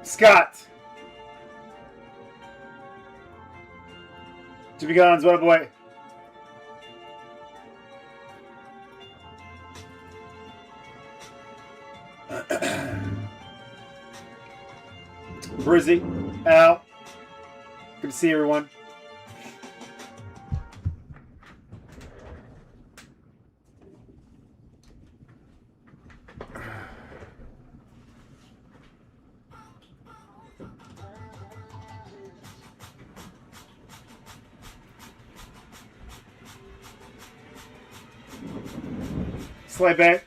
Scott. Jimmy Guns, what a boy. Brizzy, Al. Good to see everyone. Slide back.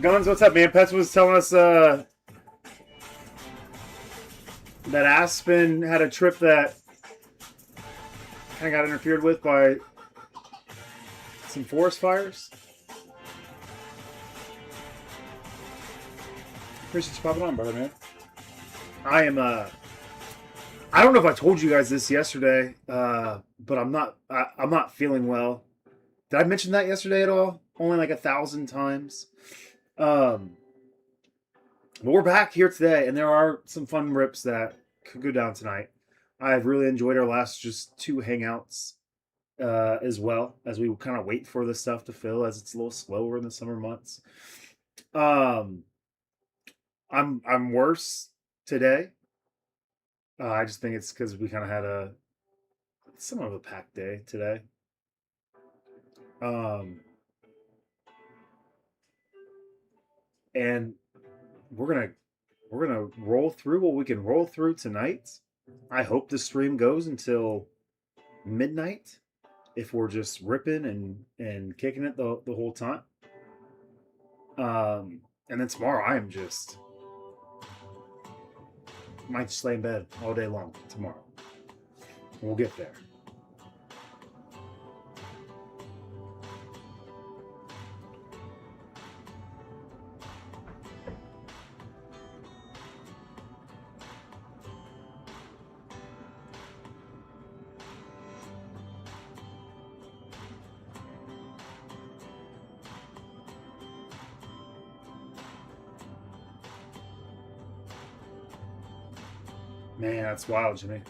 Guns, what's up, man? Pets was telling us that Aspen had a trip that kind of got interfered with by some forest fires. Appreciate you popping on, brother, man. I am I don't know if I told you guys this yesterday, but I'm not feeling well. Did I mention that yesterday at all? Only like 1,000 times. But we're back here today, and there are some fun rips that could go down tonight. I've really enjoyed our last just 2 hangouts as well, as we kind of wait for the stuff to fill, as it's a little slower in the summer months. I'm worse today. I just think it's because we kind of had somewhat of a packed day today. And we're gonna roll through what we can roll through tonight. I hope the stream goes until midnight, if we're just ripping and kicking it the whole time. And then tomorrow I might just lay in bed all day long tomorrow. We'll get there. Man, that's wild, Jimmy.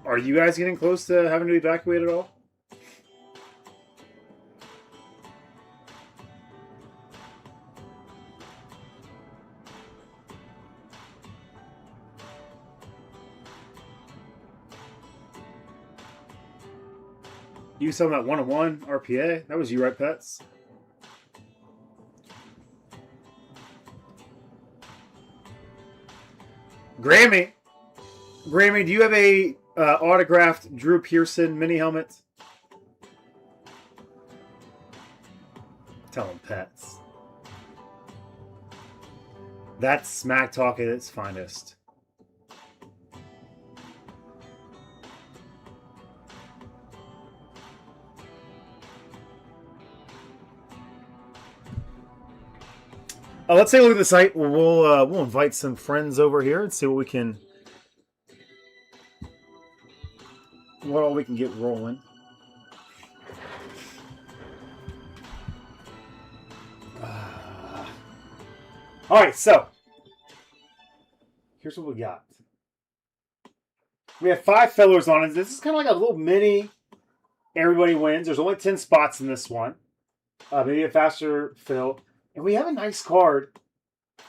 Are you guys getting close to having to evacuate at all? You selling that 101 RPA? That was you, right, Pets? Grammy, do you have a autographed Drew Pearson mini helmet? Tell him, Pets. That's smack talk at its finest. Let's take a look at the site. We'll invite some friends over here and see what all we can get rolling. All right, so here's what we got. We have 5 fillers on it. This is kind of like a little mini everybody wins. There's only 10 spots in this one. Maybe a faster fill. And we have a nice card.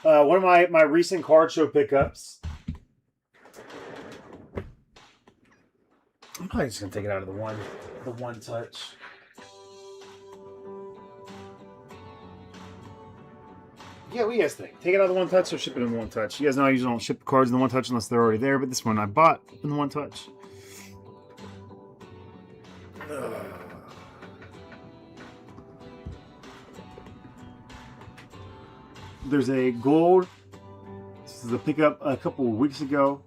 One of my recent card show pickups. I'm probably just gonna take it out of the one touch. Yeah, what do you guys think? Take it out of the one touch or ship it in the one touch? You guys know I usually don't ship cards in the one touch unless they're already there, but this one I bought in the one touch. There's a gold. This is a pickup a couple of weeks ago.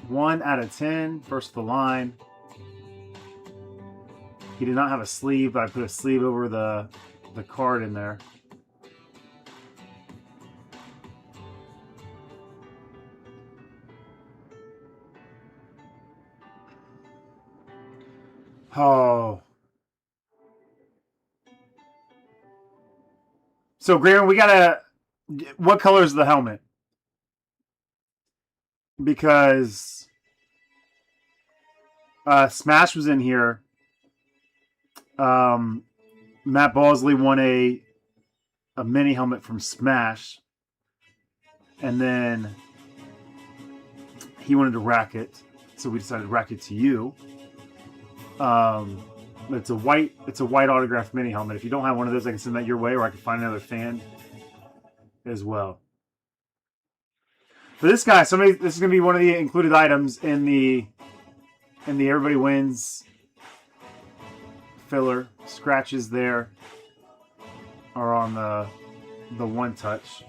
1 out of 10, first of the line. He did not have a sleeve, but I put a sleeve over the card in there. Oh. So, Graham, we gotta. What color is the helmet? Because Smash was in here. Matt Bosley won a mini helmet from Smash, and then he wanted to rack it, so we decided to rack it to you. It's a white autographed mini helmet. If you don't have one of those, I can send that your way, or I can find another fan as well. For this guy, this is going to be one of the included items in the Everybody Wins filler. Scratches there are on the one touch.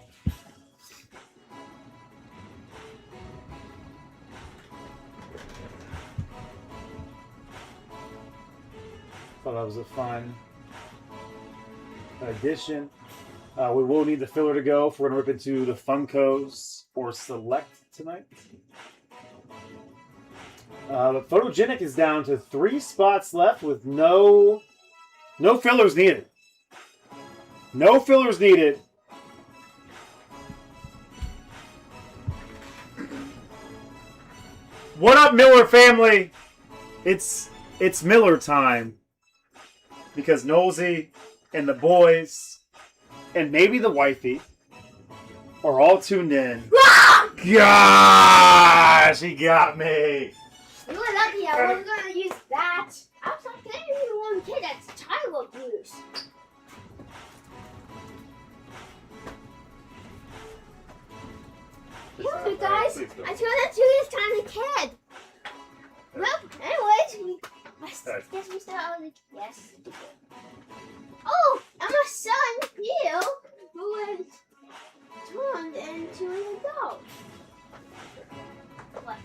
Thought that was a fun addition. We will need the filler to go if we're going to rip into the Funkos or Select tonight. But Photogenic is down to 3 spots left with no fillers needed. No fillers needed. What up, Miller family? It's Miller time. Because Nosey and the boys and maybe the wifey are all tuned in. Gosh, he got me. You were lucky I wasn't going to use that. I was like, can you one kid that's child abuse? Here you guys, I told that to this tiny kid. Well, anyways, guess we start on the yes. Oh, and my son, Neil, who was turned into an adult. What?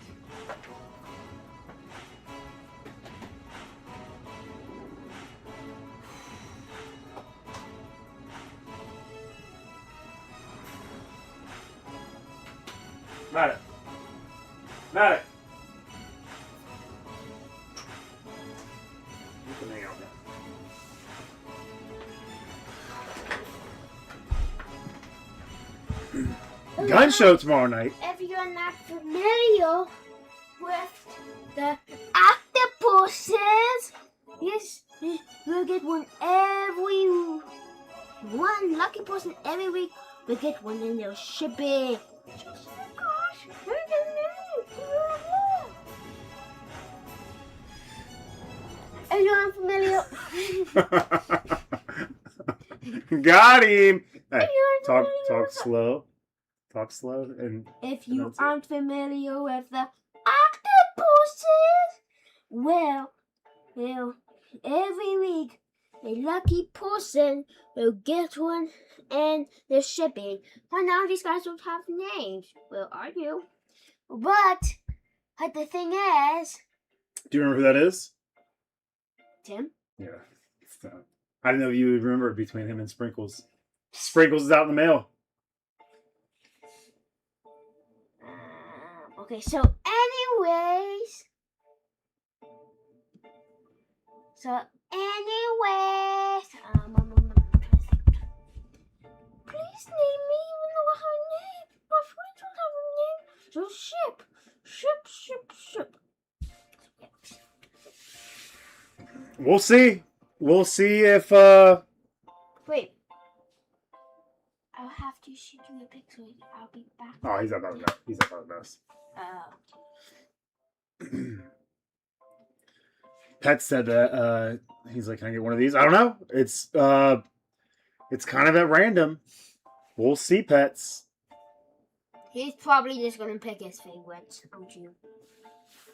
Matt it. You can hang out now. Gun show tomorrow night. If you're not familiar with the octopuses, yes, we'll get one lucky person every week. We'll get one and they'll ship it. Are you unfamiliar? Got him. Hey, talk slow. Talk slow. And if you aren't familiar with the octopuses, well, every week a lucky person will get one and they're shipping. Well, now these guys don't have names. Well, are you? But the thing is... Do you remember who that is? Tim? Yeah. I didn't know if you would remember between him and Sprinkles. Sprinkles is out in the mail. Okay, so anyways... please name me even though I have a name. My friends don't have a name. So ship. We'll see. We'll see if Wait. I'll have to shoot you a picture. I'll be back. Oh, he's up on the mess. Pet said that he's like, can I get one of these? I don't know. It's kind of at random. We'll see, Pets. He's probably just gonna pick his favorites, aren't you?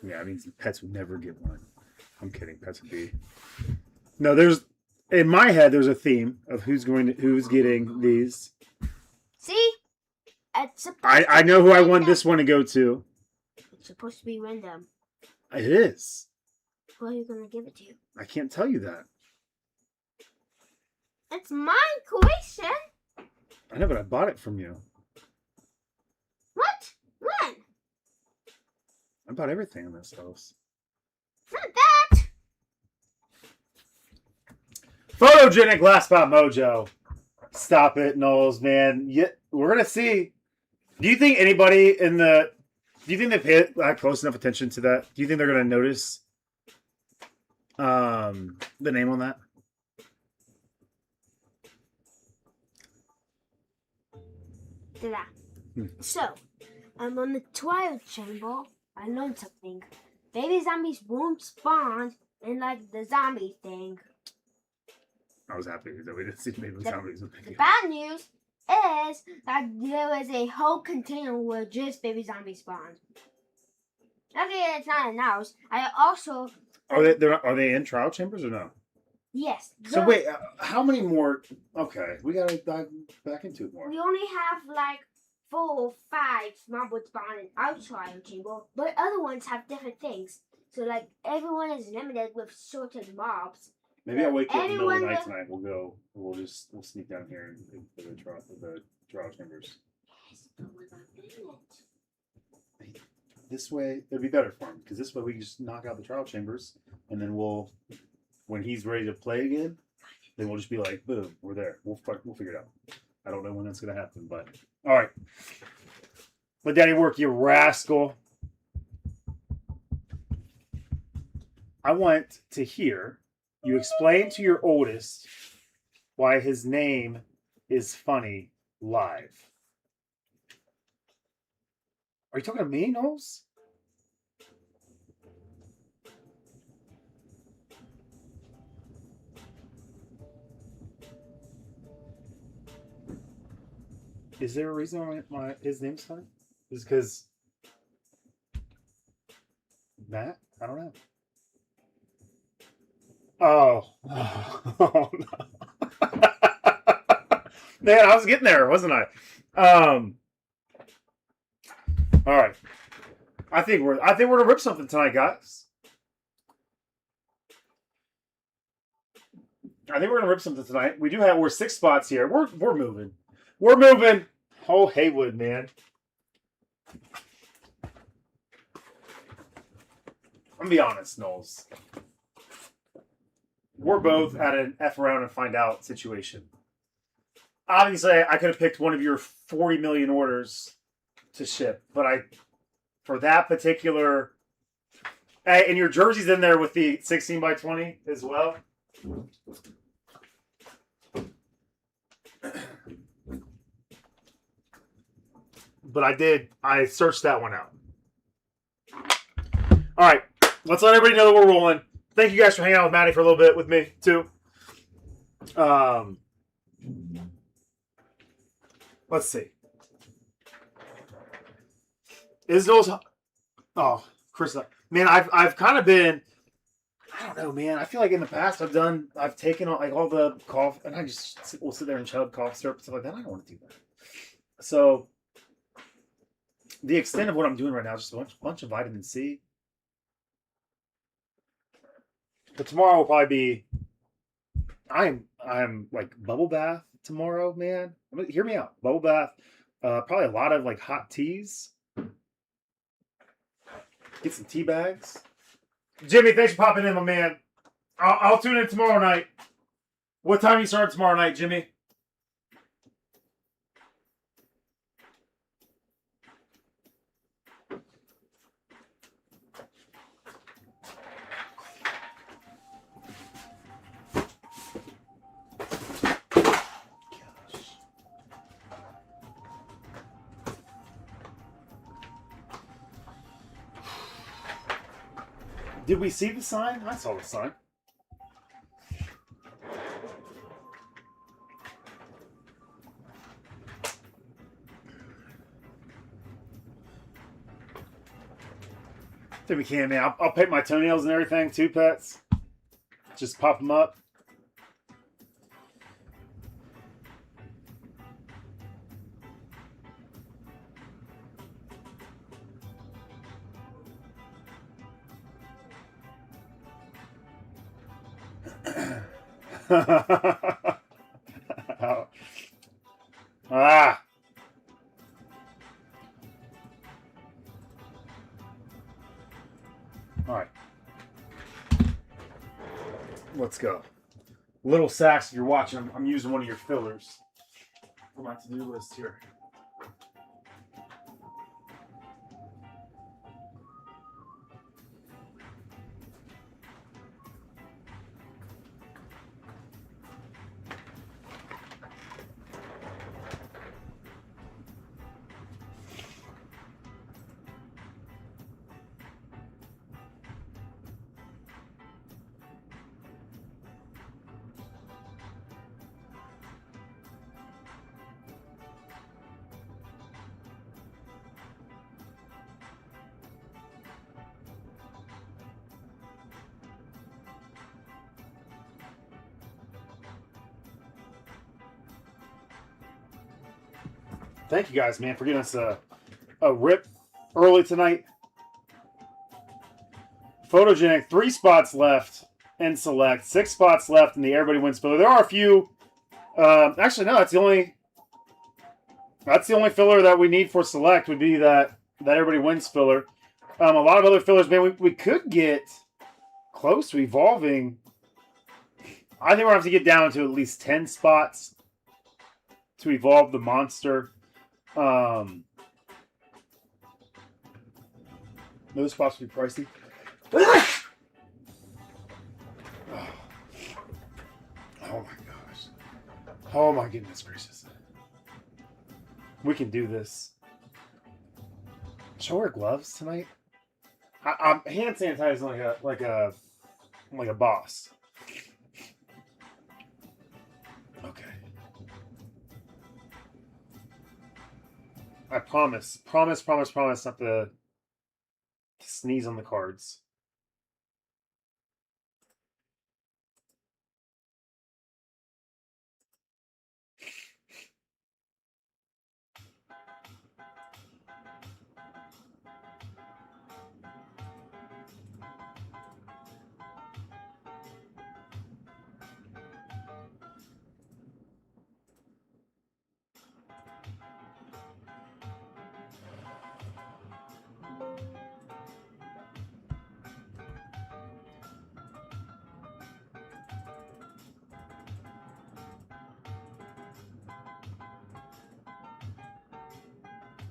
Yeah, I mean, Pets would never get one. I'm kidding. Pets would be. No, there's in my head. There's a theme of who's getting these. See, I know who I want this one to go to. It's supposed to be random. It is. Who are you gonna give it to? I can't tell you that. It's my question. I know, but I bought it from you. What? When? I bought everything in this house. Not that. Photogenic Last Spot Mojo. Stop it, Knowles, man. We're gonna see. Do you think anybody in the? Do you think they pay close enough attention to that? Do you think they're gonna notice the name on that? So, I'm on the Twilight Chamber. I learned something. Baby zombies won't spawn in like the zombie thing. I was happy that we didn't see baby zombies. The bad news is that there was a whole container where just baby zombies spawned. Okay, it's not announced. I also Are they in trial chambers or no? Yes. So wait, how many more? Okay, we gotta dive back into it more. We only have like 4 or 5 marble spawning outside chamber, but other ones have different things. So like everyone is limited with sorted mobs. Maybe I'll wake you up in the middle of the night tonight. We'll sneak down here and the trial chambers. Yes, but we're not doing it. This way, it'd be better for him because this way we can just knock out the trial chambers, and then when he's ready to play again, then we'll just be like, boom, we're there. We'll figure it out. I don't know when that's gonna happen, but all right. Let Daddy work, you rascal. I want to hear you explain to your oldest why his name is funny live. Are you talking to me, Knowles? Is there a reason why his name's funny? Is it because Matt? I don't know. Oh, oh no. Man, I was getting there, wasn't I? All right. I think we're gonna rip something tonight, guys. I think we're gonna rip something tonight. We're 6 spots here. We're moving. We're moving. Oh, Haywood, man. I'm gonna be honest, Knowles. We're both at an F around and find out situation. Obviously, I could have picked one of your 40 million orders to ship, but for that particular, and your jersey's in there with the 16 by 20 as well. But I searched that one out. All right, let's let everybody know that we're rolling. Thank you guys for hanging out with Maddie for a little bit with me too. Let's see. Is those? Oh, Chris, man, I've kind of been. I don't know, man. I feel like in the past I've taken like all the cough, and we'll sit there and chug cough syrup and stuff like that. I don't want to do that. So the extent of what I'm doing right now is just a bunch of vitamin C. But tomorrow will probably be. I'm like bubble bath tomorrow, man. Hear me out. Bubble bath. Probably a lot of like hot teas. Get some tea bags. Jimmy, thanks for popping in, my man. I'll tune in tomorrow night. What time you start tomorrow night, Jimmy? Did we see the sign? I saw the sign. I think we can, man. I'll paint my toenails and everything too, pets. Just pop them up. Ah. All right. Let's go. Little Sacks, if you're watching, I'm using one of your fillers for my to-do list here. Thank you guys, man, for getting us a rip early tonight. Photogenic, 3 spots left in select, 6 spots left in the everybody wins filler. There are a few. Actually, no, that's the only filler that we need for select would be that everybody wins filler. A lot of other fillers, man, we could get close to evolving. I think we're going to have to get down to at least 10 spots to evolve the monster. Those spots would be pricey. Oh my gosh. Oh my goodness gracious. We can do this. Should I wear gloves tonight? I'm hand sanitizing like a boss. Okay. I promise not to sneeze on the cards.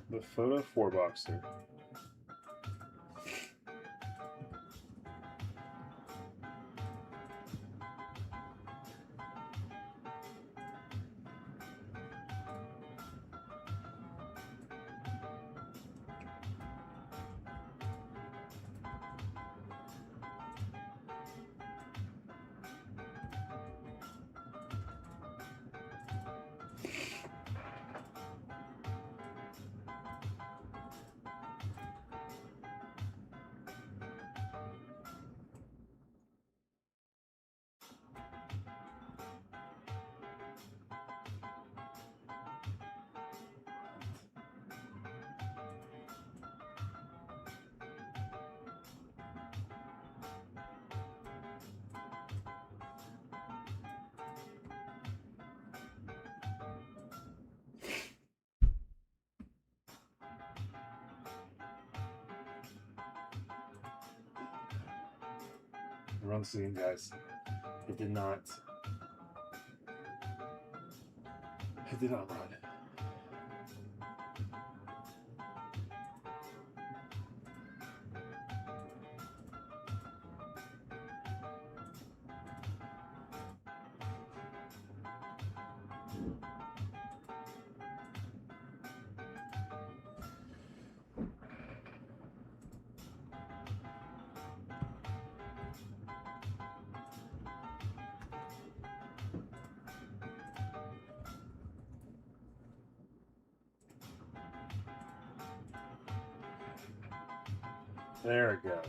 The photo 4-boxer. Run scene, guys. It did not run. There it goes.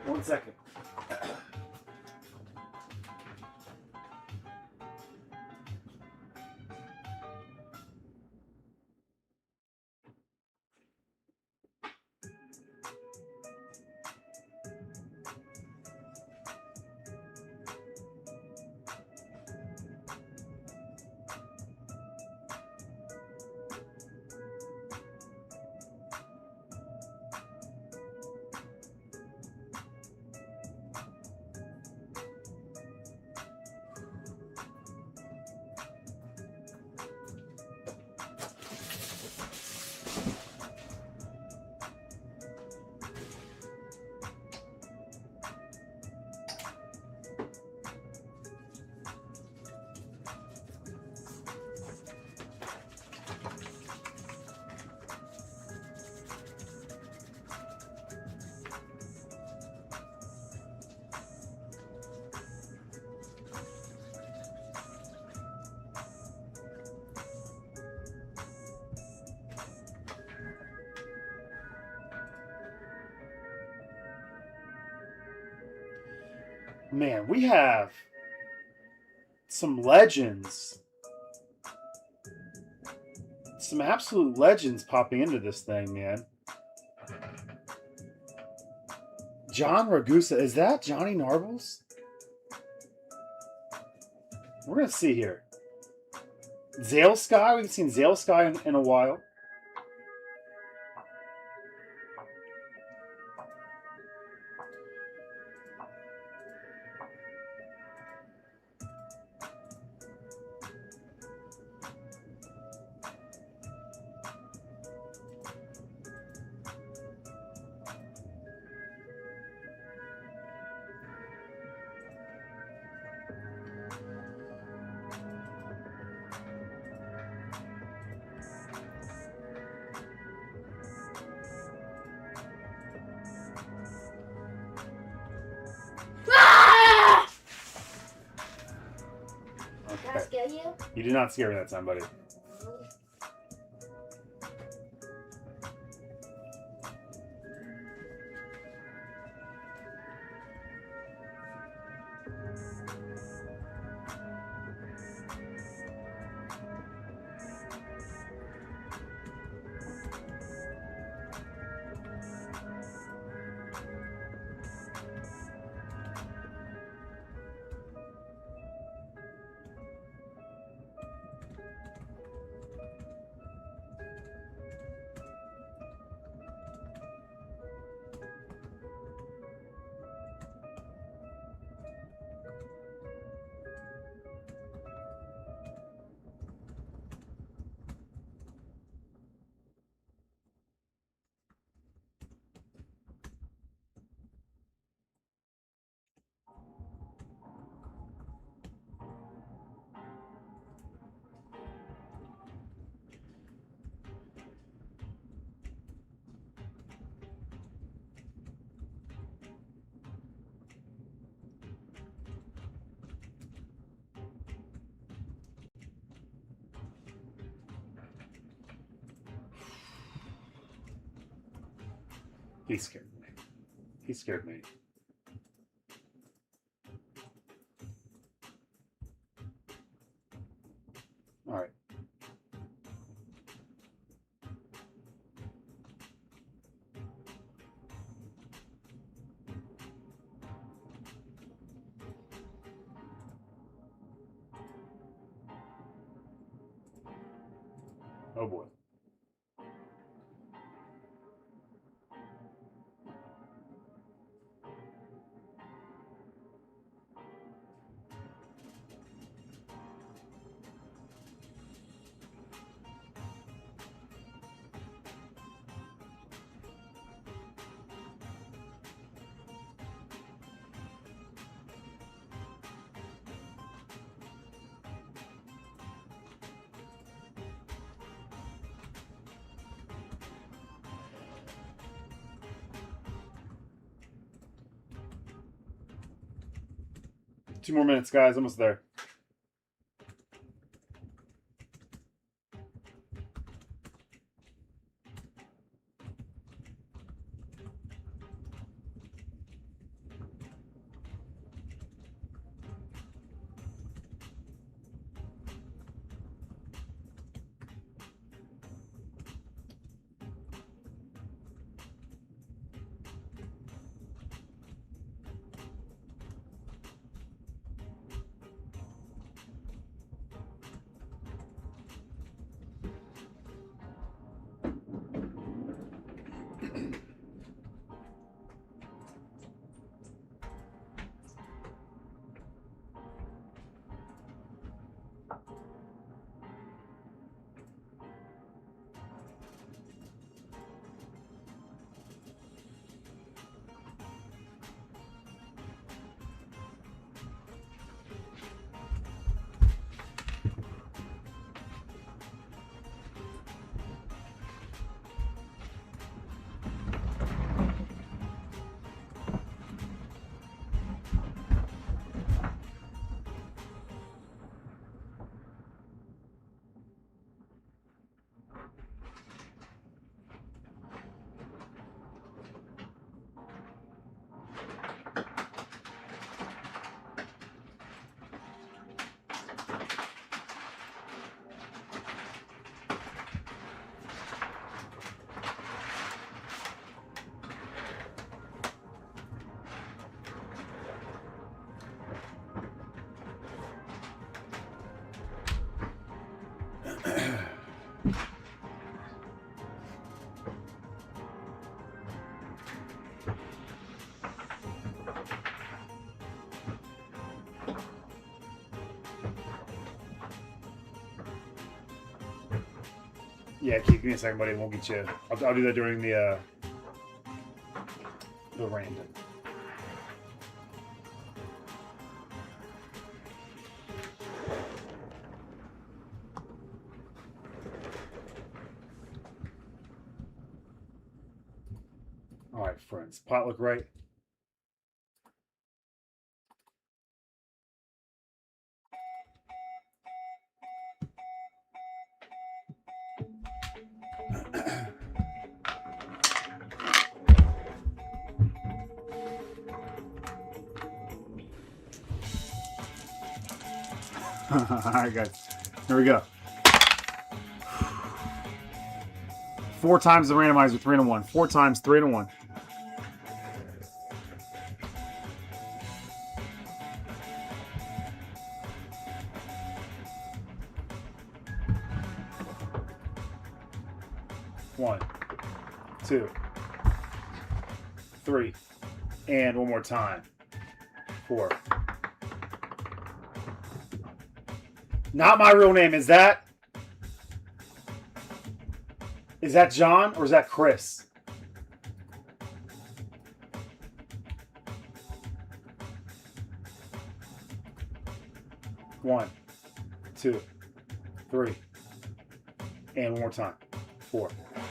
1 second. Man, we have some legends. Some absolute legends popping into this thing, man. John Ragusa. Is that Johnny Narbles? We're going to see here. Zale Sky. We haven't seen Zale Sky in a while. Did I scare you? You did not scare me that time, buddy. He scared me. He scared me. All right. Oh boy. Two more minutes, guys. Almost there. Yeah, keep me a second, buddy. We'll get you. I'll do that during the random. All right, friends. Pot look right. All right, guys. Here we go. 4 times the randomizer, 3 and a 1. 4 times, 3 and a 1. One, 2, 3, and one more time. 4. Not my real name. Is that John or is that Chris? One, 2, 3, and one more time. 4.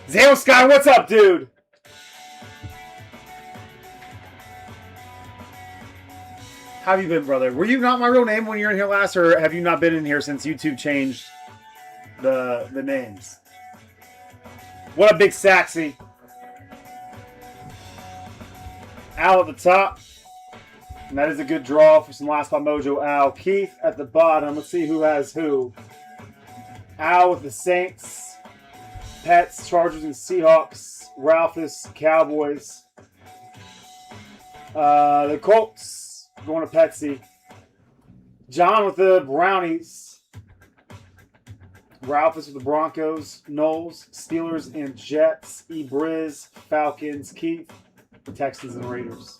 Zeo Sky, what's up, dude? How have you been, brother? Were you not my real name when you were in here last, or have you not been in here since YouTube changed the names? What a big Saxy. Al at the top. And that is a good draw for some Last Spot Mojo. Al. Keith at the bottom. Let's see who has who. Al with the Saints. Pets, Chargers, and Seahawks. Ralphus, Cowboys. The Colts. Going to Petsy. John with the Brownies. Ralphus with the Broncos. Knowles, Steelers, and Jets. E-Briz, Falcons. Keith, Texans, and Raiders.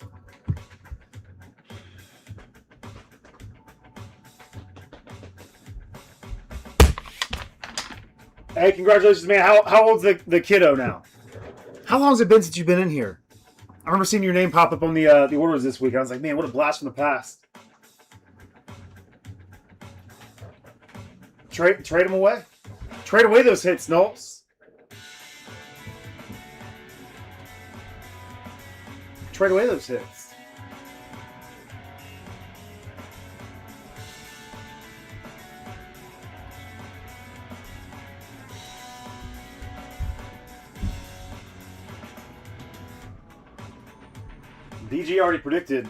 Hey, congratulations, man. How old's the kiddo now? How long has it been since you've been in here? I remember seeing your name pop up on the orders this week. I was like, man, what a blast from the past. Trade them away. Trade away those hits, Knowles. Trade away those hits. DG already predicted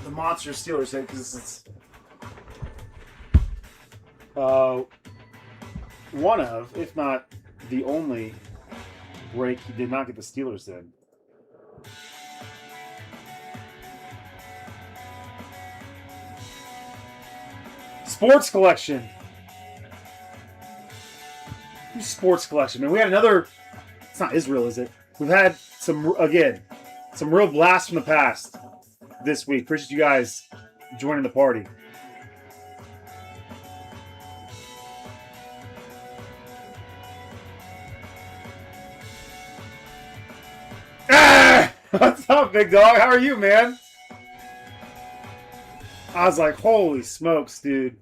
the monster Steelers hit because it's one of, if not the only, break he did not get the Steelers in. Sports collection. Sports collection, man. We had another. It's not Israel, is it? We've had some real blasts from the past this week. Appreciate you guys joining the party. Ah! What's up, big dog? How are you, man? I was like, holy smokes, dude.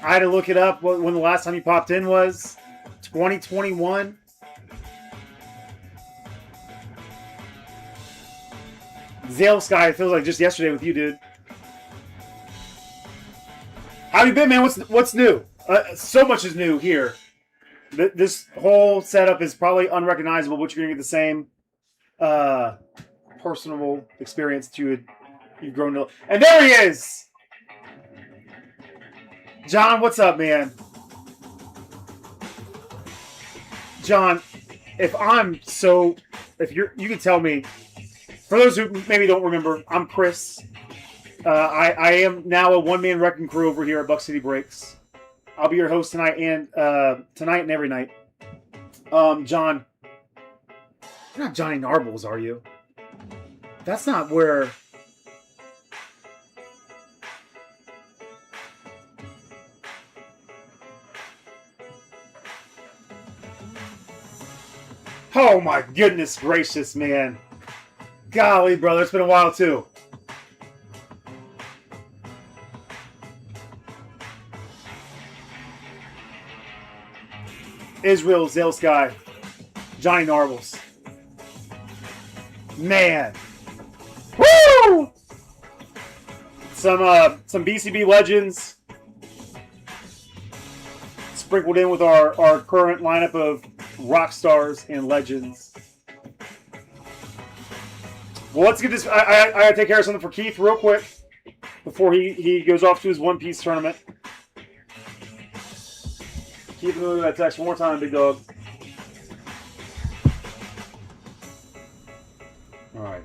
I had to look it up when the last time you popped in was 2021. Zale Sky, it feels like just yesterday with you, dude. How have you been, man? What's new? So much is new here. This whole setup is probably unrecognizable, but you're going to get the same personal experience that you've grown to. And there he is! John, what's up, man? John, if you can tell me, for those who maybe don't remember, I'm Chris. I am now a one-man wrecking crew over here at Buck City Breaks. I'll be your host tonight and every night. John, you're not Johnny Narbles, are you? That's not where. Oh my goodness gracious, man. Golly, brother, it's been a while too. Israel, Zale Sky, Johnny Narbles. Man. Woo! Some BCB legends sprinkled in with our current lineup of rock stars and legends. Well, let's get this. I gotta take care of something for Keith real quick before he goes off to his One Piece tournament. Keep moving that text one more time, big dog. All right.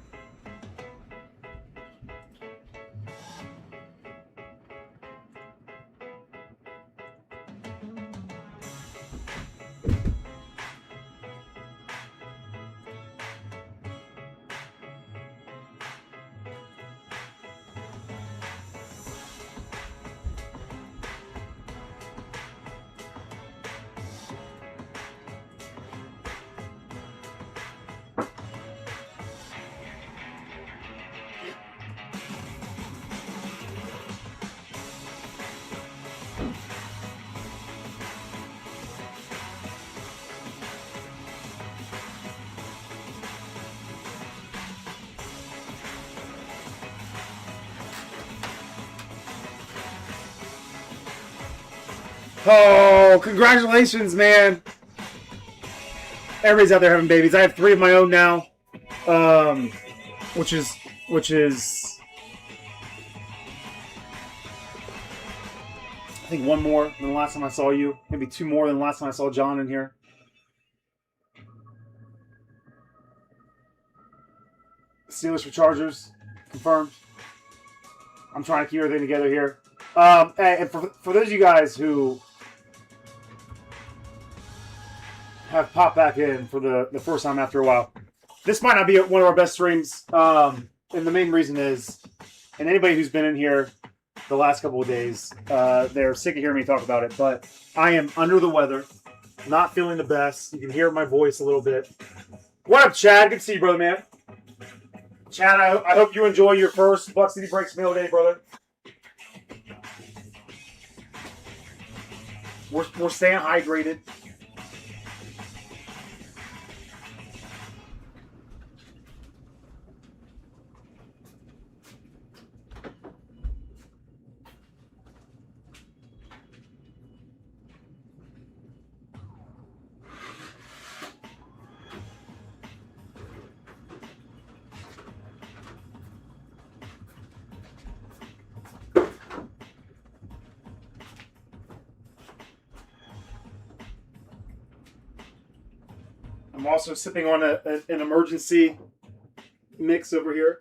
Oh, congratulations, man. Everybody's out there having babies. I have 3 of my own now. Which is I think 1 more than the last time I saw you. Maybe 2 more than the last time I saw John in here. Steelers for Chargers. Confirmed. I'm trying to keep everything together here. And for those of you guys who have popped back in for the first time after a while, this might not be one of our best streams. And the main reason is, and anybody who's been in here the last couple of days, they're sick of hearing me talk about it, but I am under the weather, not feeling the best. You can hear my voice a little bit. What up, Chad? Good to see you, brother, man. Chad, I hope you enjoy your first Buck City Breaks meal day, brother. We're staying hydrated. I'm also sipping on an emergency mix over here.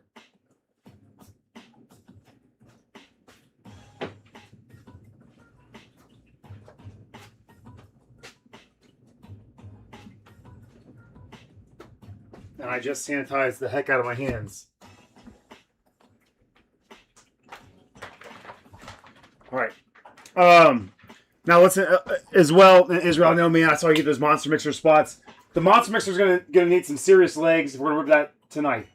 And I just sanitized the heck out of my hands. All right. Now let's as well, Israel, know me. I saw you get those monster mixer spots. The monster mixer is gonna need some serious legs if we're gonna work that tonight.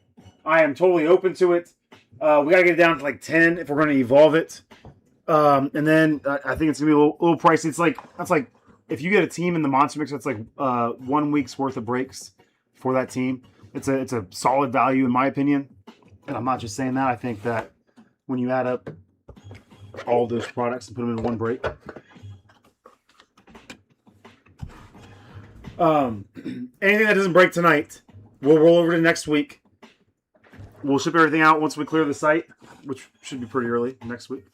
I am totally open to it. We gotta get it down to like 10 if we're gonna evolve it. And then I think it's gonna be a little pricey. That's like if you get a team in the monster mixer, it's like 1 week's worth of breaks for that team. It's a solid value in my opinion. And I'm not just saying that. I think that when you add up all those products and put them in one break. Anything that doesn't break tonight, we'll roll over to next week. We'll ship everything out once we clear the site, which should be pretty early next week.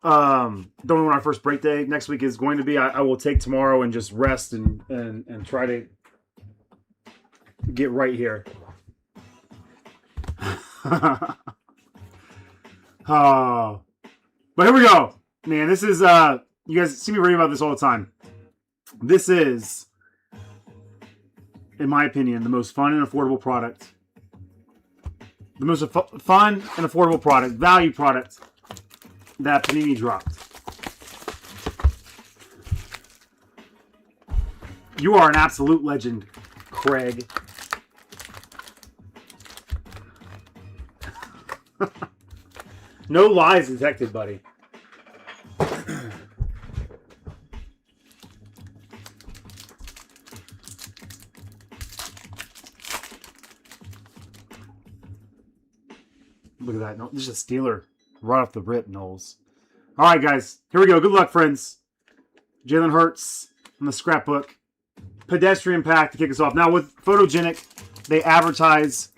Don't know when our first break day next week is going to be. I will take tomorrow and just rest and try to get right here. Oh, but here we go, man. This is you guys see me reading about this all the time. This is, in my opinion, the most fun and affordable product. The most fun and affordable product, value product that Panini dropped. You are an absolute legend. Craig. No lies detected, buddy. Look at that. No, this is a Steeler right off the rip, Knowles. All right, guys. Here we go. Good luck, friends. Jalen Hurts on the scrapbook. Pedestrian pack to kick us off. Now, with Photogenic, they advertise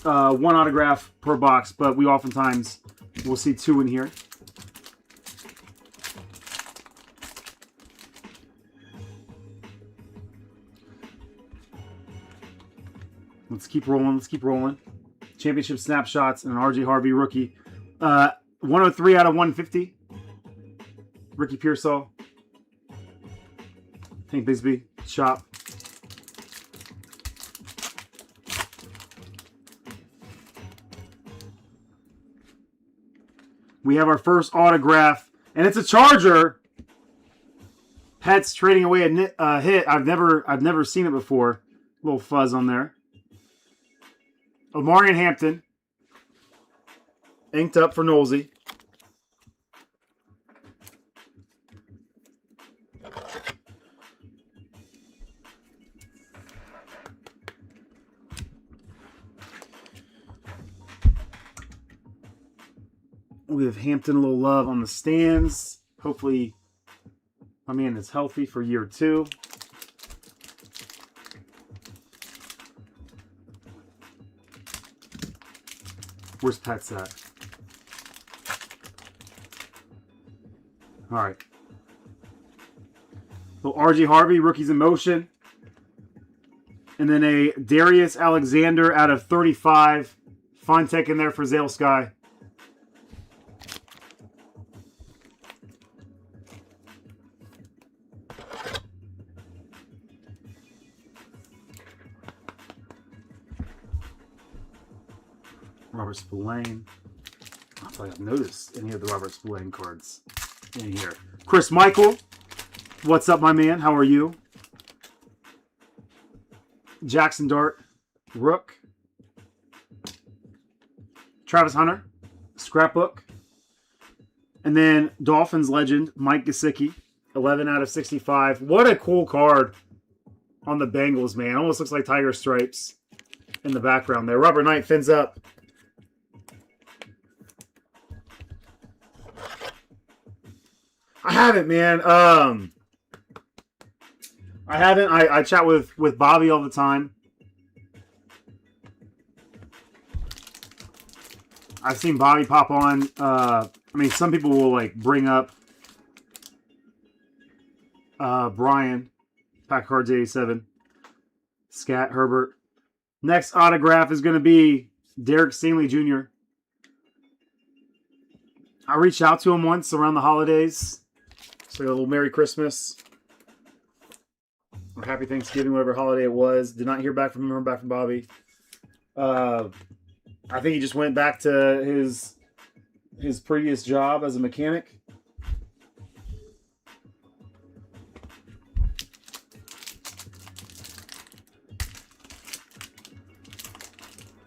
one autograph per box, but we oftentimes will see 2 in here. Let's keep rolling. Let's keep rolling. Championship snapshots and an RJ Harvey rookie. 103 out of 150. Ricky Pearsall. Hank Bisbee. Shop. We have our first autograph, and it's a Charger. Pets trading away a hit. I've never seen it before. A little fuzz on there. Omarion Hampton. Inked up for Knowlesy. We have Hampton, a little love on the stands. Hopefully, my man is healthy for year 2. Where's Pets at? All right. Little RJ Harvey, rookies in motion. And then a Darius Alexander out of 35. Fun tech in there for Zale Sky. Robert Spillane. I don't feel like I've noticed any of the Robert Spillane cards in here. Chris Michael. What's up, my man? How are you? Jaxson Dart. Rook. Travis Hunter. Scrapbook. And then Dolphins legend, Mike Gesicki. 11 out of 65. What a cool card on the Bengals, man. Almost looks like Tiger Stripes in the background there. Robert Knight fins up. I haven't, man. I haven't. I chat with Bobby all the time. I've seen Bobby pop on. I mean, some people will like bring up Brian, Pack Cards 87, Scat Herbert. Next autograph is going to be Derek Stingley Jr. I reached out to him once around the holidays. So a little Merry Christmas. Or Happy Thanksgiving, whatever holiday it was. Did not hear back from him or back from Bobby. I think he just went back to his previous job as a mechanic.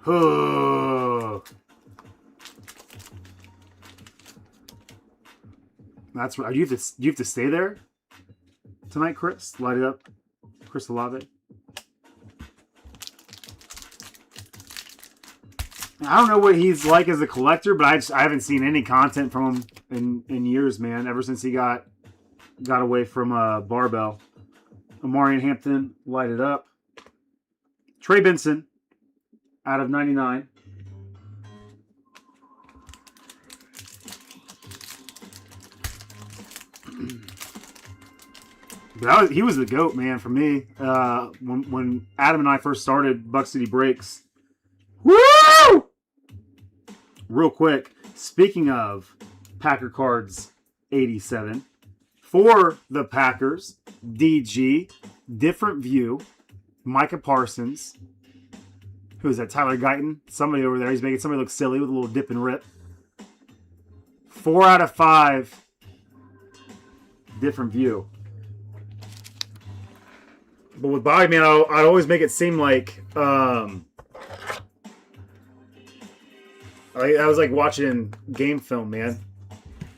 Oh. That's right. You have to stay there tonight, Chris. Light it up, Chris Olave. I don't know what he's like as a collector, but I haven't seen any content from him in years, man. Ever since he got away from Barbell. Omarion Hampton, light it up. Trey Benson, out of 99. But he was the GOAT, man, for me. When Adam and I first started Buck City Breaks. Woo! Real quick, speaking of Packer Cards 87, for the Packers, DG, Different View, Micah Parsons. Who is that? Tyler Guyton? Somebody over there. He's making somebody look silly with a little dip and rip. 4 out of 5. Different View. But with Bobby, man, I'd always make it seem like I was like watching game film, man.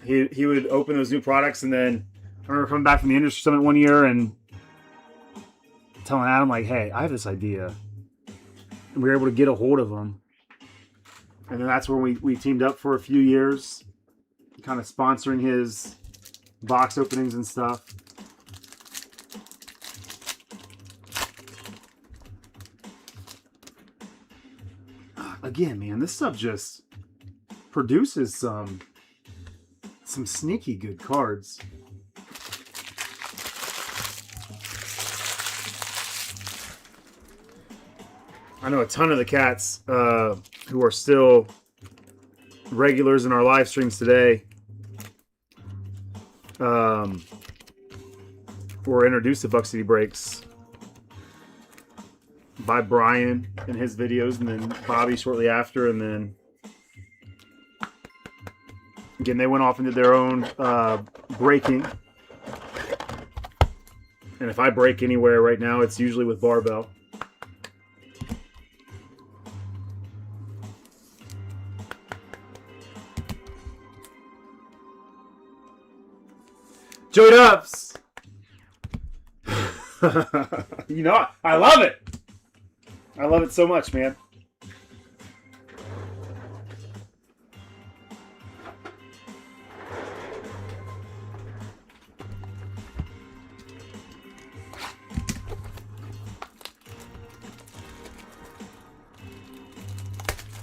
He would open those new products, and then I remember coming back from the industry summit one year and telling Adam, like, hey, I have this idea. And we were able to get a hold of him. And then that's where we teamed up for a few years, kind of sponsoring his box openings and stuff. Again, man, this stuff just produces some sneaky good cards. I know a ton of the cats who are still regulars in our live streams today were introduced to Buck City Breaks by Brian in his videos, and then Bobby shortly after, and then again they went off and did their own breaking. And if I break anywhere right now, it's usually with barbell. Joey Dubs! You know, I love it! I love it so much, man.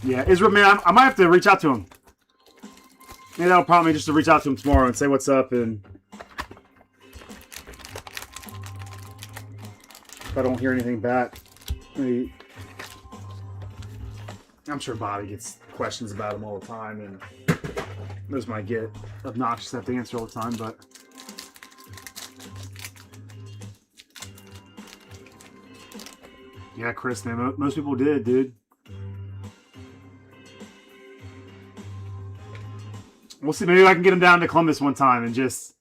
Yeah, Israel, man, I might have to reach out to him. Maybe that'll prompt me just to reach out to him tomorrow and say what's up, and if I don't hear anything back, maybe. I'm sure Bobby gets questions about him all the time, and those might get obnoxious to have to answer all the time, but yeah, Chris, man, most people did, dude. We'll see. Maybe I can get him down to Columbus one time and just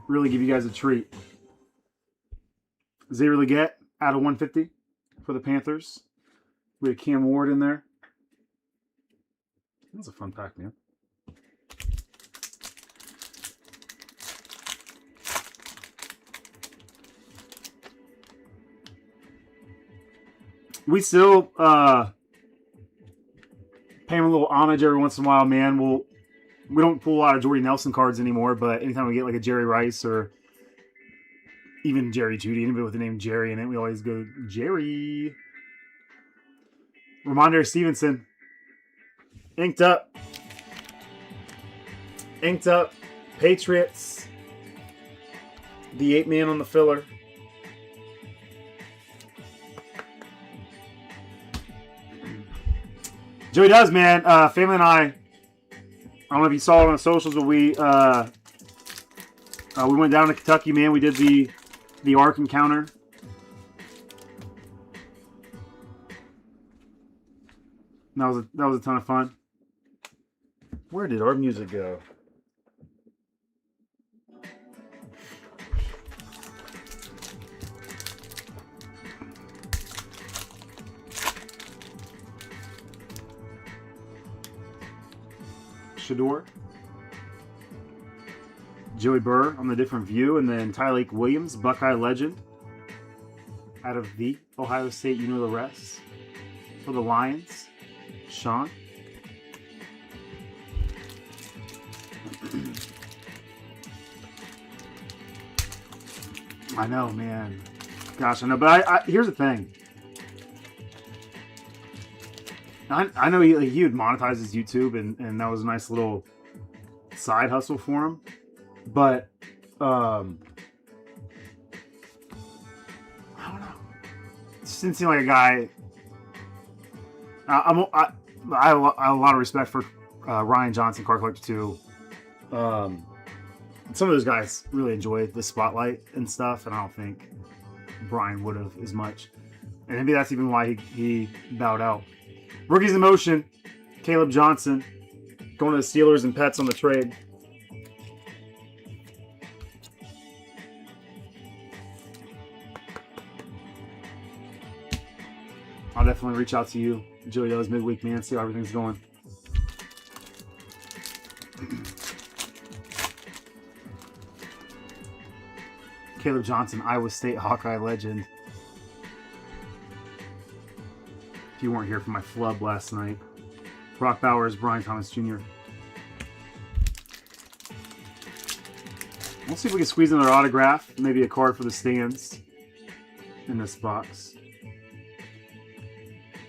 really give you guys a treat. Xavier Leggett out of 150 for the Panthers. We had Cam Ward in there. That was a fun pack, man. We still pay him a little homage every once in a while, man. We don't pull a lot of Jordy Nelson cards anymore, but anytime we get like a Jerry Rice or even Jerry Judy, anybody with the name Jerry in it, we always go, Jerry. Ramondre Stevenson. Inked up. Patriots. The 8-man on the filler. Joey does, man. Family and I don't know if you saw it on the socials, but we went down to Kentucky, man. We did the Ark encounter. That was a ton of fun. Where did our music go? Shador. Joey Burr on the different view, and then Tyleik Williams, Buckeye legend, out of the Ohio State, you know the rest. For the Lions, Sean. I know, man. Gosh, I know. But here's the thing. I know he would monetize his YouTube, and that was a nice little side hustle for him. But I don't know. It just didn't seem like a guy. I have a lot of respect for Ryan Johnson, Card Collector 2. Some of those guys really enjoy the spotlight and stuff, and I don't think Brian would have as much. And maybe that's even why he bowed out. Rookies in motion, Caleb Johnson going to the Steelers and Pets on the trade. definitely reach out to you, Joey Does midweek, man. See how everything's going. Caleb Johnson, Iowa State Hawkeye legend. If you weren't here for my flub last night. Brock Bowers, Brian Thomas Jr. We'll see if we can squeeze another autograph. Maybe a card for the stands in this box.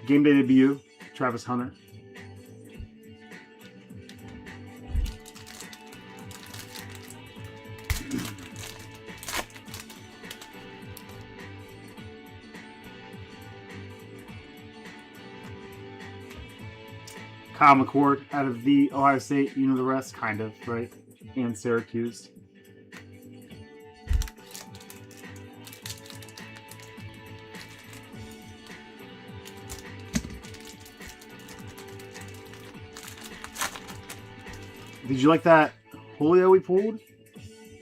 Game day debut, Travis Hunter. Kyle McCord out of the Ohio State. You know the rest, kind of, right? And Syracuse. Did you like that Julio we pulled?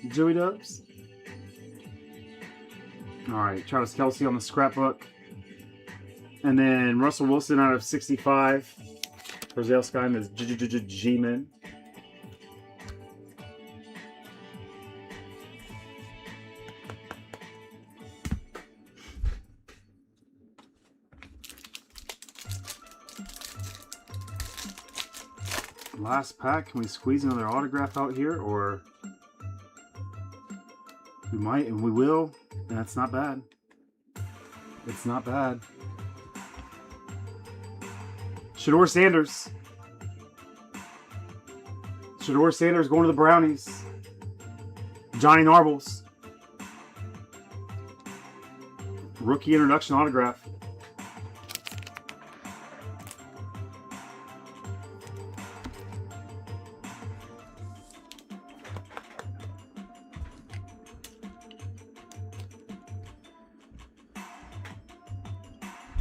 Joey Dubs? Alright, Travis Kelce on the scrapbook. And then Russell Wilson out of 65. Rosale Skyman is G-Man. Last pack. Can we squeeze another autograph out here? Or we might and we will. And that's not bad. It's not bad. Shador Sanders. Shador Sanders going to the Brownies. Johnny Narbles. Rookie introduction autograph.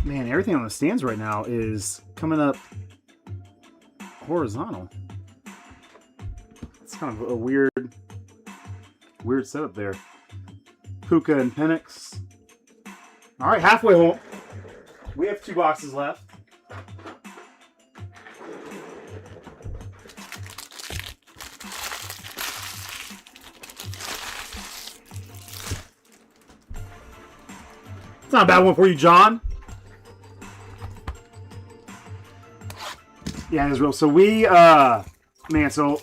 Man, everything on the stands right now is coming up horizontal. It's kind of a weird setup there. Puka and Penix. All right, halfway home. We have 2 boxes left. It's not a bad one for you, John. Yeah, Israel. So we, man, so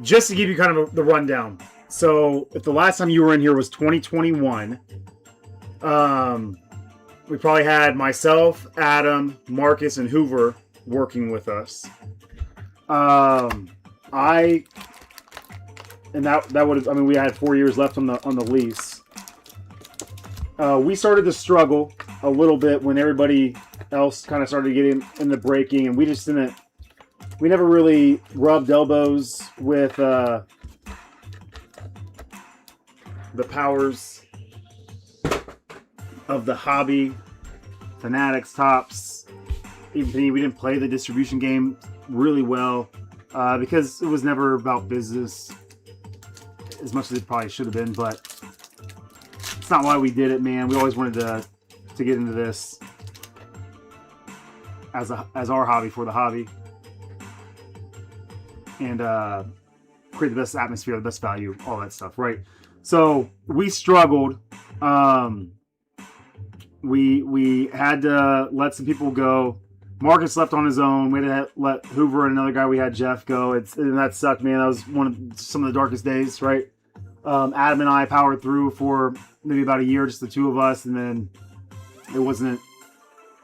just to give you kind of the rundown. So if the last time you were in here was 2021, we probably had myself, Adam, Marcus, and Hoover working with us. And that would have, I mean, we had 4 years left on the lease. We started to struggle a little bit when everybody else kind of started getting in the breaking, and we just didn't. We never really rubbed elbows with the powers of the hobby, Fanatics, Tops, even we didn't play the distribution game really well because it was never about business as much as it probably should have been. But it's not why we did it, man. We always wanted to get into this as our hobby for the hobby, and create the best atmosphere, the best value, all that stuff, right? So we struggled. We had to let some people go. Marcus left on his own. We had to let Hoover and another guy we had, Jeff, go. And that sucked, man. That was some of the darkest days, right? Adam and I powered through for maybe about a year, just the two of us, and then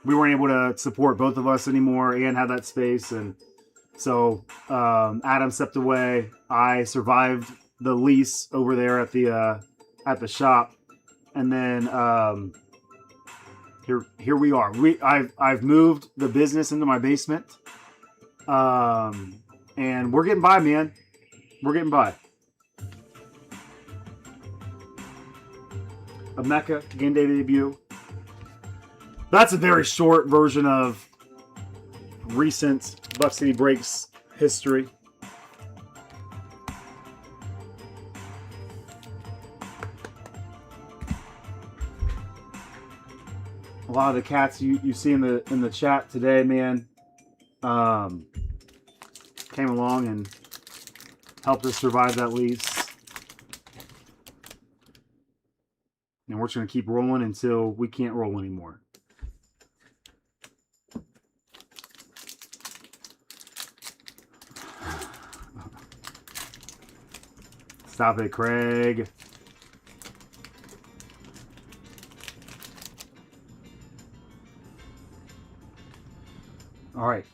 we weren't able to support both of us anymore and have that space. And so Adam stepped away. I survived the lease over there at the shop, and then here we are. I've moved the business into my basement, and we're getting by, man. We're getting by. A Mecca game day debut. That's a very short version of recent Buck City Breaks history. a lot of the cats you see in the chat today, man, came along and helped us survive that lease. And we're just going to keep rolling until we can't roll anymore. Stop it, Craig. All right.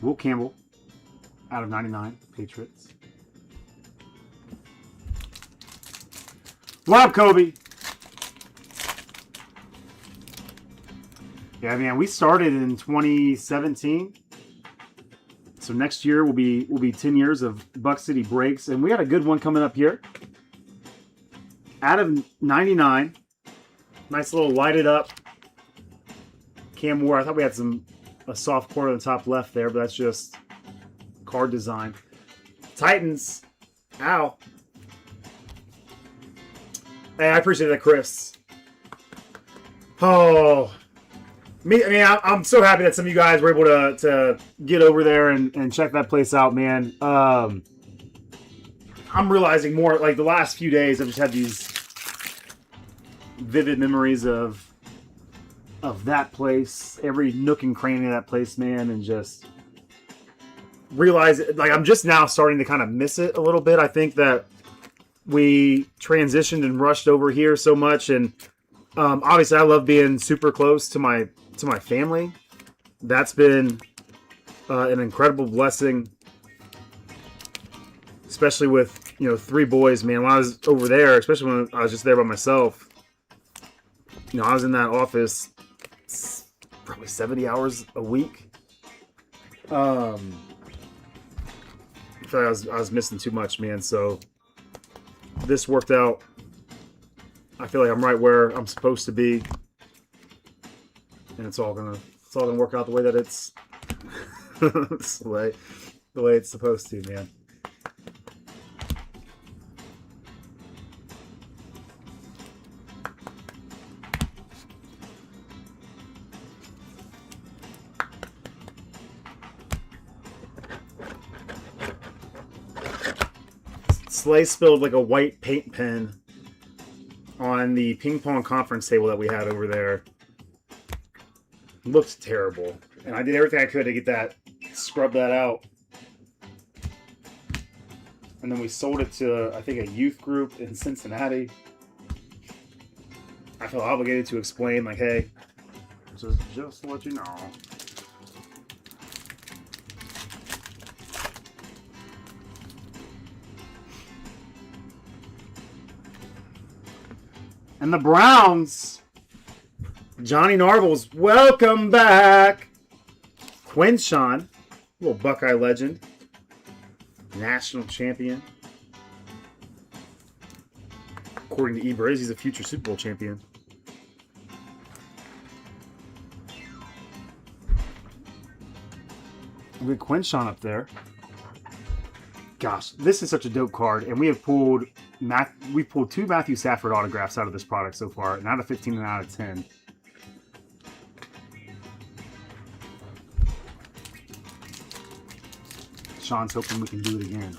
Will Campbell out of 99, Patriots. What up, Kobe? Yeah, man, we started in 2017. So next year will be 10 years of Buck City breaks, and we had a good one coming up here. Out of 99, nice little lighted up Cam Moore. I thought we had a soft corner on the top left there, but that's just card design. Titans, ow. Hey, I appreciate that, Chris. Oh, I'm so happy that some of you guys were able to get over there and check that place out, man. I'm realizing more, like the last few days, I've just had these vivid memories of that place, every nook and cranny of that place, man, and just realize, like, I'm just now starting to kind of miss it a little bit. I think that we transitioned and rushed over here so much, and obviously I love being super close to my family. That's been an incredible blessing, especially with 3 boys, man. When I was over there, especially when I was just there by myself, I was in that office probably 70 hours a week. I feel like I was missing too much, man. So this worked out. I feel like I'm right where I'm supposed to be, and it's all gonna work out the way that it's the way it's supposed to, man. Slay spilled like a white paint pen on the ping pong conference table that we had over there. It looked terrible. And I did everything I could to get that, scrub that out. And then we sold it to, I think, a youth group in Cincinnati. I feel obligated to explain, like, hey, just to let you know. And the Browns, Johnny Narbles, welcome back. Quinshawn, little Buckeye legend, national champion. According to eBriz, he's a future Super Bowl champion. We have Quinshawn up there. Gosh, this is such a dope card, and we have pulled 2 Matthew Stafford autographs out of this product so far, and out of 15 and out of 10. Sean's hoping we can do it again.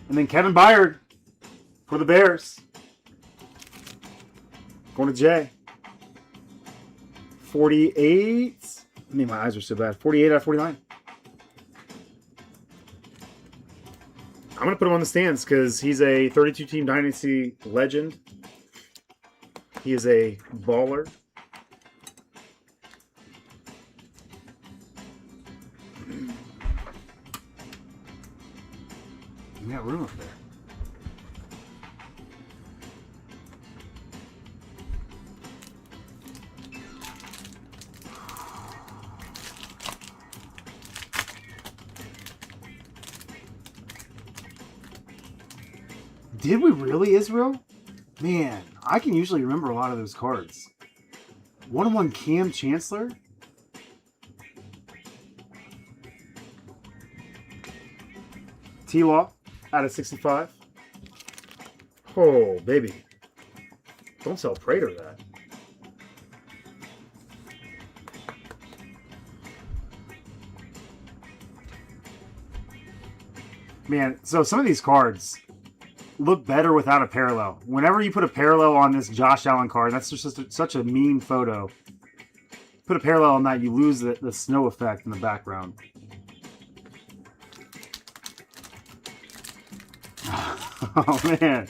And then Kevin Byard for the Bears. Going to Jay. 48. I mean, my eyes are so bad. 48 out of 49. I'm going to put him on the stands because he's a 32-team Dynasty legend. He is a baller. We got room up there. Did we really, Israel? Man, I can usually remember a lot of those cards. 1-1 Cam Chancellor? T-Law out of 65. Oh, baby. Don't tell Prater that. Man, so some of these cards look better without a parallel. Whenever you put a parallel on this Josh Allen card, that's just such a mean photo. Put a parallel on that, you lose the snow effect in the background. Oh man,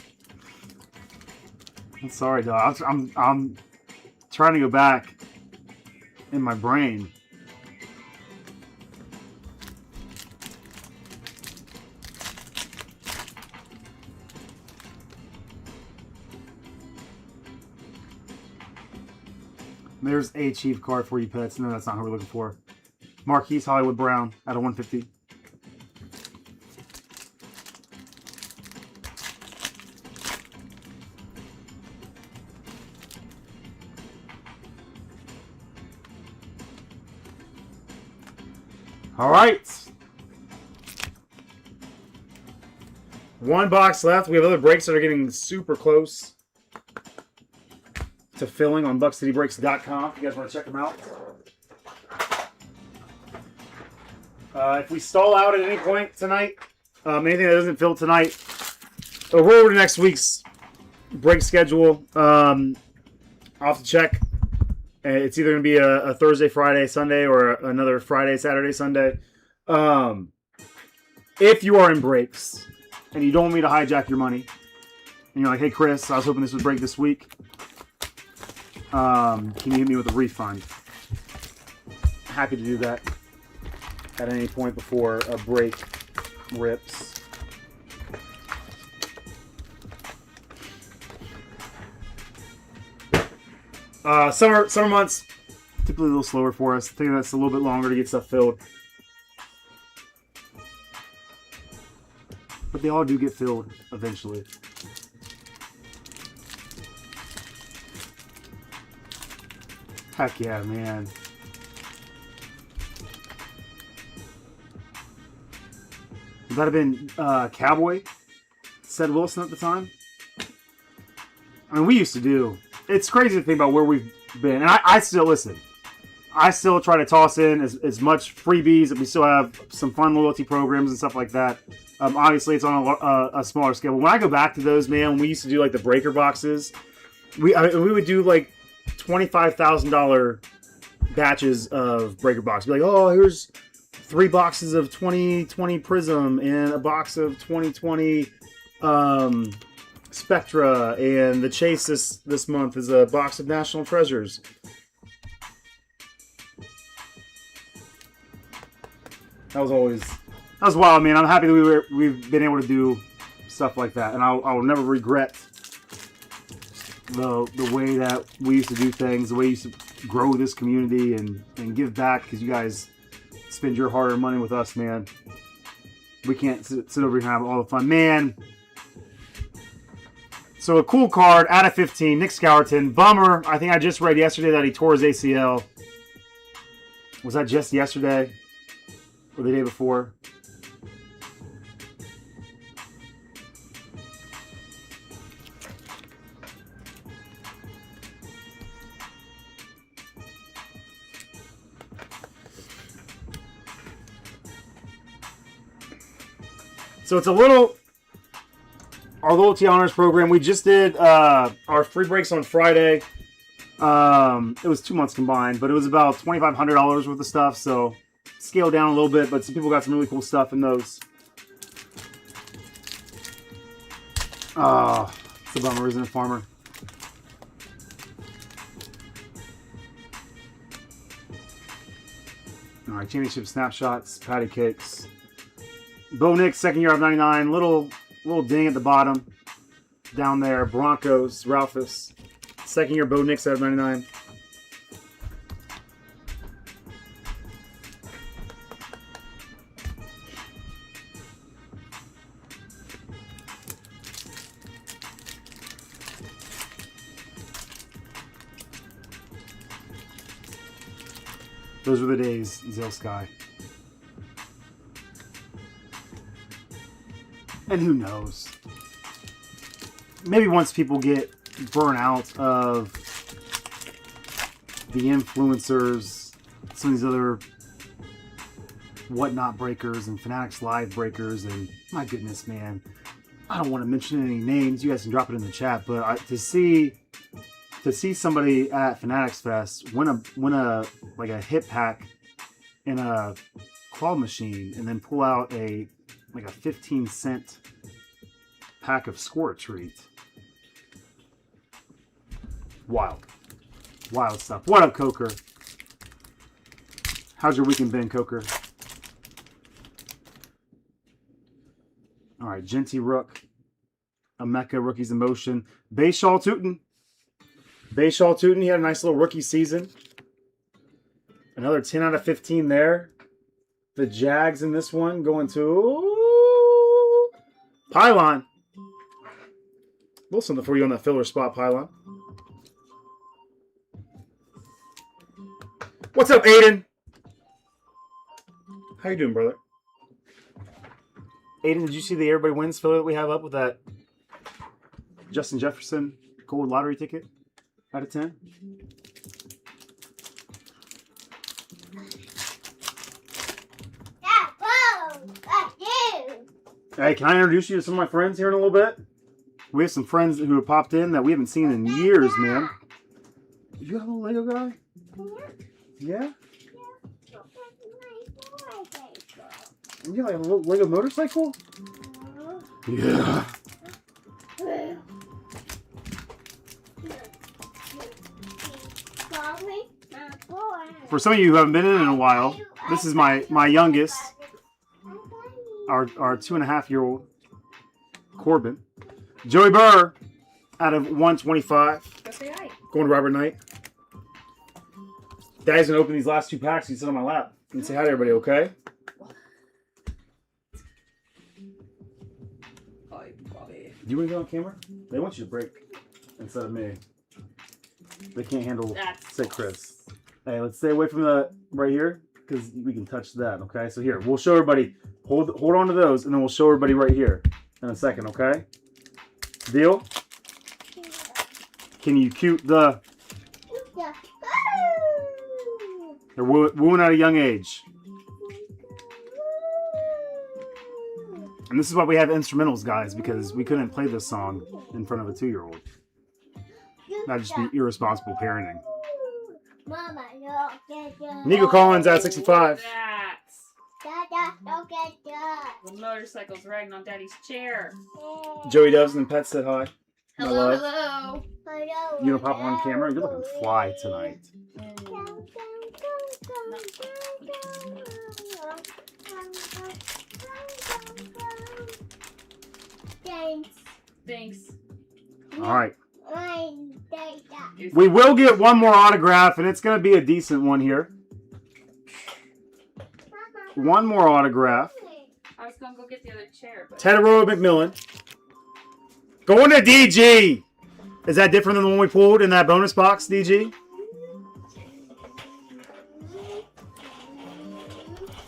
I'm sorry, dog. I'm trying to go back in my brain. There's a Chief card for you, pets. No, that's not who we're looking for. Marquise Hollywood Brown out of 150. All right. One box left. We have other breaks that are getting super close to filling on BuckCityBreaks.com. If you guys want to check them out. If we stall out at any point tonight, anything that doesn't fill tonight, we'll roll over to next week's break schedule. I'll have to check. It's either going to be a Thursday, Friday, Sunday, or another Friday, Saturday, Sunday. If you are in breaks and you don't want me to hijack your money, and you're like, hey, Chris, I was hoping this would break this week. Can you hit me with a refund? Happy to do that at any point before a break rips. Summer months typically a little slower for us. I think that's a little bit longer to get stuff filled. But they all do get filled eventually. Heck yeah, man. Would that have been Cowboy? Said Wilson at the time? I mean, we used to do. It's crazy to think about where we've been. And I still listen. I still try to toss in as much freebies. We still have some fun loyalty programs and stuff like that. Obviously, it's on a smaller scale. But when I go back to those, man, when we used to do like the breaker boxes, we would do like $25,000 batches of breaker boxes. Be like, oh, here's 3 boxes of 2020 Prizm and a box of 2020 Spectra, and the chase this month is a box of National Treasures. That was wild, man. I'm happy that we've been able to do stuff like that, and I will never regret the way that we used to do things, the way we used to grow this community and give back, because you guys spend your hard-earned money with us, man. We can't sit over here and have all the fun, man. So a cool card out of 15, Nick Scourton. Bummer. I think I just read yesterday that he tore his ACL. Was that just yesterday or the day before? So it's a little, our loyalty honors program. We just did our free breaks on Friday. It was 2 months combined, but it was about $2,500 worth of stuff. So scaled down a little bit, but some people got some really cool stuff in those. Oh, it's a bummer, isn't it, Farmer? All right, championship snapshots, patty cakes. Bo Nix, second year of 99. Little ding at the bottom. Down there. Broncos, Ralphus. Second year, Bo Nix out of 99. Those were the days, Zell Sky. And who knows? maybe once people get burnt out of the influencers, some of these other whatnot breakers and Fanatics Live breakers, and my goodness, man, I don't want to mention any names. You guys can drop it in the chat, but to see somebody at Fanatics Fest win a like a hit pack in a claw machine and then pull out a 15-cent pack of Score Treat. Wild stuff. What up, Coker? How's your weekend been, Coker? All right, Genty Rook, Emeka, Rookies in Motion, Bayshaw Tootin. He had a nice little rookie season. Another 10 out of 15 there. The Jags in this one going to Pylon. A little something for you on that filler spot, Pylon. What's up, Aiden? How you doing, brother? Aiden, did you see the Everybody Wins filler that we have up with that Justin Jefferson gold lottery ticket out of 10? Hey, can I introduce you to some of my friends here in a little bit? We have some friends who have popped in that we haven't seen in years, man. You have a Lego guy? Yeah? You got like a little Lego motorcycle? Yeah. For some of you who haven't been in a while, this is my youngest, our 2.5-year-old Corbin. Joey Burr out of 125. Going to Robert Knight. Daddy's going to open these last 2 packs. You sit on my lap and say hi to everybody, okay? Do you want to go on camera? They want you to break instead of me. They can't handle sick Chris. Hey, let's stay away from the right here because we can touch that, okay? So here, we'll show everybody. Hold on to those, and then we'll show everybody right here in a second, okay? Deal? Can you cute the... They're wooing at a young age. And this is why we have instrumentals, guys, because we couldn't play this song in front of a 2-year-old. That'd just be irresponsible parenting. Nico Collins at 65. The motorcycle's riding on Daddy's chair. Joey Doves and Pet said hi. Hello. You gonna pop on camera? You're looking fly tonight. Thanks. All right. We will get one more autograph, and it's going to be a decent one here. One more autograph. I was going to go get the other chair. But... Tedero McMillan. Going to DG. Is that different than the one we pulled in that bonus box, DG?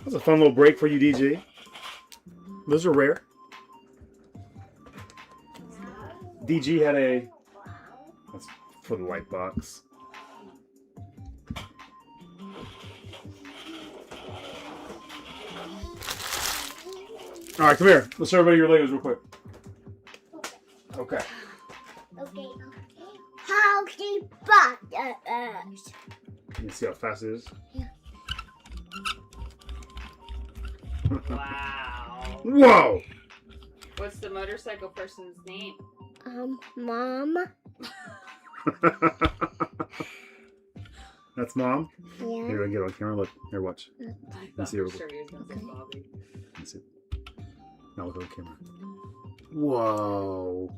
That's a fun little break for you, DG. Those are rare. DG had a... That's for the white box. All right, come here. Let's show everybody your Legos real quick. Okay. Okay. How deep but You see how fast it is? Yeah. Wow. Whoa! What's the motorcycle person's name? Mom. That's Mom? Yeah. Here, I get on camera. Look. Here, watch. Let's see her. Sure he was gonna say Bobby. Let's see. Now look on camera. Whoa.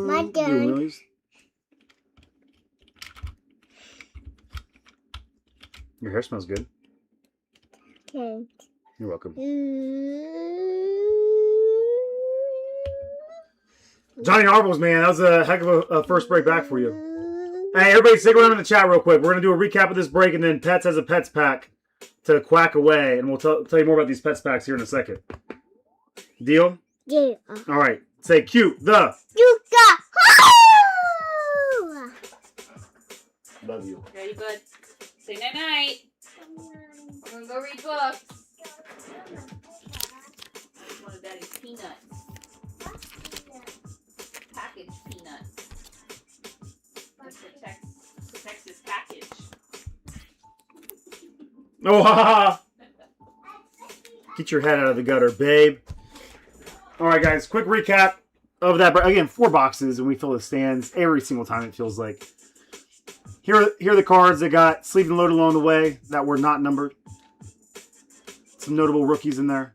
My turn. Williams? Your hair smells good. Okay. You're welcome. Johnny Harbaugh, man, that was a heck of a first break back for you. Hey, everybody, stick around in the chat real quick. We're going to do a recap of this break, and then Pets has a Pets pack to quack away, and we'll tell you more about these Pets packs here in a second. Deal? Yeah. All right. Say cute the. Yuka. Love you. Ready, bud? Say night night. I'm gonna go read books. One of Daddy's peanuts. Package peanuts. That protects his package. Oh, ha ha. Get your head out of the gutter, babe. All right, guys. Quick recap of that. Again, 4 boxes, and we fill the stands every single time, it feels like. Here are the cards that got sleeved and loaded along the way that were not numbered. Some notable rookies in there.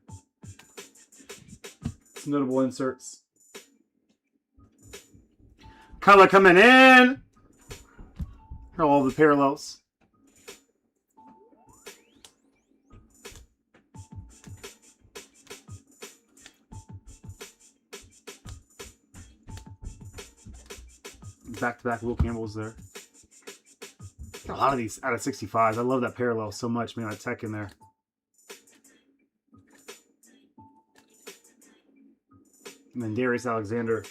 Some notable inserts. Color coming in. Here are all the parallels. Back-to-back Will Campbell's there. A lot of these out of 65s. I love that parallel so much, man. That tech in there. And then Darius Alexander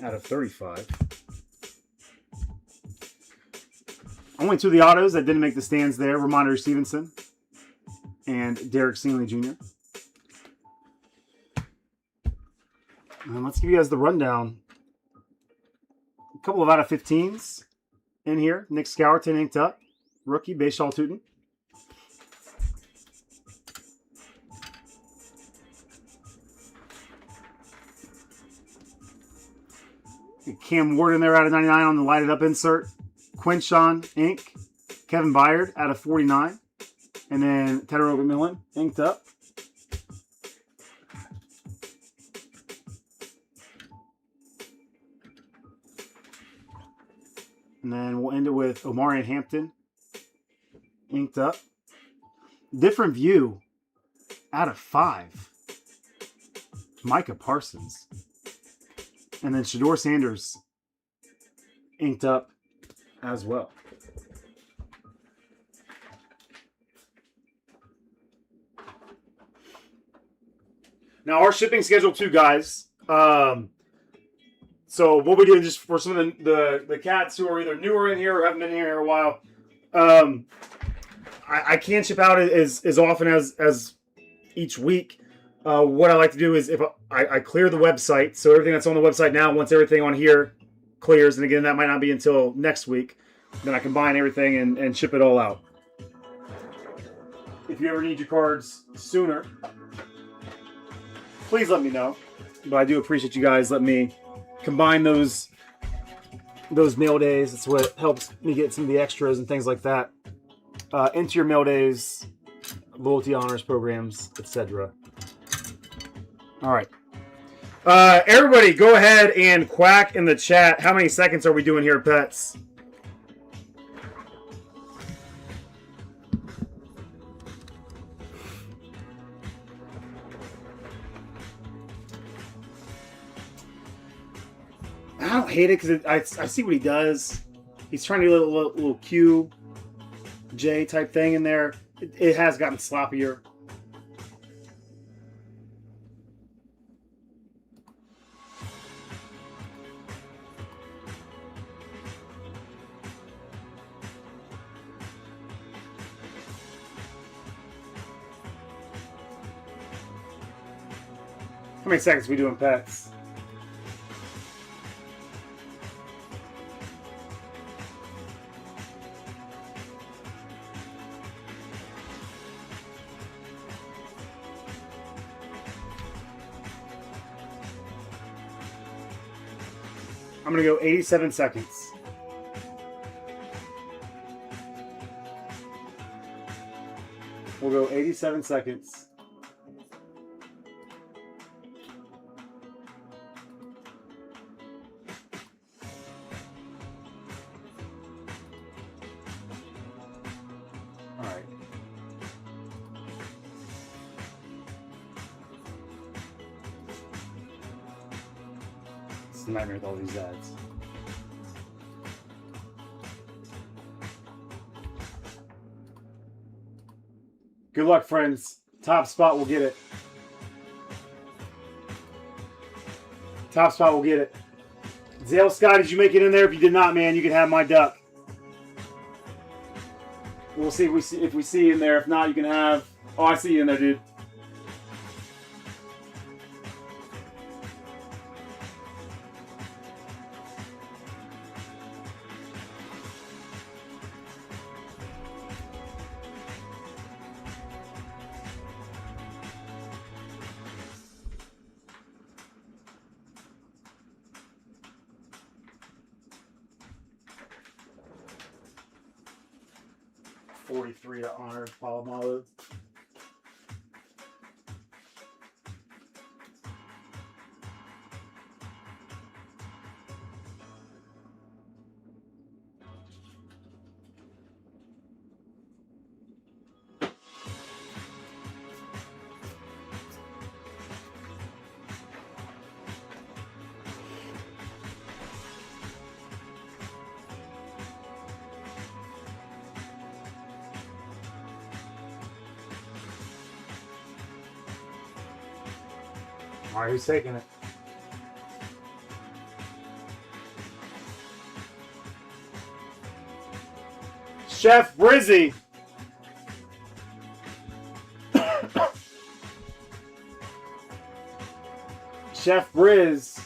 out of 35. Only 2 of the autos that didn't make the stands there. Ramondre Stevenson and Derek Stingley Jr. And let's give you guys the rundown. A couple of out of 15s in here. Nick Scourton inked up. Rookie, Bashaw Tootin. Cam Ward in there out of 99 on the lighted up insert. Quinshawn ink. Kevin Byard out of 49. And then Tedder McMillan inked up. And then we'll end it with Omari and Hampton inked up. Different view out of 5. Micah Parsons. And then Shador Sanders inked up as well. Now our shipping schedule too, guys. So what we're doing just for some of the cats who are either newer in here or haven't been here a while, I can't ship out as often as each week. What I like to do is if I clear the website, so everything that's on the website now, once everything on here clears, and again that might not be until next week, then I combine everything and ship it all out. If you ever need your cards sooner, please let me know. But I do appreciate you guys letting me combine those mail days. It's what helps me get some of the extras and things like that into your mail days, loyalty honors programs, etc. All right. Everybody go ahead and quack in the chat. How many seconds are we doing here, pets? I don't hate it because I see what he does. He's trying to do a little Q, J type thing in there. It has gotten sloppier. How many seconds are we doing, pets? I'm going to go 87 seconds. We'll go 87 seconds. All right. It's a nightmare with all these ads. Good luck, friends. Top spot will get it. Top spot will get it. Zale Scott, did you make it in there? If you did not, man, you can have my duck. We'll see if we see you in there. If not, you can have... Oh, I see you in there, dude. $43 to honor Palomalu. All right, who's taking it? Chef Brizzy. Chef Briz.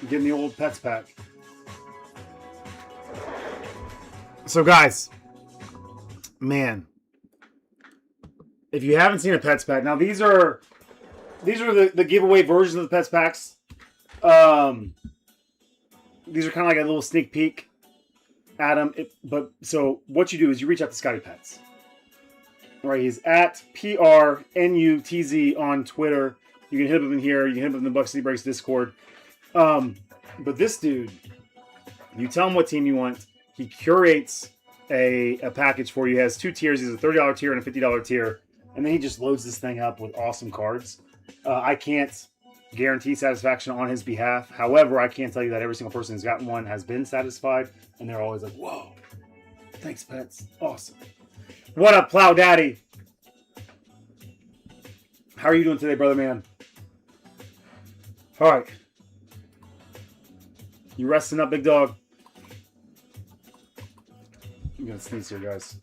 Getting the old Pets pack. So guys, man. If you haven't seen a Pets pack, now these are the giveaway versions of the Pets packs. These are kind of like a little sneak peek at them. But so what you do is you reach out to Scotty Pets. Right, he's at PRNUTZ on Twitter. You can hit him in here. You can hit him in the Buck City Breaks Discord. But this dude, you tell him what team you want. He curates a package for you. He has 2 tiers. He has a $30 tier and a $50 tier. And then he just loads this thing up with awesome cards. I can't guarantee satisfaction on his behalf. However, I can tell you that every single person who's gotten one has been satisfied. And they're always like, whoa, thanks, Pets. Awesome. What up, Plow Daddy? How are you doing today, brother man? All right. You resting up, big dog? I'm going to sneeze here, guys.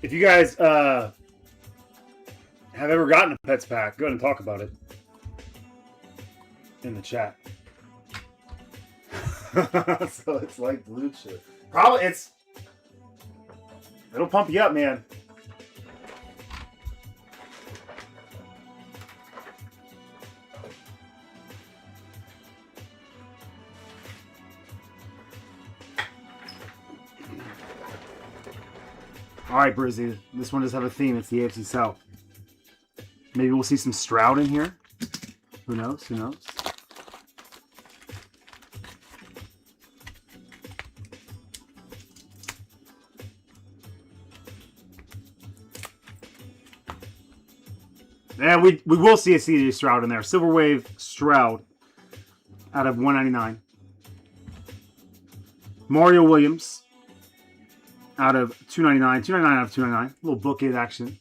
If you guys have ever gotten a Pets pack, go ahead and talk about it in the chat. So it's like blue chip. Probably it'll pump you up, man. All right, Brizzy. This one does have a theme. It's the AFC South. Maybe we'll see some Stroud in here. Who knows? Who knows? And we will see a CJ Stroud in there. Silver Wave Stroud out of 199. Mario Williams out of 299. 299 out of 299. A little bookend action.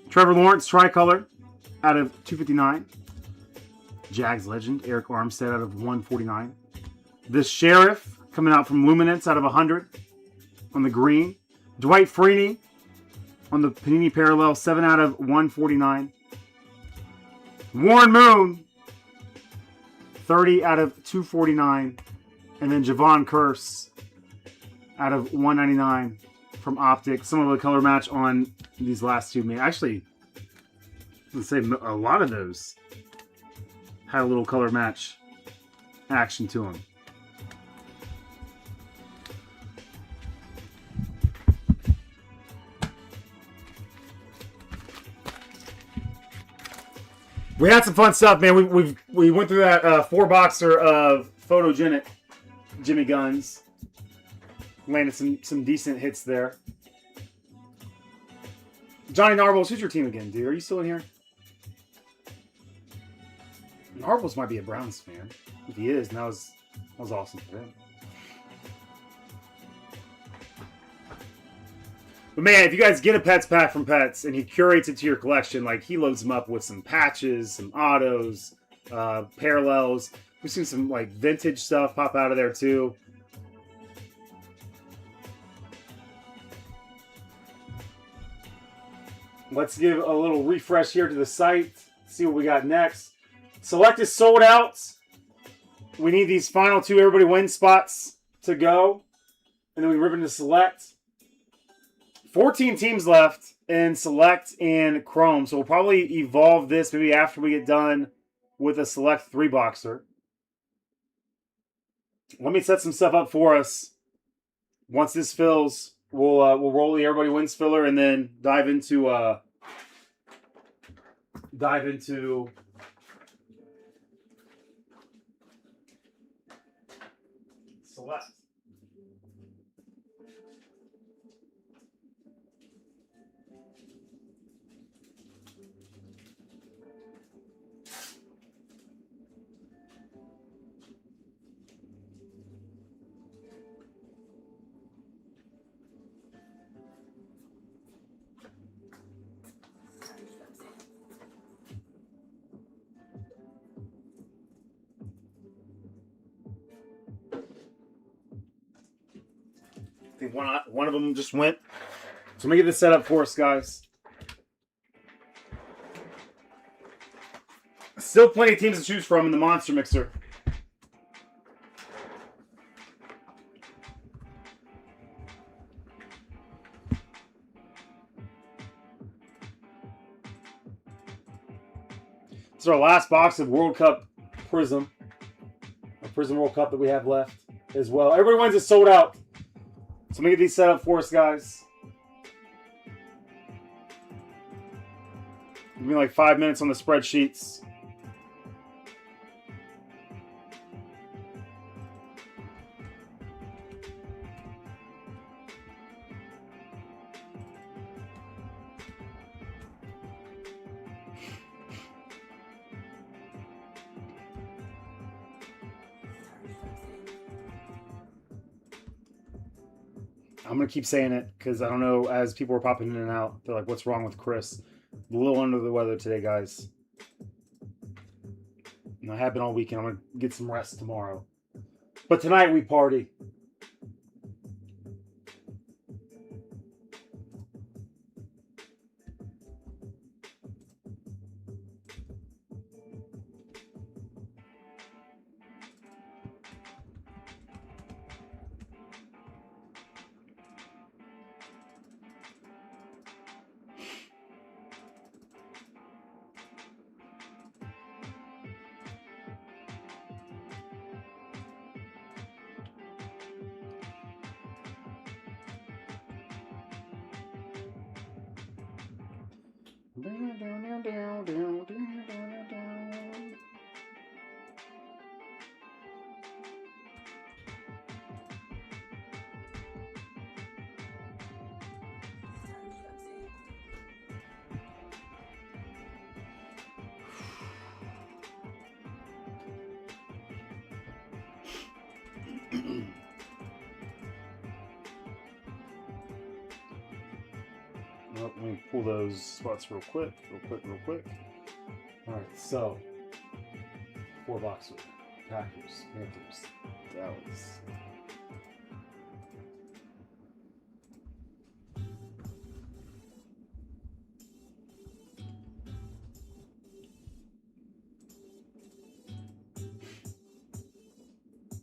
Trevor Lawrence Tricolor out of 259. Jags legend Eric Armstead out of 149. The Sheriff coming out from Luminance out of 100 on the green. Dwight Freeney on the Panini Parallel, 7 out of 149. Warren Moon, 30 out of 249. And then Javon Curse out of 199 from Optic. Some of the color match on these last two. Actually, let's say a lot of those had a little color match action to them. We had some fun stuff, man. We went through that 4-boxer of Photogenic Jimmy Guns. Landed some decent hits there. Johnny Narbles, who's your team again, dude? Are you still in here? Narbles might be a Browns fan. If he is, now's was awesome for him. But man, if you guys get a Pets pack from Pets and he curates it to your collection, like he loads them up with some patches, some autos, parallels. We've seen some like vintage stuff pop out of there too. Let's give a little refresh here to the site. See what we got next. Select is sold out. We need these final 2 everybody wins spots to go. And then we rip into Select. 14 teams left in Select and Chrome. So we'll probably evolve this maybe after we get done with a Select 3-boxer. Let me set some stuff up for us. Once this fills, we'll roll the everybody wins filler and then dive into Select. I think one of them just went. So let me get this set up for us, guys. Still plenty of teams to choose from in the Monster Mixer. This is our last box of World Cup Prizm. A Prizm World Cup that we have left as well. Everybody wins is sold out. So let me get these set up for us, guys. Give me like 5 minutes on the spreadsheets. I'm going to keep saying it because I don't know, as people are popping in and out, they're like, what's wrong with Chris? A little under the weather today, guys. And I have been all weekend. I'm going to get some rest tomorrow. But tonight we party. Let me pull those spots real quick. All right, so 4-boxer, Packers, Panthers, Dallas.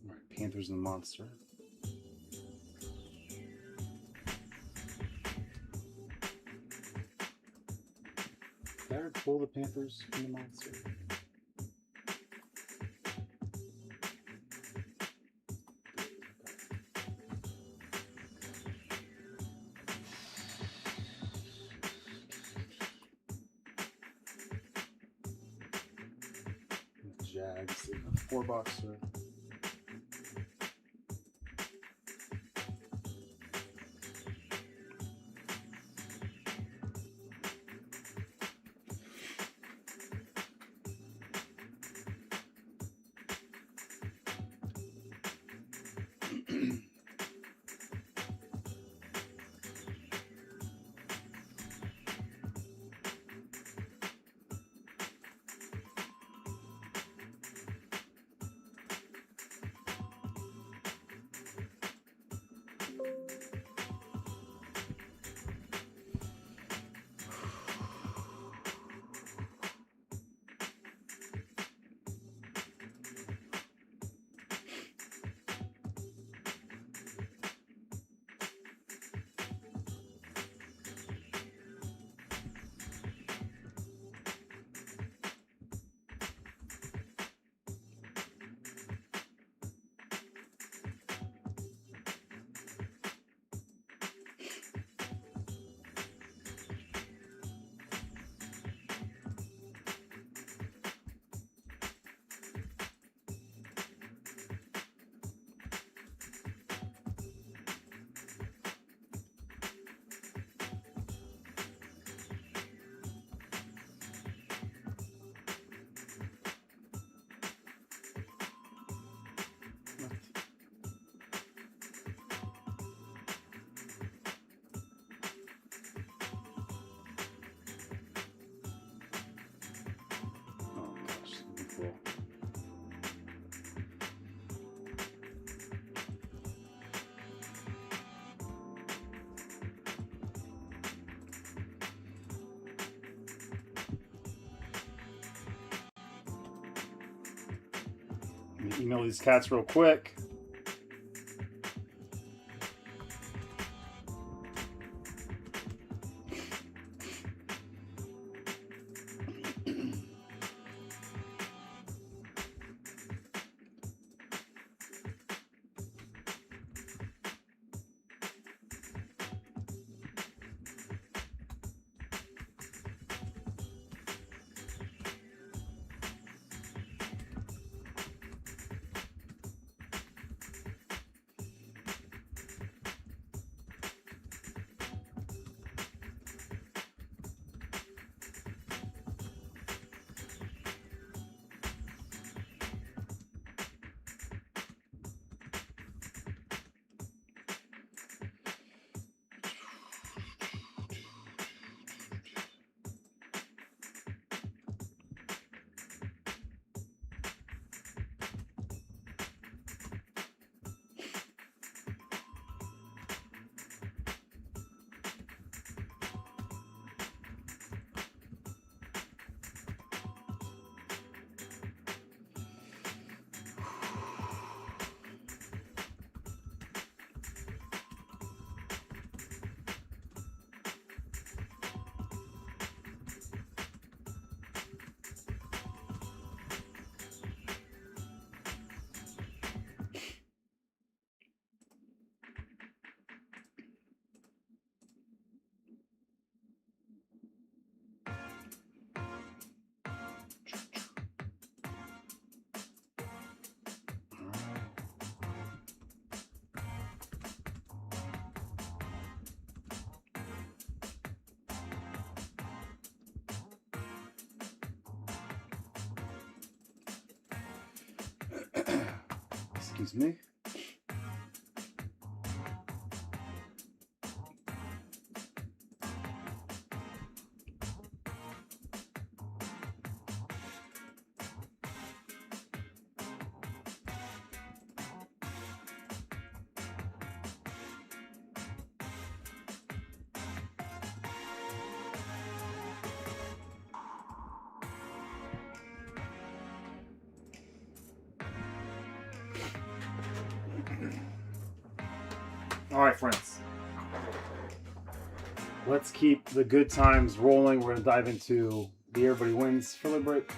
All right, Panthers and the Monster. Did I pull the Panthers from the Monster? Jags, 4-boxer. Let me email these cats real quick. Excuse me. All right, friends. Let's keep the good times rolling. We're going to dive into the Everybody Wins filler break.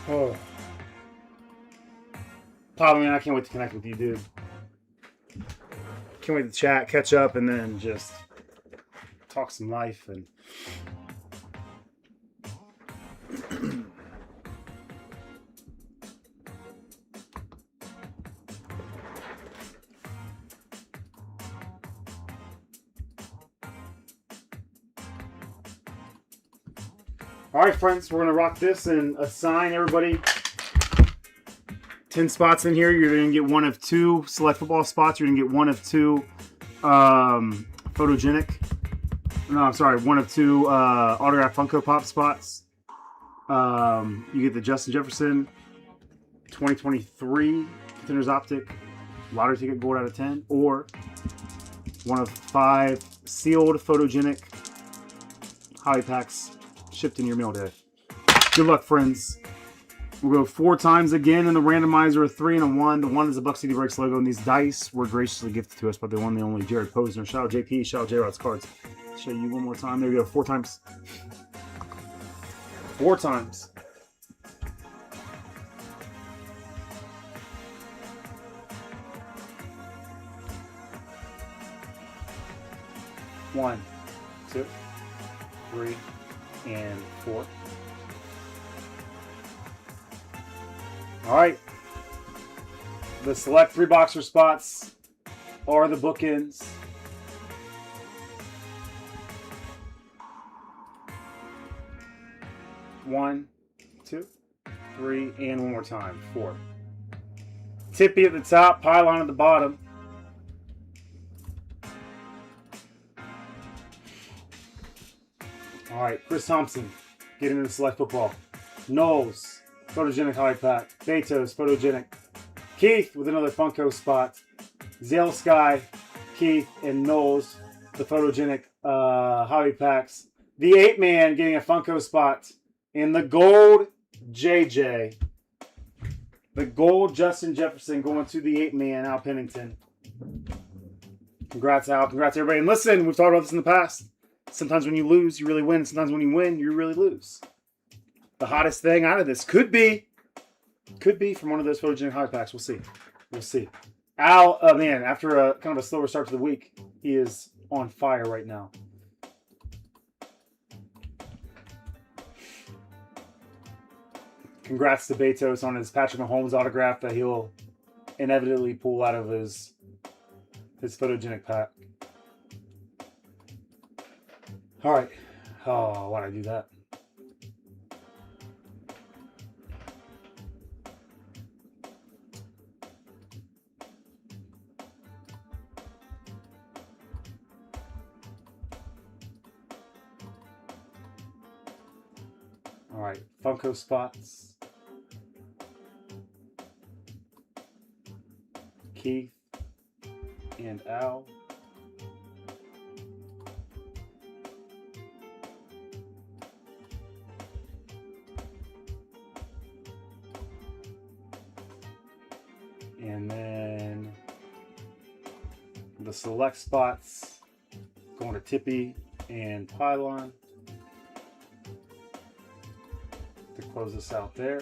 Oh. Pablo, man, I can't wait to connect with you, dude. Can't wait to chat, catch up, and then just talk some life. And all right, friends, we're gonna rock this and assign everybody 10 spots in here. You're gonna get one of 2 select football spots. You're gonna get one of 2 photogenic. No, I'm sorry, one of 2 autograph Funko Pop spots. You get the Justin Jefferson 2023 Contenders Optic lottery ticket gold out of 10, or one of 5 sealed photogenic hobby packs shipped in your mail day. Good luck, friends. We'll go 4 times again in the randomizer, a 3 and a 1. The 1 is the Buck City Breaks logo, and these dice were graciously gifted to us by the one, the only Jared Posner. Shout out JP, shout out J-Rod's cards. Show you one more time. There you go. 4 times. 4 times. One, 2, 3, and 4. All right. The select 3 boxer spots are the bookends. One, 2, 3, and one more time. 4. Tippy at the top, pylon at the bottom. All right, Chris Thompson, get into the select football. Knowles, photogenic high pack. Betos, photogenic. Keith with another Funko spot. Zale Sky, Keith and Knowles, the photogenic hobby packs. The 8-man getting a Funko spot in the gold JJ. The gold Justin Jefferson going to the 8-man, Al Pennington. Congrats, Al. Congrats, everybody. And listen, we've talked about this in the past. Sometimes when you lose, you really win. Sometimes when you win, you really lose. The hottest thing out of this could be from one of those photogenic hobby packs. We'll see. We'll see. Al, man, after a kind of a slower start to the week, he is on fire right now. Congrats to Betos on his Patrick Mahomes autograph that he'll inevitably pull out of his photogenic pack. All right. Oh, why'd I do that? All right, Funko spots. Keith and Al. And then the select spots going to Tippy and Pylon to close us out there.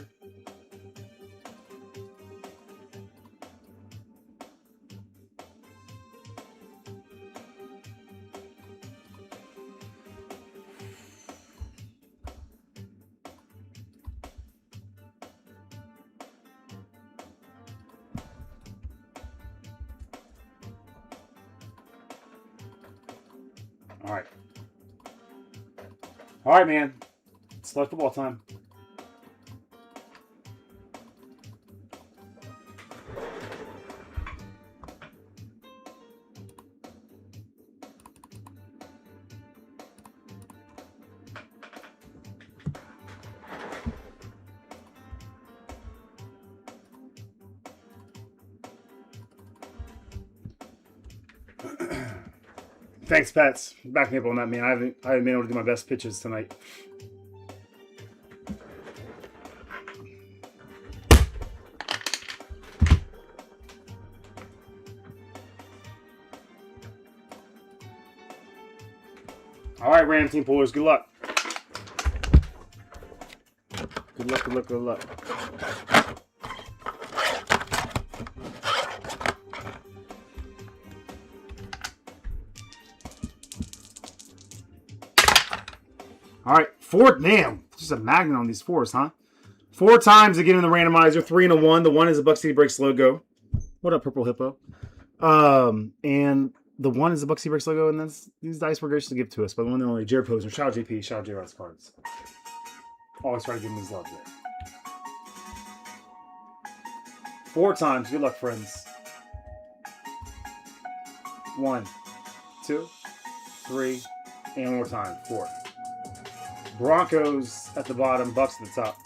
All right. All right, man. It's select football time. Thanks, Pats. Back me up on that, man. I haven't been able to do my best pitches tonight. All right, random team pullers. Good luck. Good luck, good luck, good luck. All right, damn, just a magnet on these 4s, huh? 4 times to get in the randomizer, 3 and a 1. The 1 is a Buck City Breaks logo. What up, Purple Hippo? And the 1 is the Buck City Breaks logo, and then these dice were gracious to give to us by the one and only Jared Posner. Shout out JP, shout out J Rods Cards. Always try to give him his love there. 4 times, good luck, friends. 1, 2, 3, and one more time, 4. Broncos at the bottom, Bucks at the top.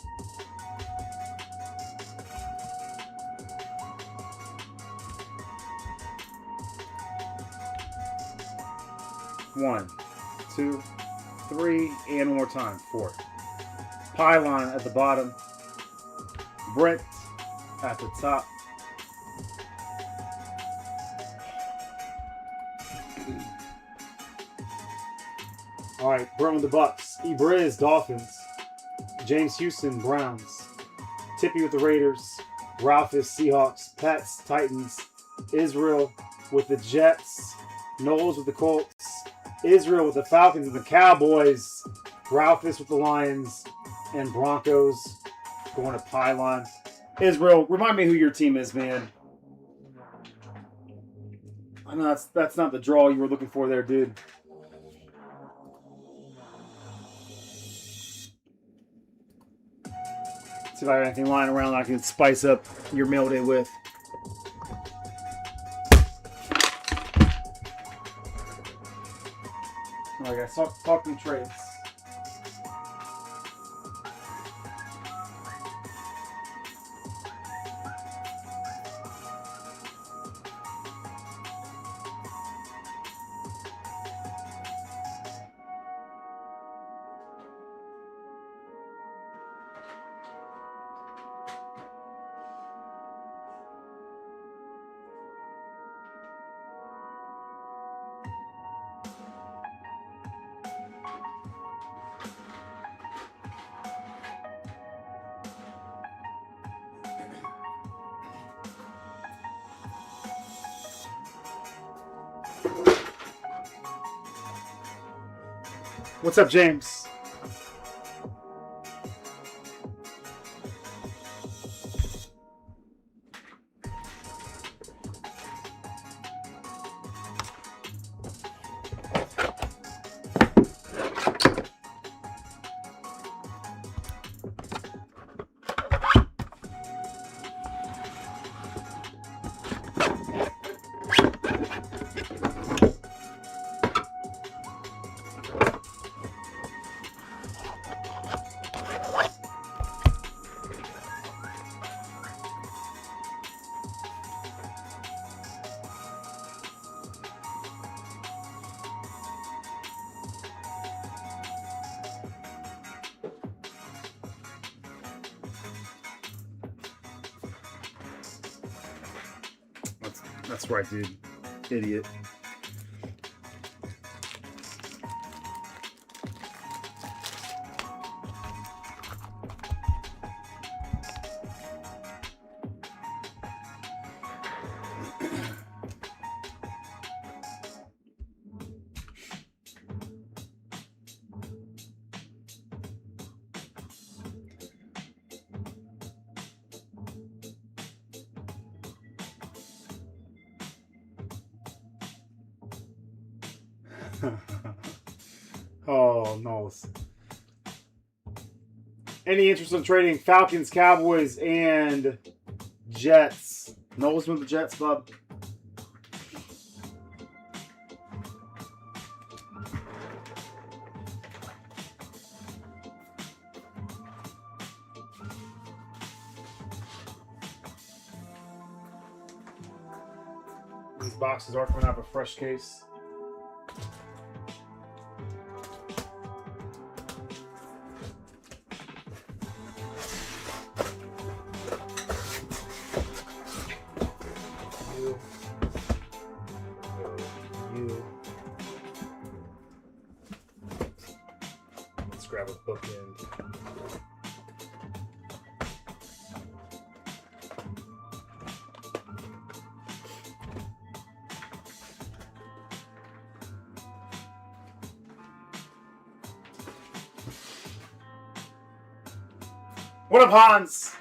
One, 2, 3, and one more time, 4. Pylon at the bottom. Brent at the top. All right, Burrow and the Bucks. Ebriz, Dolphins. James Houston, Browns. Tippy with the Raiders. Ralphus, Seahawks. Pets, Titans. Israel with the Jets. Knowles with the Colts. Israel with the Falcons and the Cowboys. Ralphus with the Lions. And Broncos going to Pylon. Israel, remind me who your team is, man. I know that's not the draw you were looking for there, dude. See if I have anything lying around that I can spice up your mail day with. All right, guys, talking trades. What's up, James? That's right, dude. Idiot. Oh, no. Any interest in trading Falcons, Cowboys, and Jets? Knowles with the Jets, bub. These boxes are coming out of a fresh case. Let's grab a bookend. What up, Hans?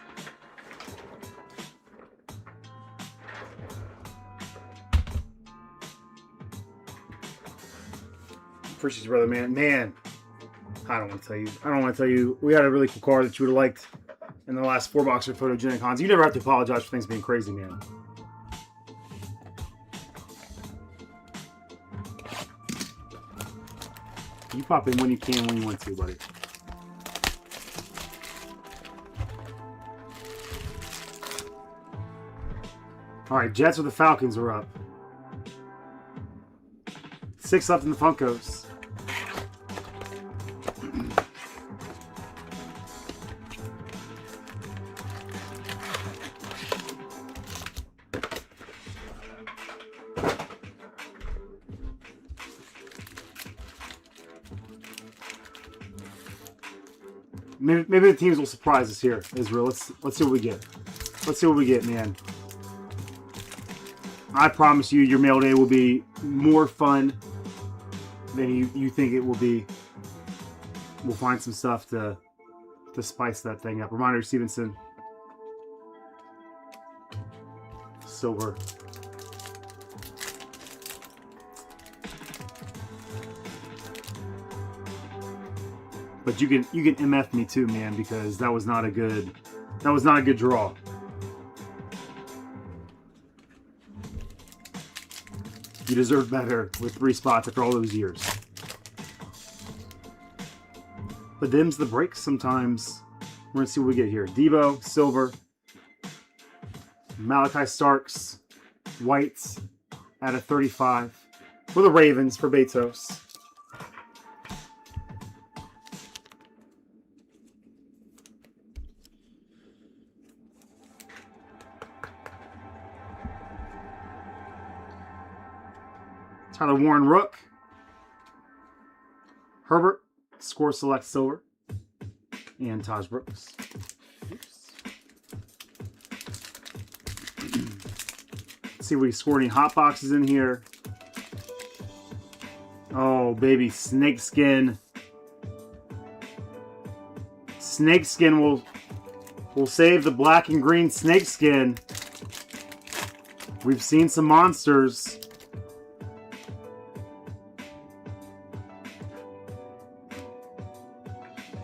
Appreciate you, brother, man. Man, I don't want to tell you. I don't want to tell you. We had a really cool card that you would have liked in the last 4-boxer Photogenic Hans. You never have to apologize for things being crazy, man. You pop in when you can, when you want to, buddy. All right, Jets or the Falcons are up. 6 left in the Funkos. Maybe the teams will surprise us here, Israel. Let's see what we get. Let's see what we get, man. I promise you, your mail day will be more fun than you think it will be. We'll find some stuff to spice that thing up. Reminder, Stevenson. Silver. But you can MF me too, man, because that was not a good draw. You deserve better with 3 spots after all those years. But them's the breaks sometimes. We're gonna see what we get here. Debo, silver. Malachi Starks, whites at a 35. For the Ravens, for Betos. Tyler Warren Rook. Herbert, score select silver. And Taj Brooks. Oops. Let's see if we score any hot boxes in here. Oh, baby, snakeskin snakeskin will save the black and green snakeskin. We've seen some monsters.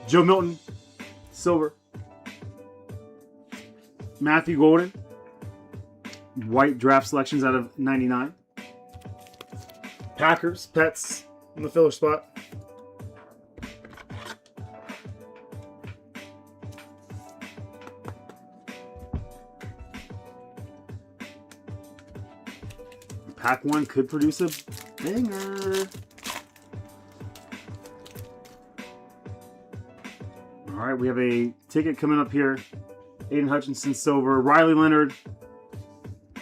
Joe Milton, silver. Matthew Golden, white draft selections out of 99. Packers, Pets in the filler spot. Pack one could produce a banger. All right, we have a ticket coming up here. Aiden Hutchinson, silver. Riley Leonard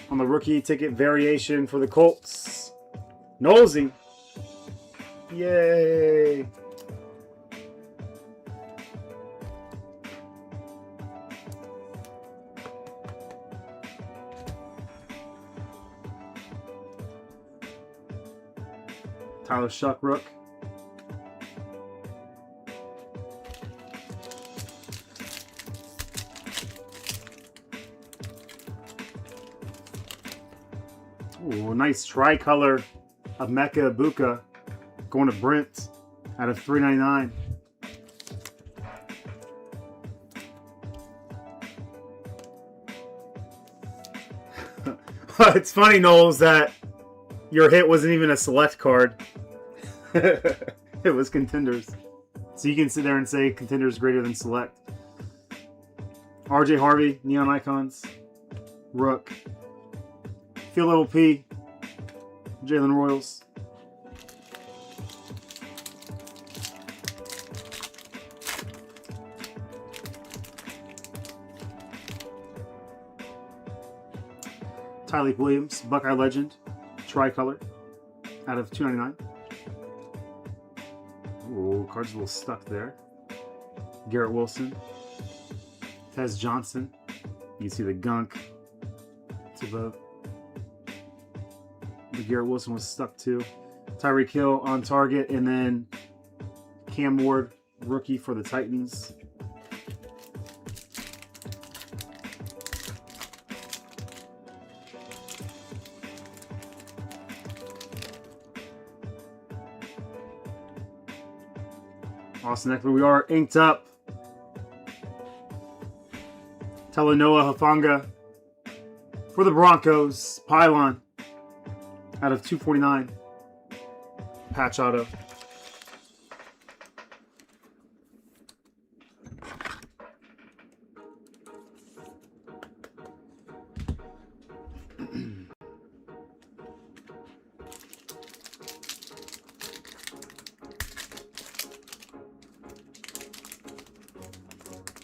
on the rookie ticket variation for the Colts. Nosey. Yay. Tyler Shuck, rook. Ooh, nice tricolor of Mecca Ibuka going to Brent out of $3.99. It's funny, Knowles, that your hit wasn't even a select card. It was contenders. So you can sit there and say contenders greater than select. RJ Harvey, Neon Icons, Rook. Field Level P, Jalen Royals. Tyleek Williams, Buckeye Legend, tricolor, out of $2.99. Ooh, card's a little stuck there. Garrett Wilson, Tez Johnson. You can see the gunk to the Garrett Wilson was stuck too. Tyreek Hill on target, and then Cam Ward, rookie for the Titans. Austin Eckler, we are inked up. Talanoa Hufanga for the Broncos. Pylon out of $2.49. Patch auto.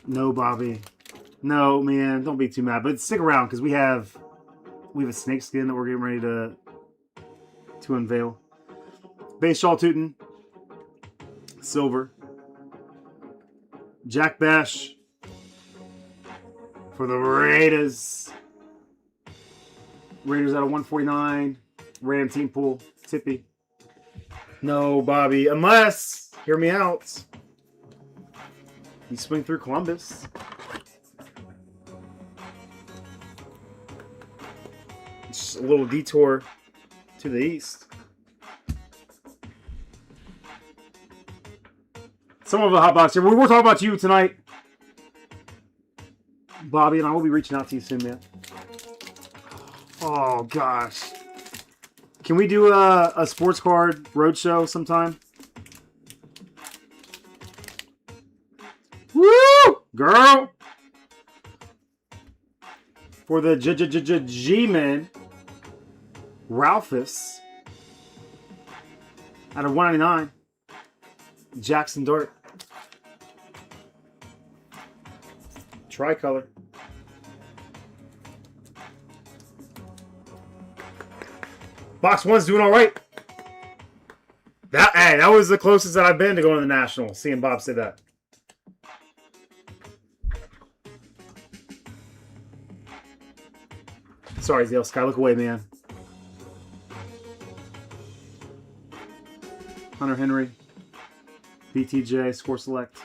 No, Bobby. No, man. Don't be too mad. But stick around because we have a snake skin that we're getting ready to unveil. Base Shaw Tootin. Silver. Jack Bash for the Raiders. Raiders out of 149. Ram team pool. Tippy. No, Bobby. Unless, hear me out, you swing through Columbus. Just a little detour to the east. Some of the hot box here. We're talking about you tonight, Bobby, and I will be reaching out to you soon, man. Oh gosh, can we do a sports card roadshow sometime? Woo, girl! For the G-Men, Ralphus out of 199. Jaxson Dart. Tricolor. Box one's doing all right. That was the closest that I've been to going to the National. Seeing Bob say that. Sorry, Zale Sky. Look away, man. Hunter Henry. BTJ. Score select.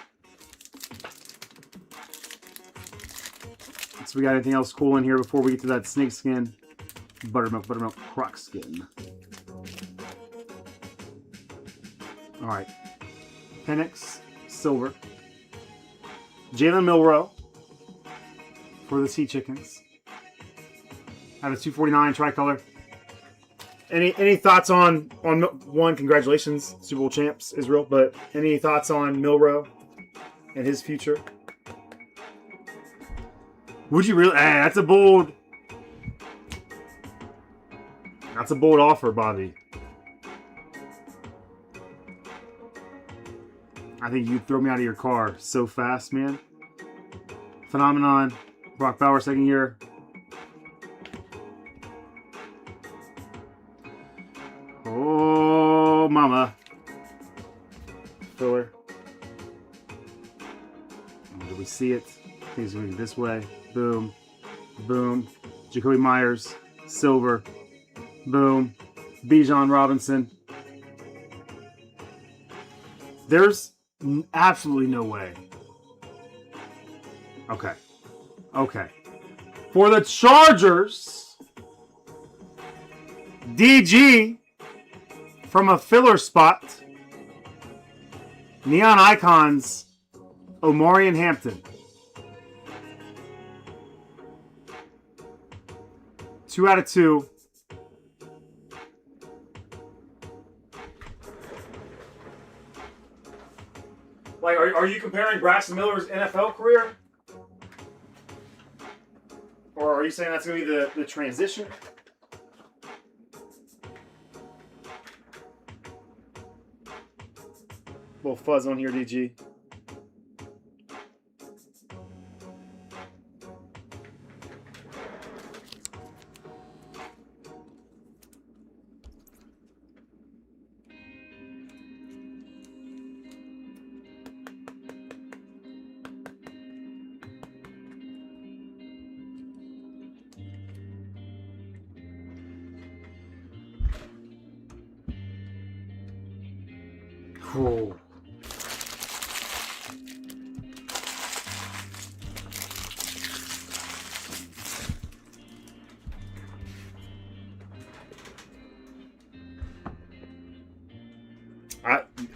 So we got anything else cool in here before we get to that snake skin? Buttermilk croc skin. Alright. Penix, silver. Jalen Milroe for the Sea Chickens. Out of 249 tricolor. Any thoughts on one? Congratulations, Super Bowl champs, Israel. But any thoughts on Milroe and his future? Would you really? Hey, that's a bold. That's a bold offer, Bobby. I think you'd throw me out of your car so fast, man. Phenomenon. Brock Bauer, second year. Oh, mama. Filler. Do we see it? I think it's going this way. Boom. Boom. Jacoby Myers. Silver. Boom. Bijan Robinson. There's absolutely no way. Okay. Okay. For the Chargers, DG from a filler spot. Neon Icons, Omarion Hampton. 2 out of 2. Like, are you comparing Braxton Miller's NFL career? Or are you saying that's going to be the transition? Little fuzz on here, DG. Oh.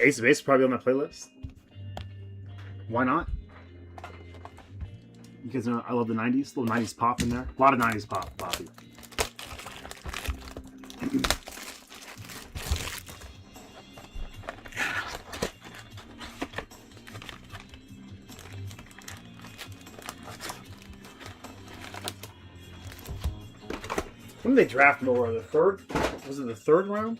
Ace of Ace is probably on my playlist. Why not? Because I love the 90s. A little 90s pop in there. A lot of 90s pop, Bobby. When did they draft Miller? The third? Was it the third round?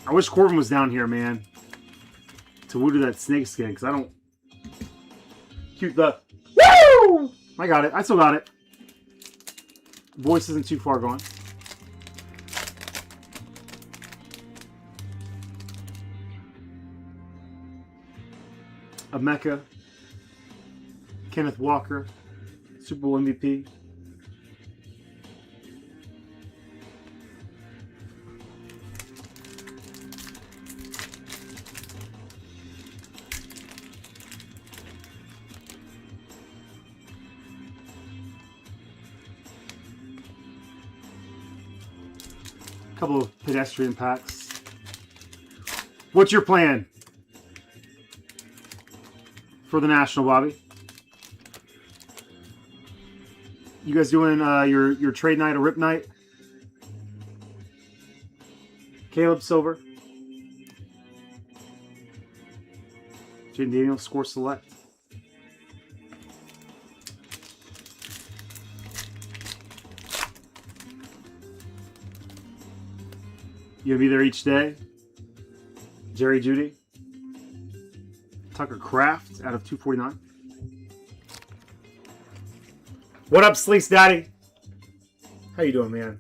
I wish Corbin was down here, man. To woo to that snake skin, because I don't... Cute the... Woo! I got it. I still got it. Voice isn't too far gone. A Mecca. Kenneth Walker. Super Bowl MVP. Couple of pedestrian packs. What's your plan for the National, Bobby? You guys doing your trade night or rip night? Caleb Silver. Jaden Daniels, score select. You gonna be there each day? Jerry Judy. Tucker Kraft out of 249. What up, Sleece Daddy? How you doing, man?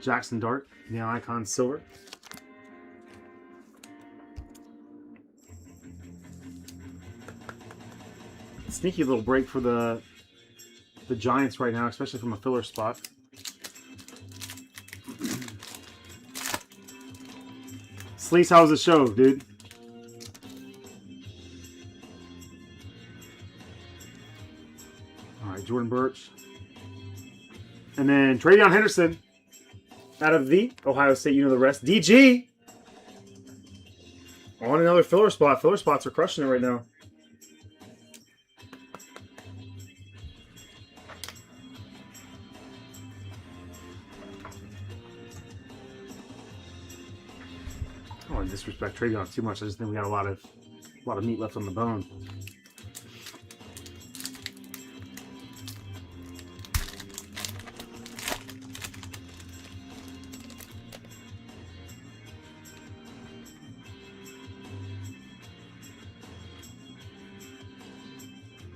Jaxson Dart, Neon Icon Silver. Sneaky little break for the Giants right now, especially from a filler spot. Sleece, how was the show, dude? All right, Jordan Birch. And then Travion Henderson out of the Ohio State, you know the rest. DG on another filler spot. Filler spots are crushing it right now. I don't want to disrespect Travion too much. I just think we got a lot of meat left on the bone.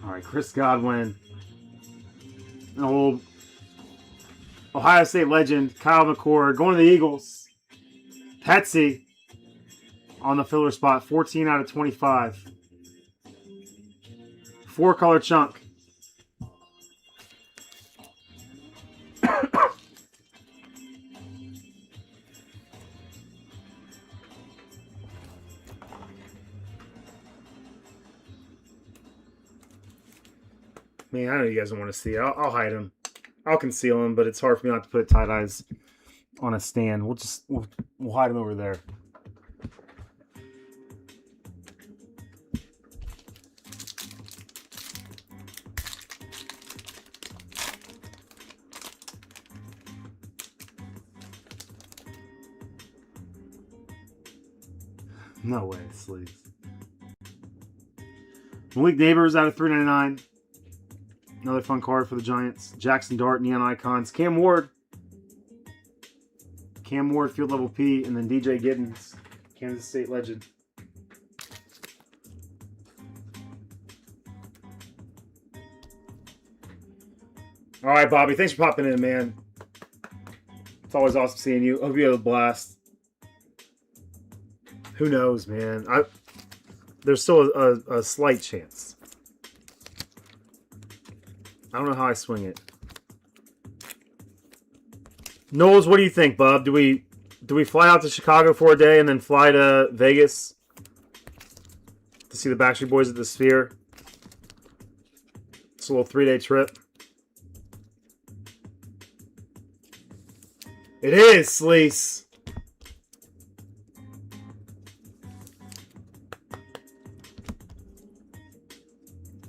All right, Chris Godwin, an old Ohio State legend, Kyle McCord, going to the Eagles. Petsy on the filler spot, 14 out of 25. 4-color chunk. Man, I know you guys don't want to see it. I'll hide them. I'll conceal them, but it's hard for me not to put tie-dyes on a stand. We'll hide them over there. No way, sleeves. Malik Neighbors out of 399. Another fun card for the Giants. Jaxson Dart, Neon Icons. Cam Ward, field level P, and then DJ Giddens, Kansas State legend. All right, Bobby, thanks for popping in, man. It's always awesome seeing you. Hope you have a blast. Who knows, man? There's still a slight chance. I don't know how I swing it. Knowles, what do you think, bub? Do we fly out to Chicago for a day and then fly to Vegas to see the Backstreet Boys at the Sphere? It's a little 3-day trip. It is, Sleece.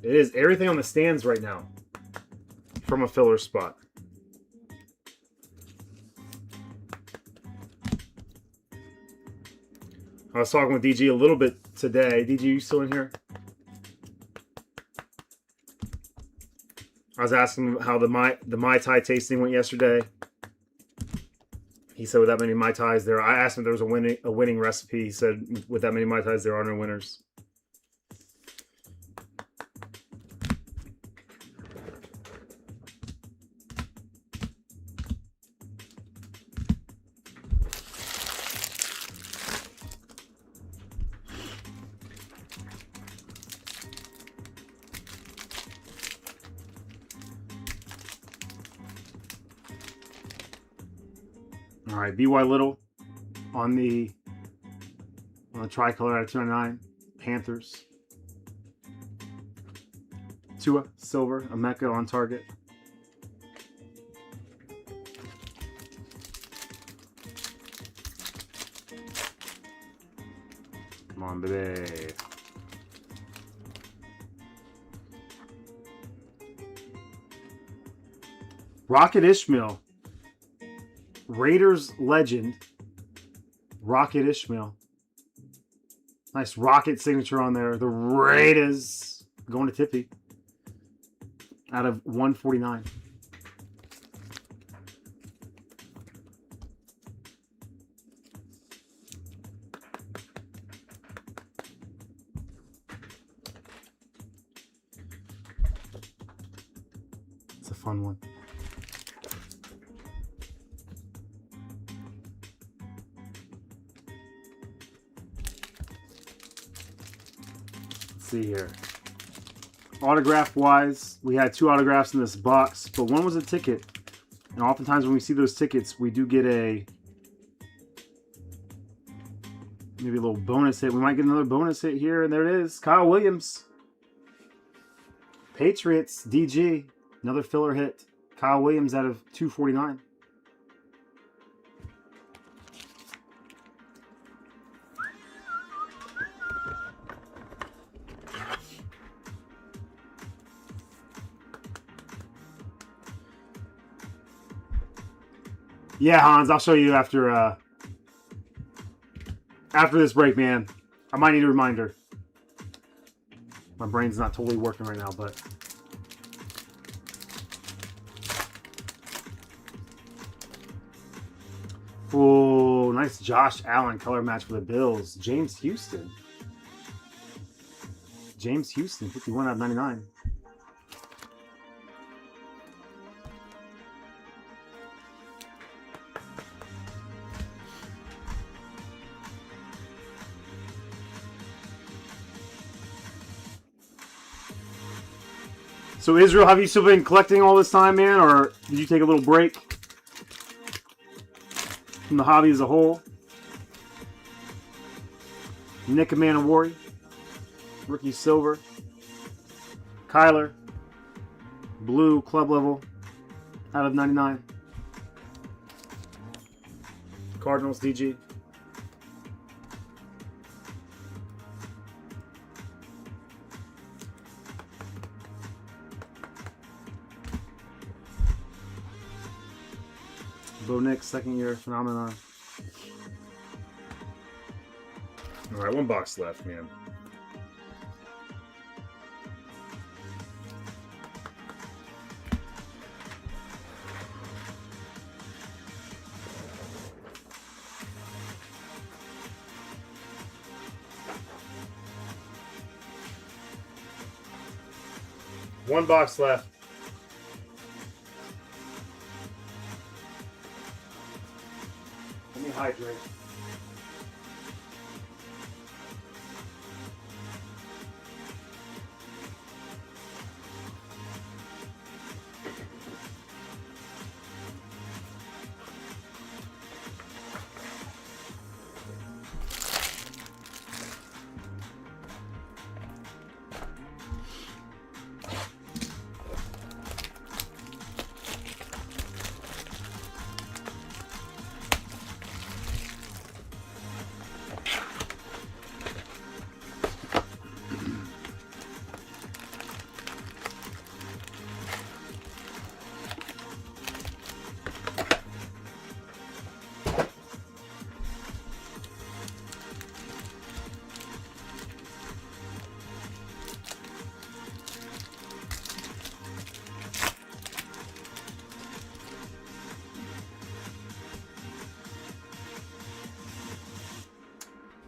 It is everything on the stands right now from a filler spot. I was talking with DG a little bit today. DG, you still in here? I was asking him how the Mai Tai tasting went yesterday. He said with that many Mai Tais there. I asked him if there was a winning recipe. He said with that many Mai Tais there are no winners. All right, BY Little on the tricolor out of 209. Panthers. Tua silver, a Mecca on target. Come on, baby. Rocket Ishmael. Raiders legend, Rocket Ishmael. Nice Rocket signature on there. The Raiders going to Tippy out of 149. It's a fun one. See here. Autograph wise, we had 2 autographs in this box, but one was a ticket. And oftentimes when we see those tickets, we do get a Maybe a little bonus hit. We might get another bonus hit here, and there it is. Kyle Williams. Patriots, DG. Another filler hit. Kyle Williams out of 249. Yeah, Hans, I'll show you after this break, man. I might need a reminder. My brain's not totally working right now, but... Oh, nice Josh Allen color match for the Bills. James Houston. James Houston, 51 out of 99. So Israel, have you still been collecting all this time, man, or did you take a little break from the hobby as a whole? Nick Manawari, rookie silver, Kyler, blue club level out of 99. Cardinals DG. Bo Nix, second year phenomenon. All right, one box left, man. One box left. Let me hydrate.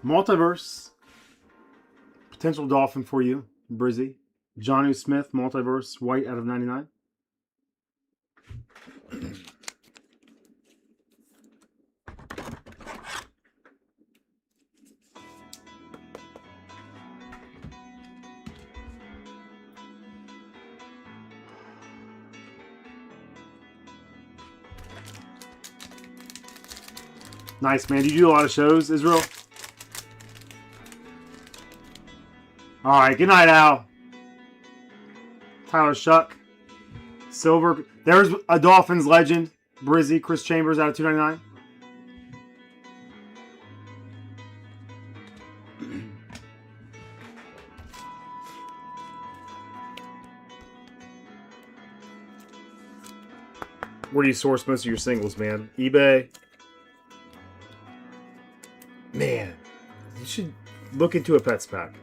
Multiverse. Potential Dolphin for you, Brizzy. Jonnu Smith, Multiverse, white out of 99. Nice, man. Do you do a lot of shows, Israel? All right, good night, Al. Tyler Shuck. Silver. There's a Dolphins legend. Brizzy, Chris Chambers out of 299. Where do you source most of your singles, man? eBay? Man, you should look into a Pets pack.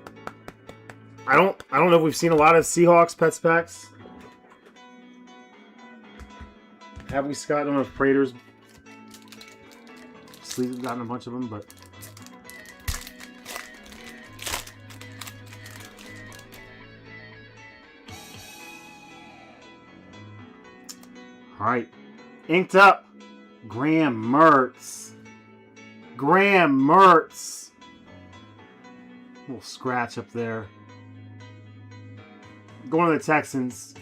I don't know if we've seen a lot of Seahawks Pets packs. Have we, Scott? I don't know if Prater's sleeves have gotten a bunch of them, but all right, inked up. Graham Mertz. Graham Mertz. A little scratch up there. Going to the Texans.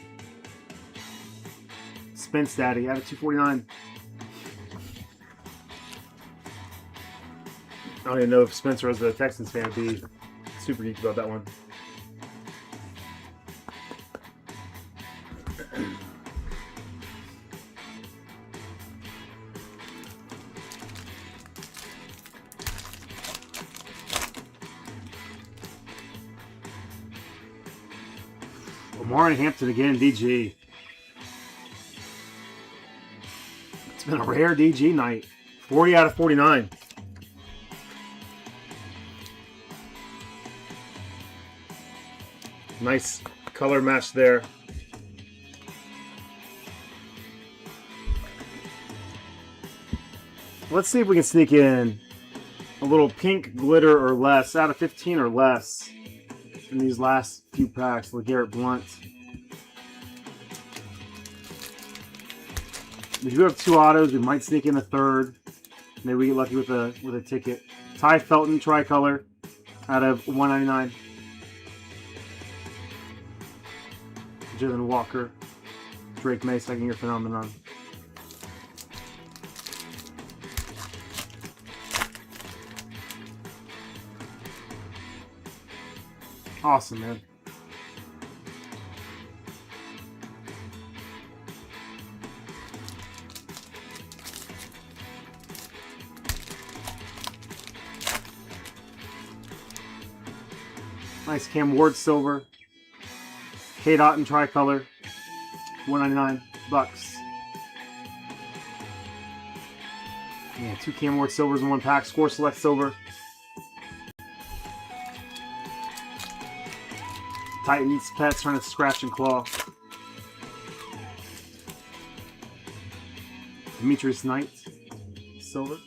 Spence Daddy out of 249. I don't even know if Spencer was a Texans fan. Would be super geeked about that one. Lamar and Hampton again, DG. It's been a rare DG night. 40 out of 49. Nice color match there. Let's see if we can sneak in a little pink glitter or less, out of 15 or less, in these last few packs. LeGarrette Blount. We do have 2 autos. We might sneak in a third. Maybe we get lucky with a ticket. Ty Felton tricolor out of 199. Jalen Walker. Drake May, second year phenomenon. Awesome, man. Nice Cam Ward silver. Kate Otten tricolor. $1.99. Yeah, 2 Cam Ward silvers in 1 pack. Score select silver. Titans Pets trying to scratch and claw. Demetrius Knight silver.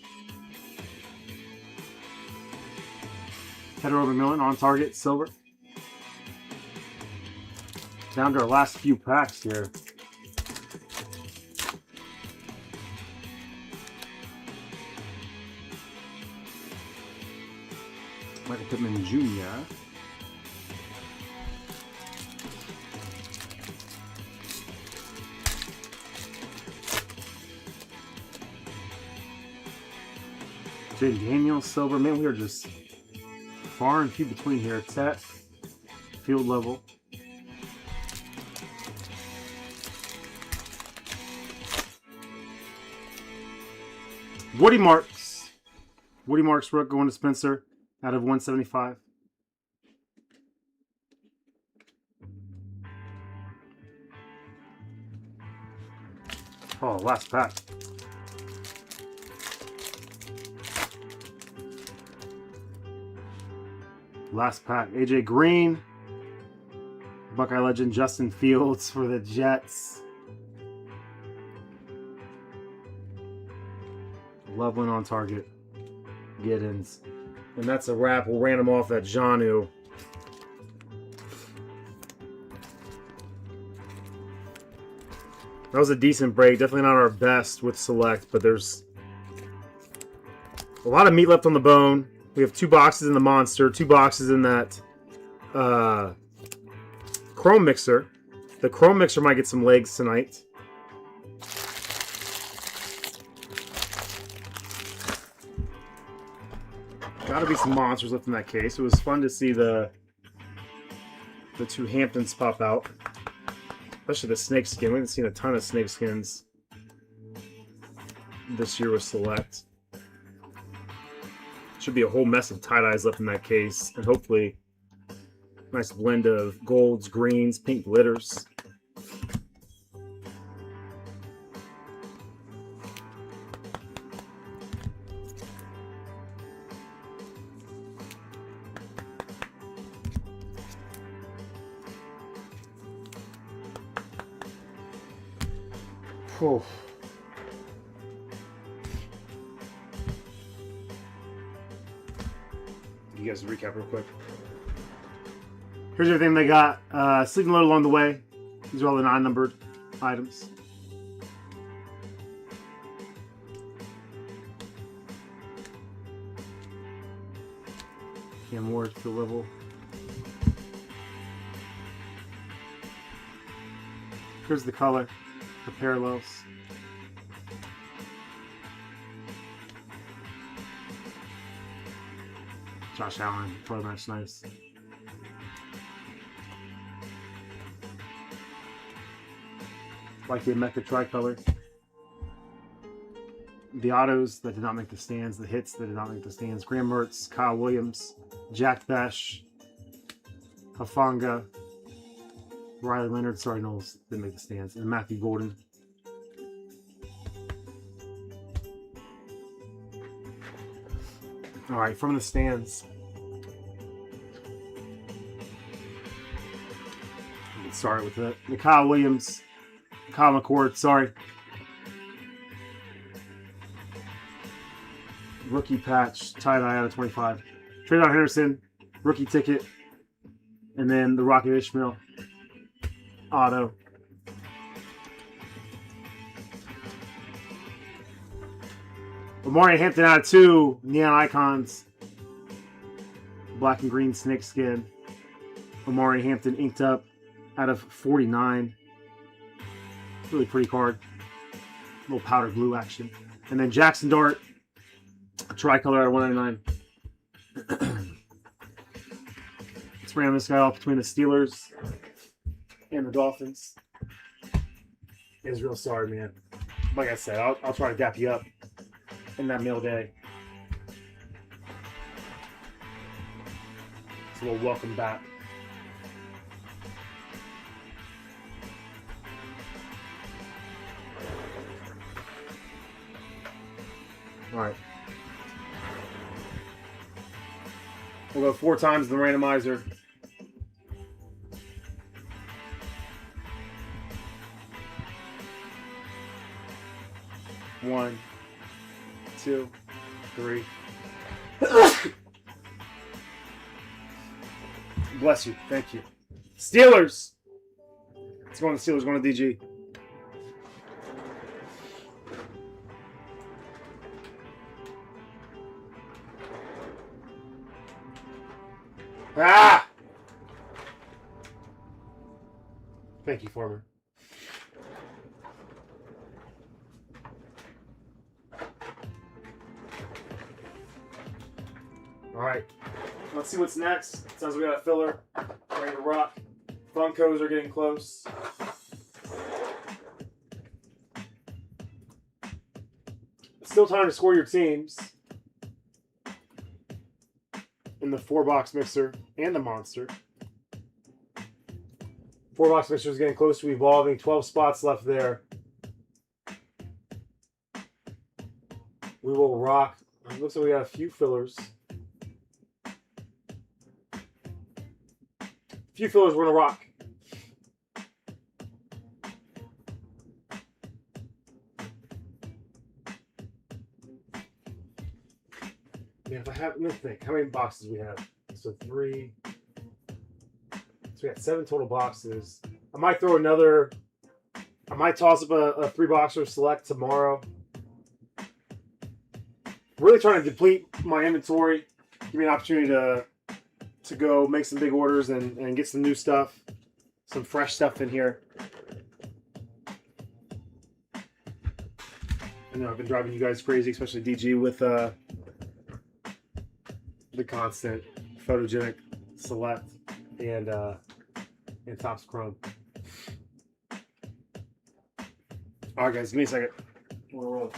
Header over Millen on target, silver. Down to our last few packs here. Michael Pittman Jr. Jay Daniels, silver. Man, we are just far and few between here. It's at field level. Woody Marks. Woody Marks Rook going to Spencer out of 175. Oh, last pack. Last pack. AJ Green. Buckeye legend Justin Fields for the Jets. Loveland on target. Giddens. And that's a wrap. We'll ran him off at Janu. That was a decent break. Definitely not our best with select, but there's a lot of meat left on the bone. We have 2 boxes in the Monster, 2 boxes in that Chrome Mixer. The Chrome Mixer might get some legs tonight. Gotta be some monsters left in that case. It was fun to see the 2 Hamptons pop out. Especially the snake skin. We haven't seen a ton of snake skins this year with Select. Should be a whole mess of tie-dyes left in that case. And hopefully, nice blend of golds, greens, pink glitters. Whew. You guys recap real quick. Here's everything they got. Sleeping load along the way. These are all the non-numbered items. Cam Ward to the level. Here's the color. The parallels. Josh Allen, probably match nice. Like the Mecca tricolor. The autos that did not make the stands, the hits that did not make the stands. Graham Mertz, Kyle Williams, Jack Besh, Hafanga, Riley Leonard, sorry, Knowles didn't make the stands, and Matthew Golden. All right, from the stands. Let's start with the Kyle Williams, Kyle McCord, sorry. Rookie patch, tie-dye out of 25. Trayvon Henderson, rookie ticket. And then the Rocket Ishmael auto. Amari Hampton out of 2. Neon Icons. Black and green snake skin. Amari Hampton inked up out of 49. Really pretty card. A little powder blue action. And then Jaxson Dart. Tricolor out of 199. Let's round this guy off between the Steelers and the Dolphins. Israel, sorry, man. Like I said, I'll try to dap you up in that mail day. So we'll welcome back. All right. We'll go 4 times the randomizer. One, 2, 3. Bless you. Thank you. Steelers. It's going to Steelers, going to DG. Ah! Thank you, Farmer. All right. Let's see what's next. Sounds like we got a filler. Ready to rock. Funkos are getting close. It's still time to score your teams in the 4-box mixer and the monster. 4-box mixer is getting close to evolving. 12 spots left there. We will rock. It looks like we got a few fillers. A few fillers we're going to rock. Yeah, if I have, let me think. How many boxes we have? So 3. So we got 7 total boxes. I might throw another. I might toss up a 3-boxer select tomorrow. Really trying to deplete my inventory. Give me an opportunity to go make some big orders and get some new stuff, some fresh stuff in here. I know I've been driving you guys crazy, especially DG, with the constant photogenic select and Topps Chrome. All right, guys, give me a second. We'll roll.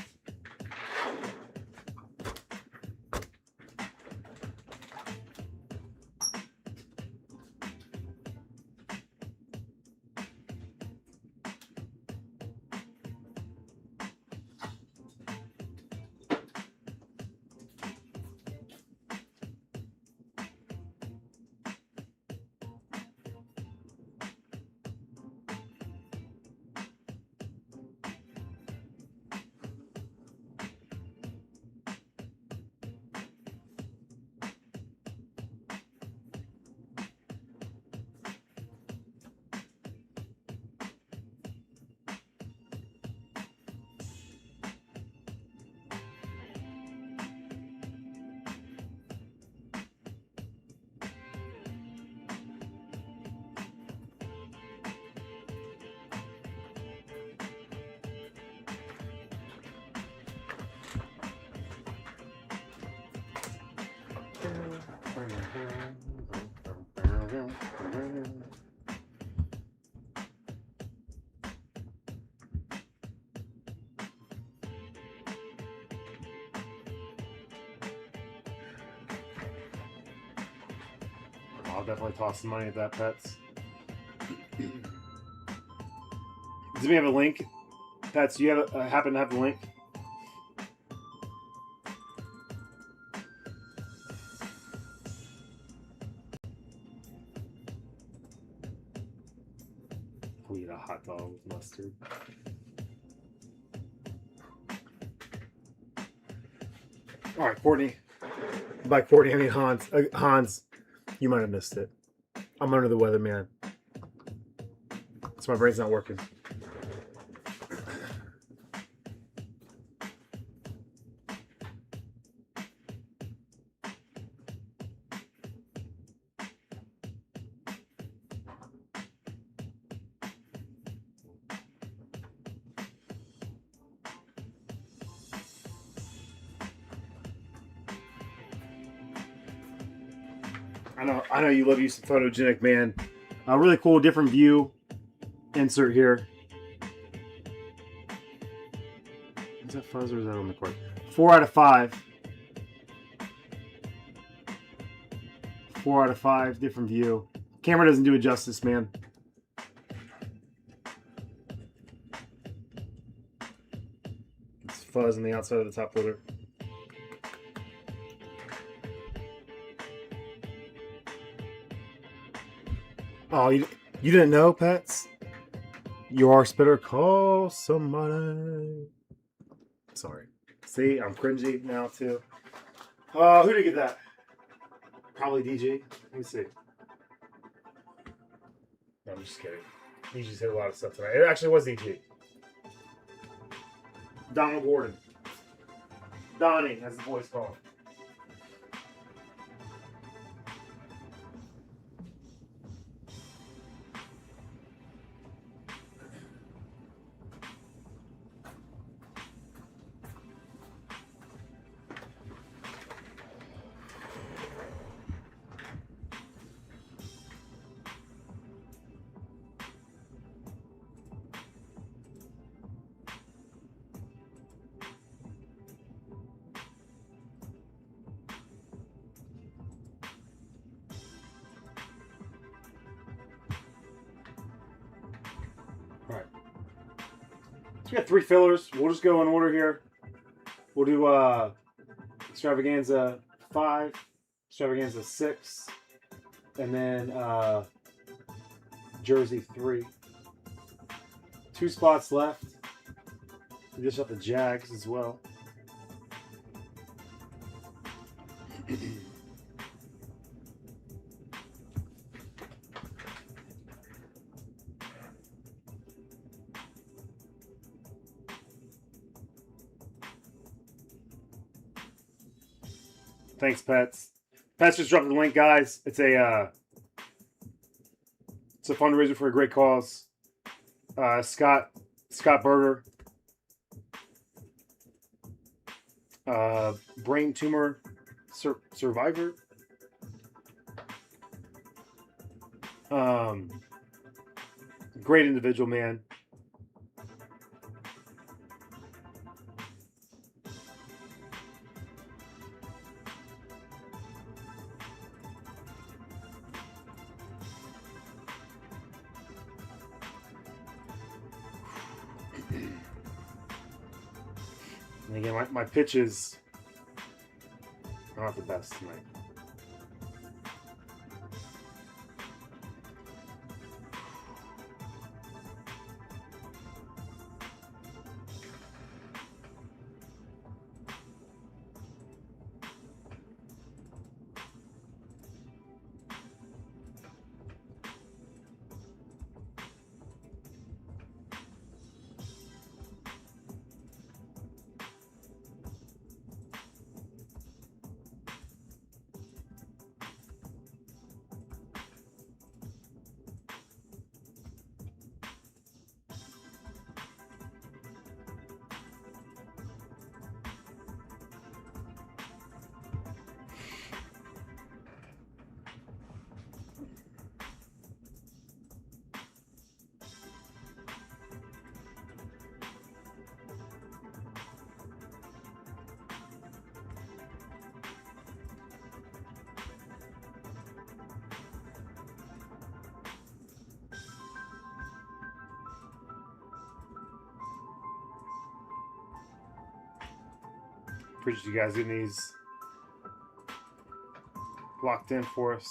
I'll definitely toss some money at that, Pets. Does we have a link? Pets, do you have happen to have the link? I'll eat a hot dog with mustard. All right, Courtney. By Courtney, I mean Hans. Hans, you might have missed it. I'm under the weather, man. So my brain's not working. I know you love using Photogenic, man. A really cool, different view insert here. Is that fuzz or is that on the card? 4 out of 5. 4 out of 5, different view. Camera doesn't do it justice, man. It's fuzz on the outside of the top loader. Oh, you didn't know, Pets? You are spitter. Call somebody. Sorry. See, I'm cringy now, too. Who did get that? Probably DG. Let me see. No, I'm just kidding. DG's hit a lot of stuff tonight. It actually was DG. Donald Gordon. Donnie, as the boys call him. Alright. So we got 3 fillers. We'll just go in order here. We'll do Extravaganza 5, Extravaganza 6, and then Jersey 3. 2 spots left. We just have the Jags as well. Thanks, Pets. Pets just dropped the link, guys. It's a fundraiser for a great cause. Scott Berger, brain tumor survivor. Great individual, man. And again, my pitches are not the best tonight. Appreciate you guys getting these locked in for us.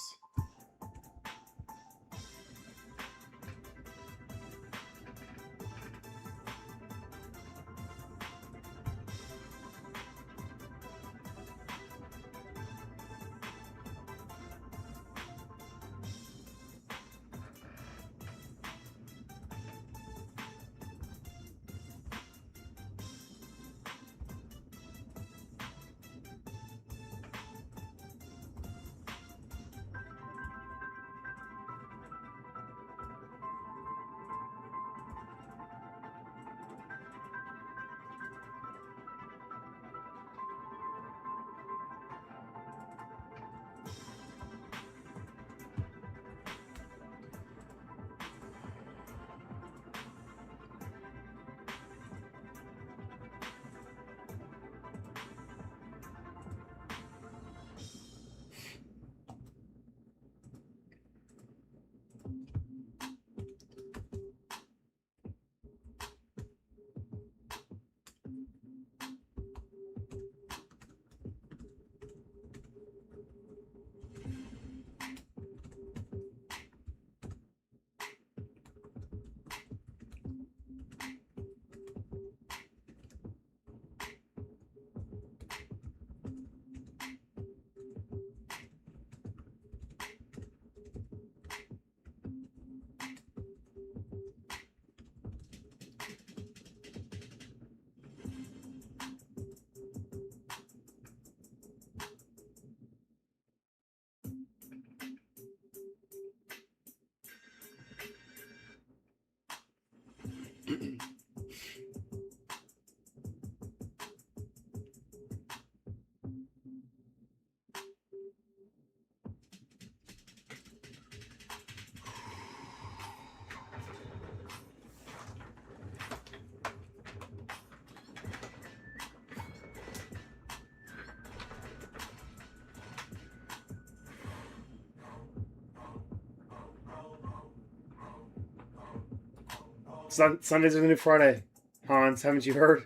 Sundays are the new Friday. Hans, haven't you heard?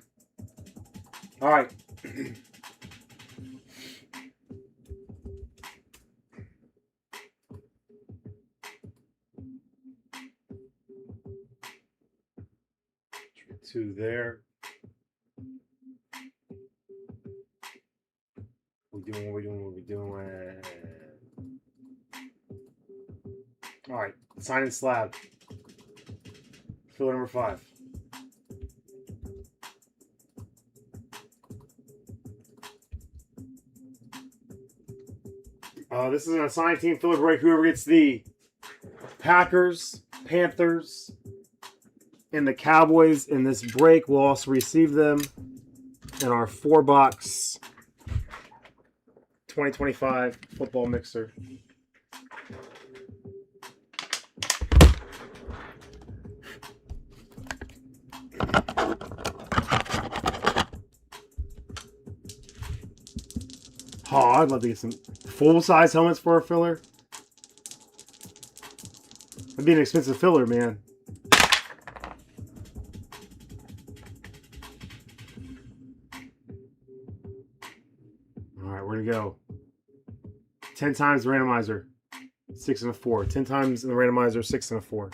All right. Two there. What we doing? All right. Sign in slab. Filler number 5. This is an assigned team filler break. Whoever gets the Packers, Panthers, and the Cowboys in this break will also receive them in our 4-box 2025 football mixer. Oh, I'd love to get some full-size helmets for a filler. That'd be an expensive filler, man. All right, where to go? 10 times the randomizer, 6 and a 4. 10 times in the randomizer, 6 and a 4.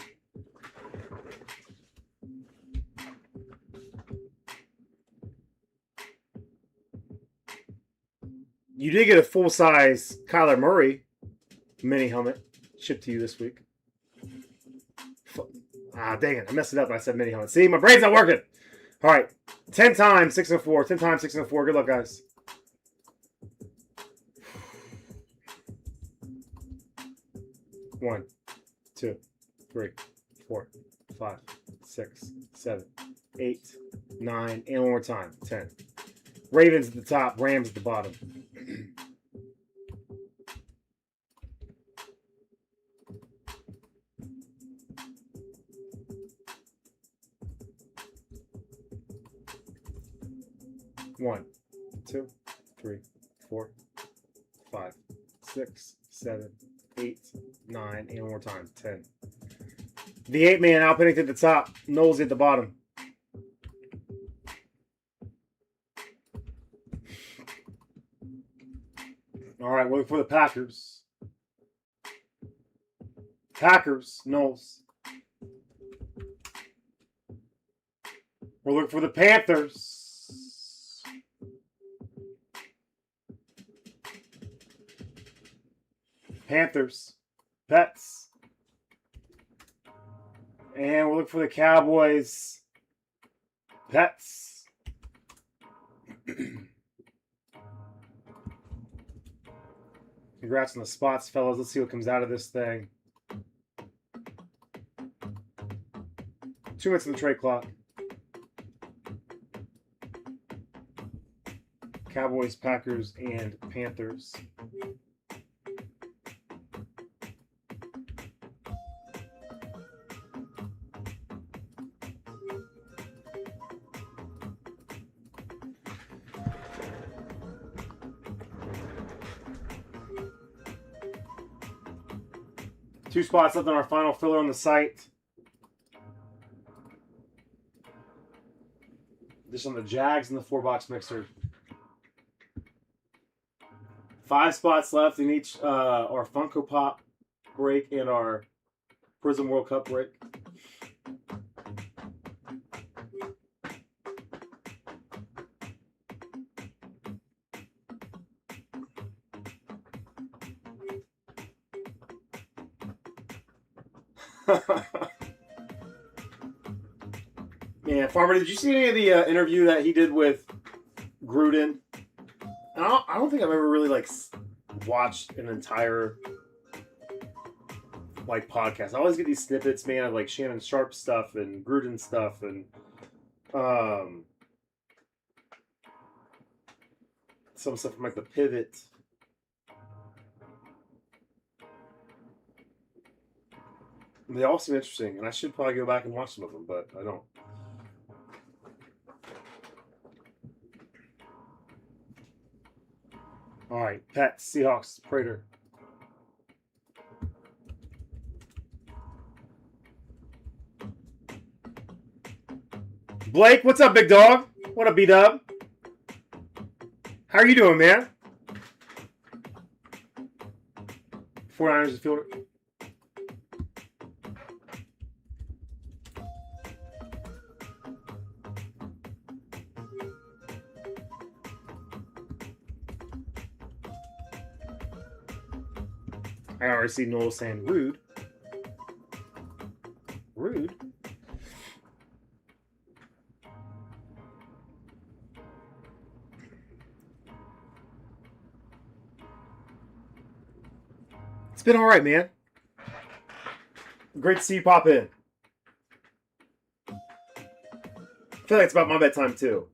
You did get a full-size Kyler Murray mini helmet shipped to you this week. Dang it. I messed it up. I said mini helmet. See, my brain's not working. All right. 10 times, 6 and 4. 10 times, 6 and 4. Good luck, guys. One, 2, 3, 4, 5, 6, 7, 8, 9, and one more time. 10. Ravens at the top, Rams at the bottom. One, 2, 3, 4, 5, 6, 7, 8, 9, and one more time. 10. The 8-man Al Pennington at the top, Knowles at the bottom. All right, we're looking for the Packers. Packers, Knowles. We're looking for the Panthers. Panthers. Pets. And we're looking for the Cowboys. Pets. Congrats on the spots, fellas. Let's see what comes out of this thing. 2 minutes on the trade clock. Cowboys, Packers, and Panthers. Two spots left on our final filler on the site. This on the Jags and the 4-box mixer. 5 spots left in each our Funko Pop break and our Prizm World Cup break. Yeah, Farmer, did you see any of the interview that he did with Gruden? I don't think I've ever really like watched an entire like podcast. I always get these snippets, man, of like Shannon Sharp stuff and Gruden stuff and some stuff from like the Pivot. They all seem interesting, and I should probably go back and watch some of them, but I don't. All right, Pets, Seahawks, Prater. Blake, what's up, big dog? What up, B-Dub? How are you doing, man? 49ers and fielder. I already see Noel saying rude. Rude. It's been all right, man. Great to see you pop in. I feel like it's about my bedtime too.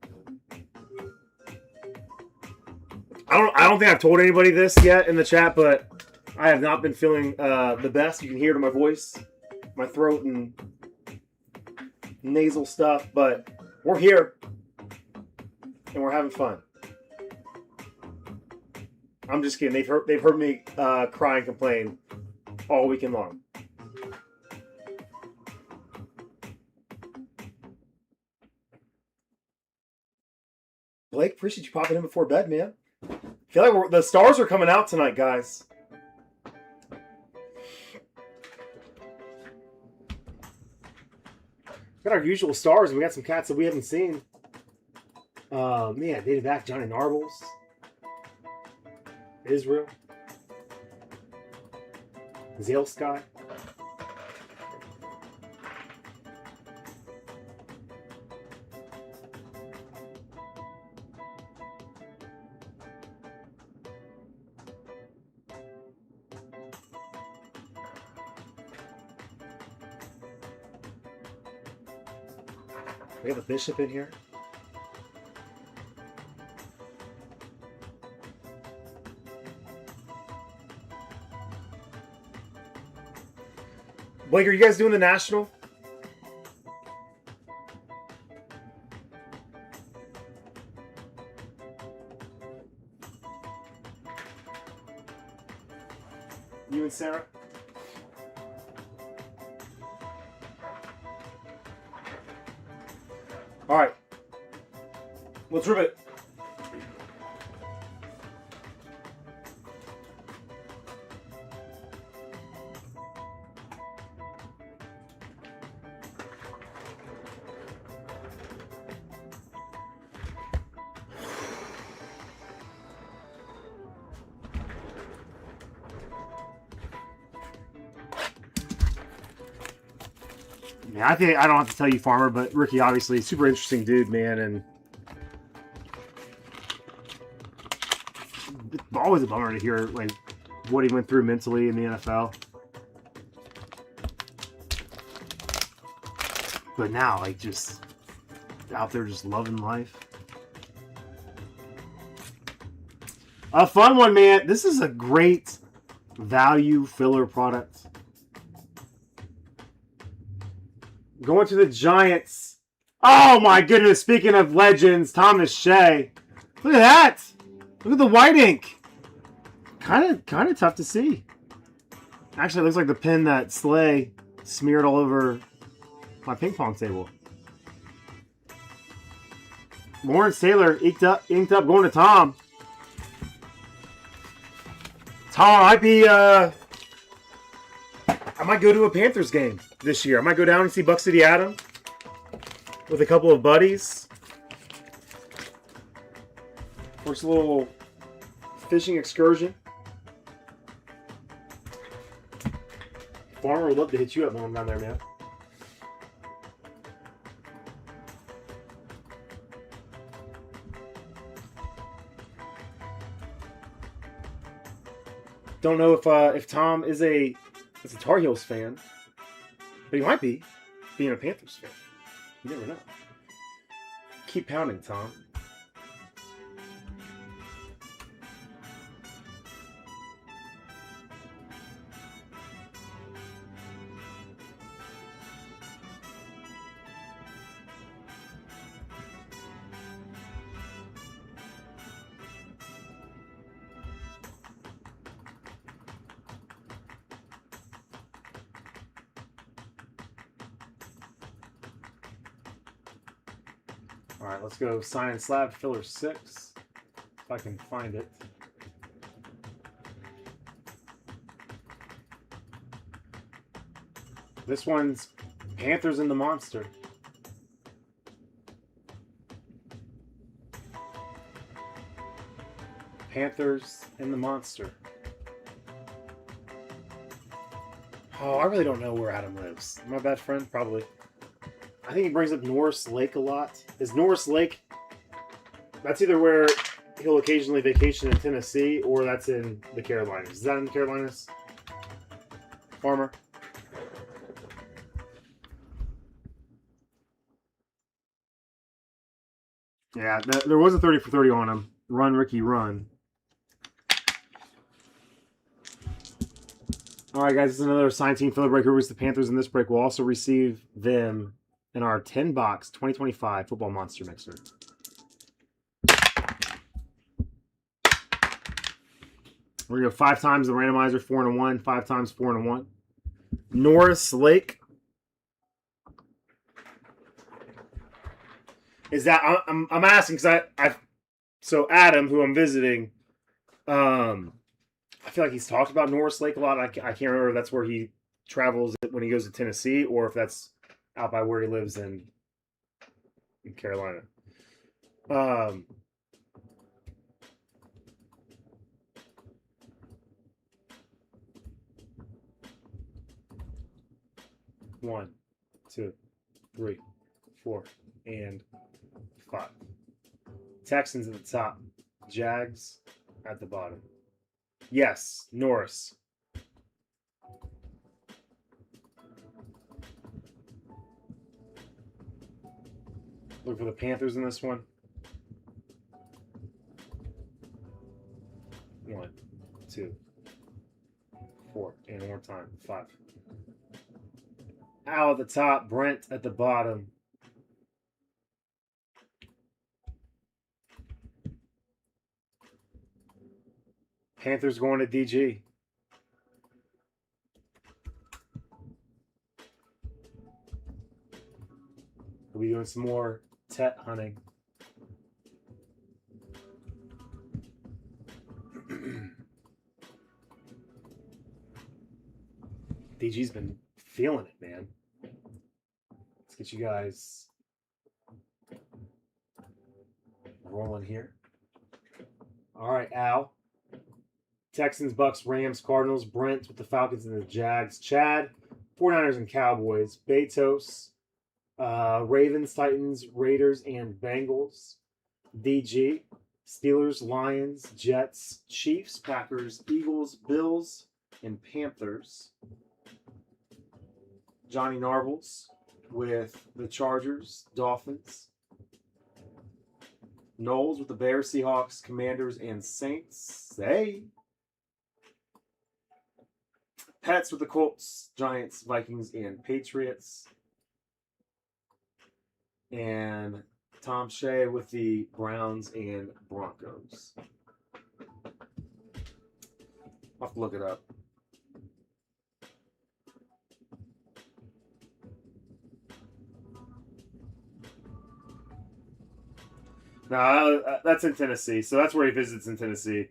I don't think I've told anybody this yet in the chat, but I have not been feeling the best. You can hear it in my voice, my throat, and nasal stuff. But we're here, and we're having fun. I'm just kidding. They've heard me cry and complain all weekend long. Blake, appreciate you popping in before bed, man. I feel like the stars are coming out tonight, guys. Got our usual stars, and we got some cats that we haven't seen. Man, dated back, Johnny Narbles. Israel. Zale Sky. We have a bishop in here. Blake, are you guys doing the national? You and Sarah? All right. Let's rip it. Yeah, I think I don't have to tell you, Farmer, but Ricky obviously super interesting dude, man, and it's always a bummer to hear like what he went through mentally in the NFL. But now, like, just out there just loving life. A fun one, man. This is a great value filler product. Going to the Giants. Oh my goodness! Speaking of legends, Thomas Shea. Look at that! Look at the white ink. Kind of tough to see. Actually, it looks like the pen that Slay smeared all over my ping pong table. Lawrence Taylor inked up, going to Tom. Tom might be. I might go to a Panthers game this year. I might go down and see Buck City Adam with a couple of buddies. For just a little fishing excursion. Farmer would love to hit you up when I'm down there, man. Don't know if Tom is a Tar Heels fan, but he might be, being a Panthers fan. You never know. Keep pounding, Tom. All right, let's go sign and slab filler 6, if I can find it. This one's Panthers and the Monster. Panthers and the Monster. Oh, I really don't know where Adam lives. My best friend, probably. I think he brings up Norris Lake a lot. Is Norris Lake, that's either where he'll occasionally vacation in Tennessee or that's in the Carolinas. Is that in the Carolinas? Farmer? Yeah, there was a 30 for 30 on him. Run, Ricky, run. All right, guys, this is another signed team filler break. Whoever's the Panthers in this break will also receive them in our 10-box 2025 Football Monster Mixer. We're going to go 5 times the randomizer, 4 and a 1, 5 times 4 and a 1. Norris Lake. Is that I'm asking because so Adam, who I'm visiting, I feel like he's talked about Norris Lake a lot. I can't remember if that's where he travels when he goes to Tennessee or if that's out by where he lives in Carolina. One, 2, 3, 4, and 5. Texans at the top. Jags at the bottom. Yes, Norris. Look for the Panthers in this one. 1, 2, 4, and one more time. 5. Al at the top, Brent at the bottom. Panthers going to DG. We'll be doing some more Tet hunting. DG's been feeling it, man. Let's get you guys rolling here. All right, Al. Texans, Bucks, Rams, Cardinals. Brent with the Falcons and the Jags. Chad 49ers and Cowboys. Betos. Ravens, Titans, Raiders, and Bengals. DG. Steelers, Lions, Jets, Chiefs, Packers, Eagles, Bills, and Panthers. Johnny Narbles with the Chargers, Dolphins. Knowles with the Bears, Seahawks, Commanders, and Saints. Hey. Pets with the Colts, Giants, Vikings, and Patriots. And Tom Shea with the Browns and Broncos. I'll have to look it up. No, that's in Tennessee. So that's where he visits in Tennessee.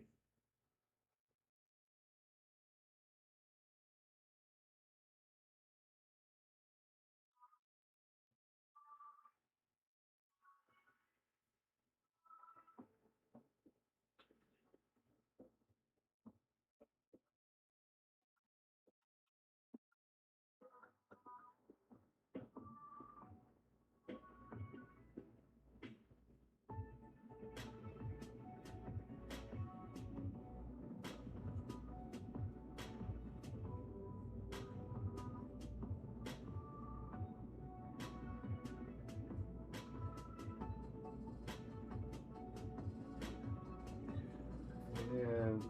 And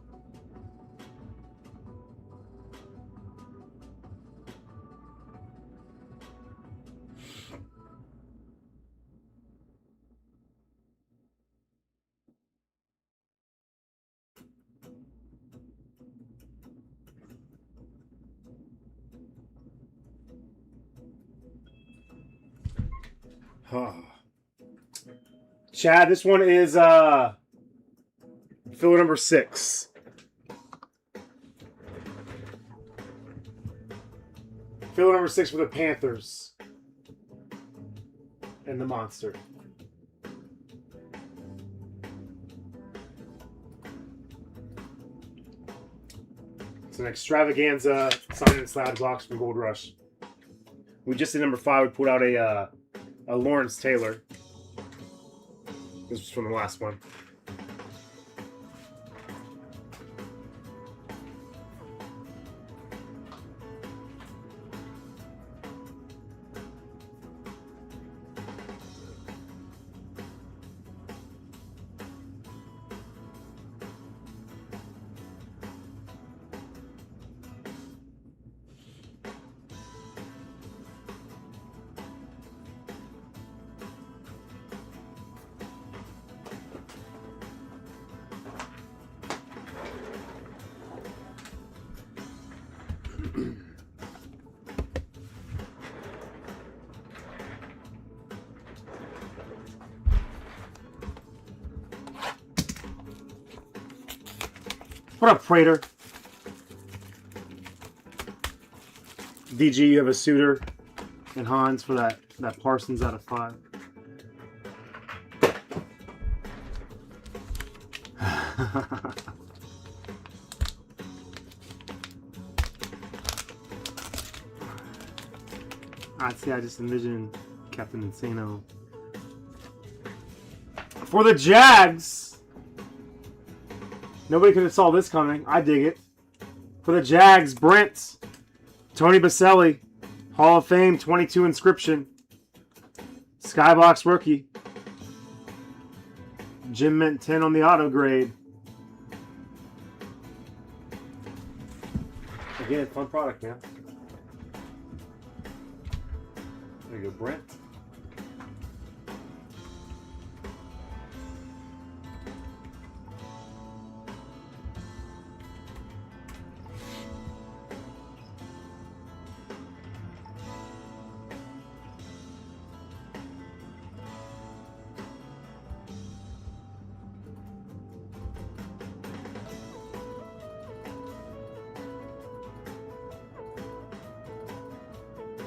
Chad, this one is filler number 6. Filler number 6 for the Panthers and the Monster. It's an extravaganza signed and slab box from Gold Rush. We just did number 5. We put out a Lawrence Taylor. This was from the last one. What up, Prater? DG, you have a suitor and Hans for that Parsons out of 5. I just envisioned Captain Insano. For the Jags! Nobody could have saw this coming. I dig it. For the Jags, Brent. Tony Baselli. Hall of Fame, 22 inscription. Skybox rookie. Jim Mint 10 on the auto grade. Again, fun product, man. There you go, Brent.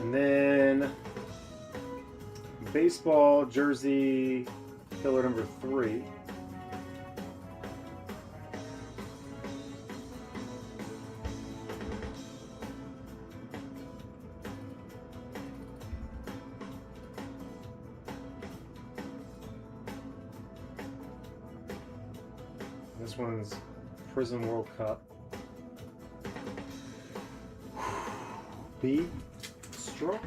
And then baseball jersey filler number 3. This one's Prizm World Cup. B. Straw.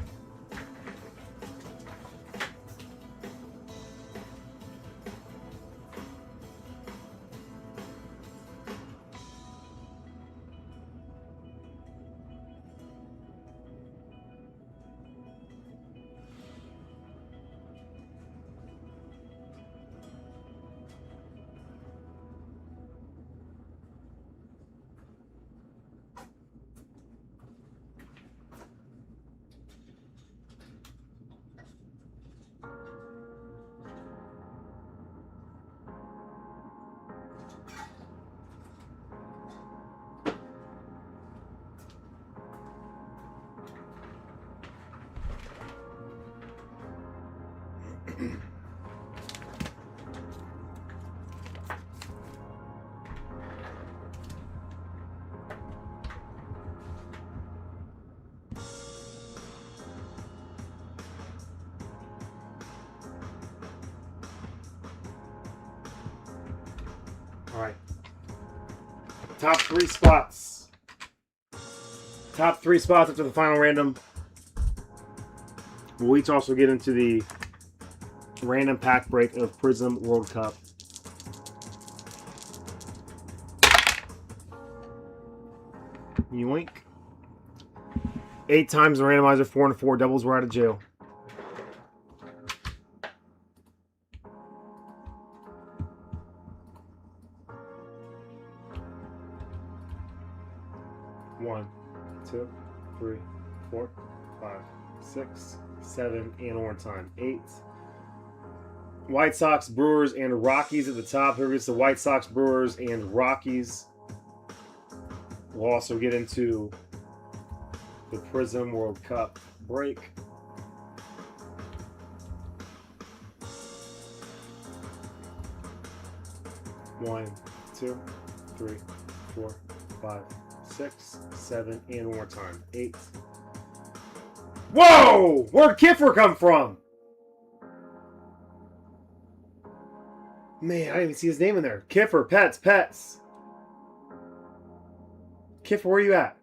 All right. Top 3 spots. Top 3 spots after the final random. We'll each also get into the random pack break of Prizm World Cup. Yoink. 8 times the randomizer, 4 and 4 doubles. We're out of jail. One, 2, 3, 4, 5, 6, 7, and one time 8. White Sox, Brewers, and Rockies at the top. Here is the White Sox, Brewers, and Rockies. We'll also get into the Prizm World Cup break. One, 2, 3, 4, 5, 6, 7, and one more time 8. Whoa! Where'd Kiffer come from? Man, I didn't even see his name in there. Kiffer, Pets. Kiffer, where are you at?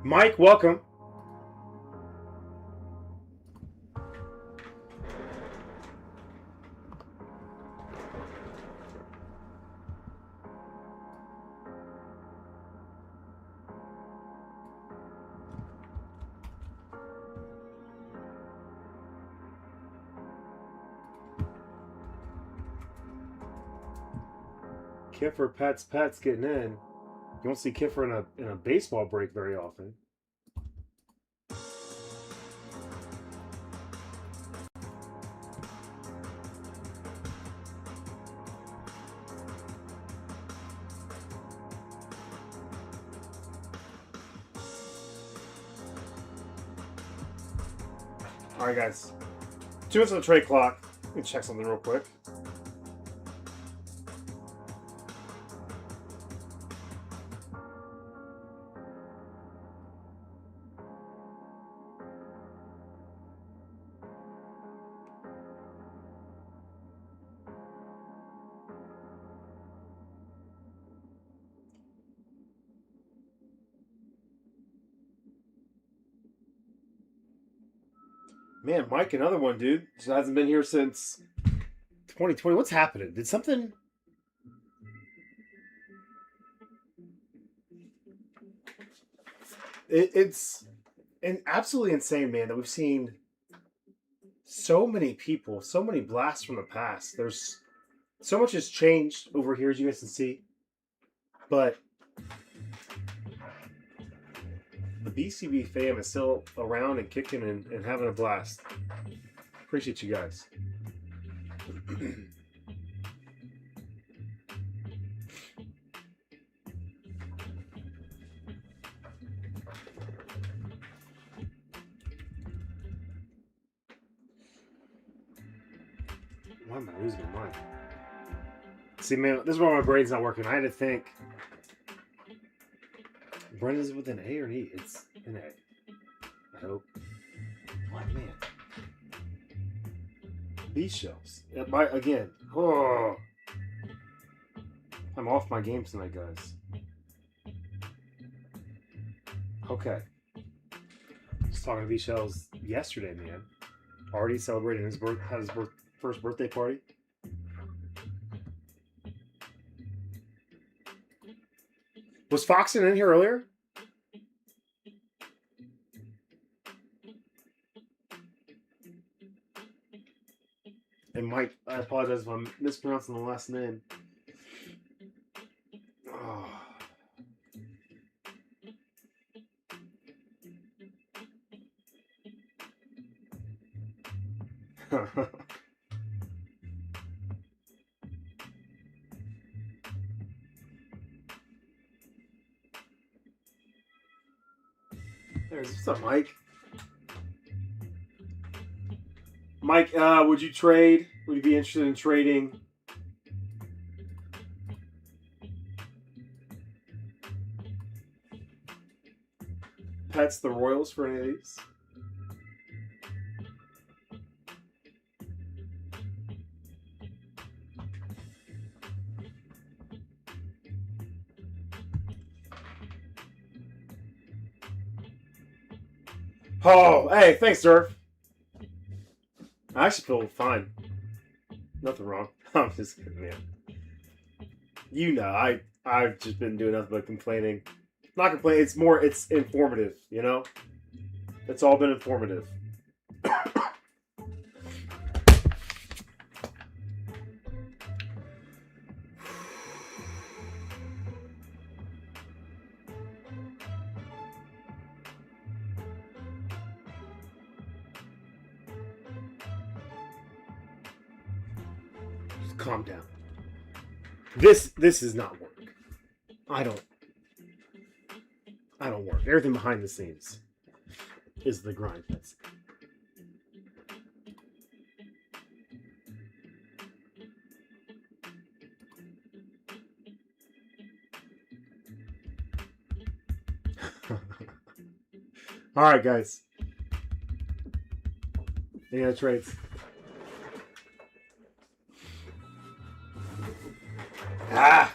Mike, welcome. Kiffer, Pets getting in. You don't see Kiffer in a baseball break very often. All right, guys. 2 minutes on the trade clock. Let me check something real quick. Man, Mike, another one, dude. Just hasn't been here since 2020. What's happening? Did something... It's absolutely insane, man, that we've seen so many people, so many blasts from the past. There's so much has changed over here, as you guys can see. But the BCB fam is still around and kicking and having a blast. Appreciate you guys. Why am I losing my mind? See, man, this is why my brain's not working. I had to think. Brendan is with an A or an E? It's an A. I hope. What, man? These shelves. Again. Oh. I'm off my game tonight, guys. Okay. Just talking to these shelves yesterday, man. Already celebrating his first birthday party. Was Foxen in here earlier? And Mike, I apologize if I'm mispronouncing the last name. Oh. What's up, Mike? Mike, would you trade? Would you be interested in trading Pets the Royals for any of these? Oh, hey, thanks, Surf. I actually feel fine. Nothing wrong. I'm just kidding, man. You know, I've just been doing nothing but complaining. Not complaining, it's informative, you know? It's all been informative. Calm down. This is not work. I don't work. Everything behind the scenes is the grind. That's all right, guys. Any other trades? Ah!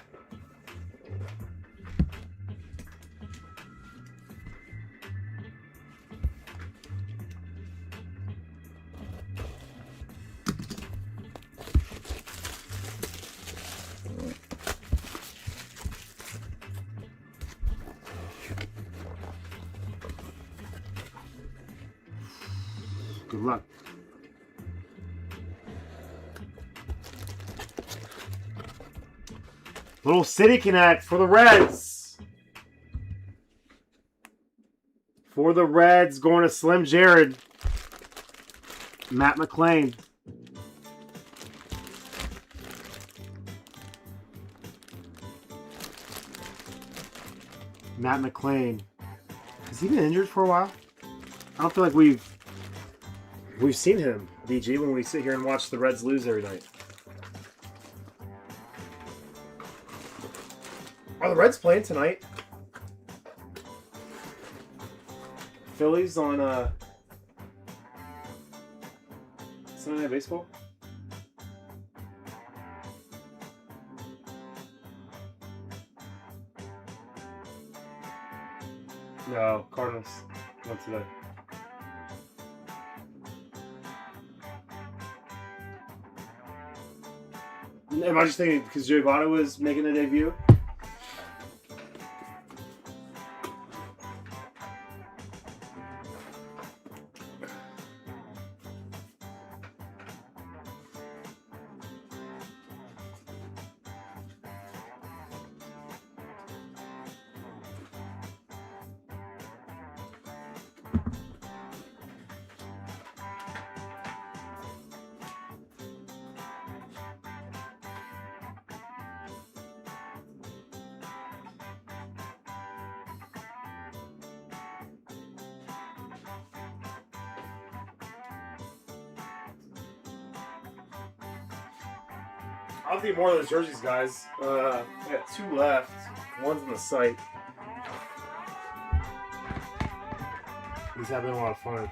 Good luck. Little City Connect for the Reds. For the Reds, going to Slim Jared. Matt McClain. Matt McClain. Has he been injured for a while? I don't feel like we've seen him, DG, when we sit here and watch the Reds lose every night. Are the Reds playing tonight? Phillies on Sunday Night Baseball? No, Cardinals. Not today. Am I just thinking because Joey Votto was making a debut? I'll need more of those jerseys, guys. I got 2 left. One's in the site. These have been a lot of fun.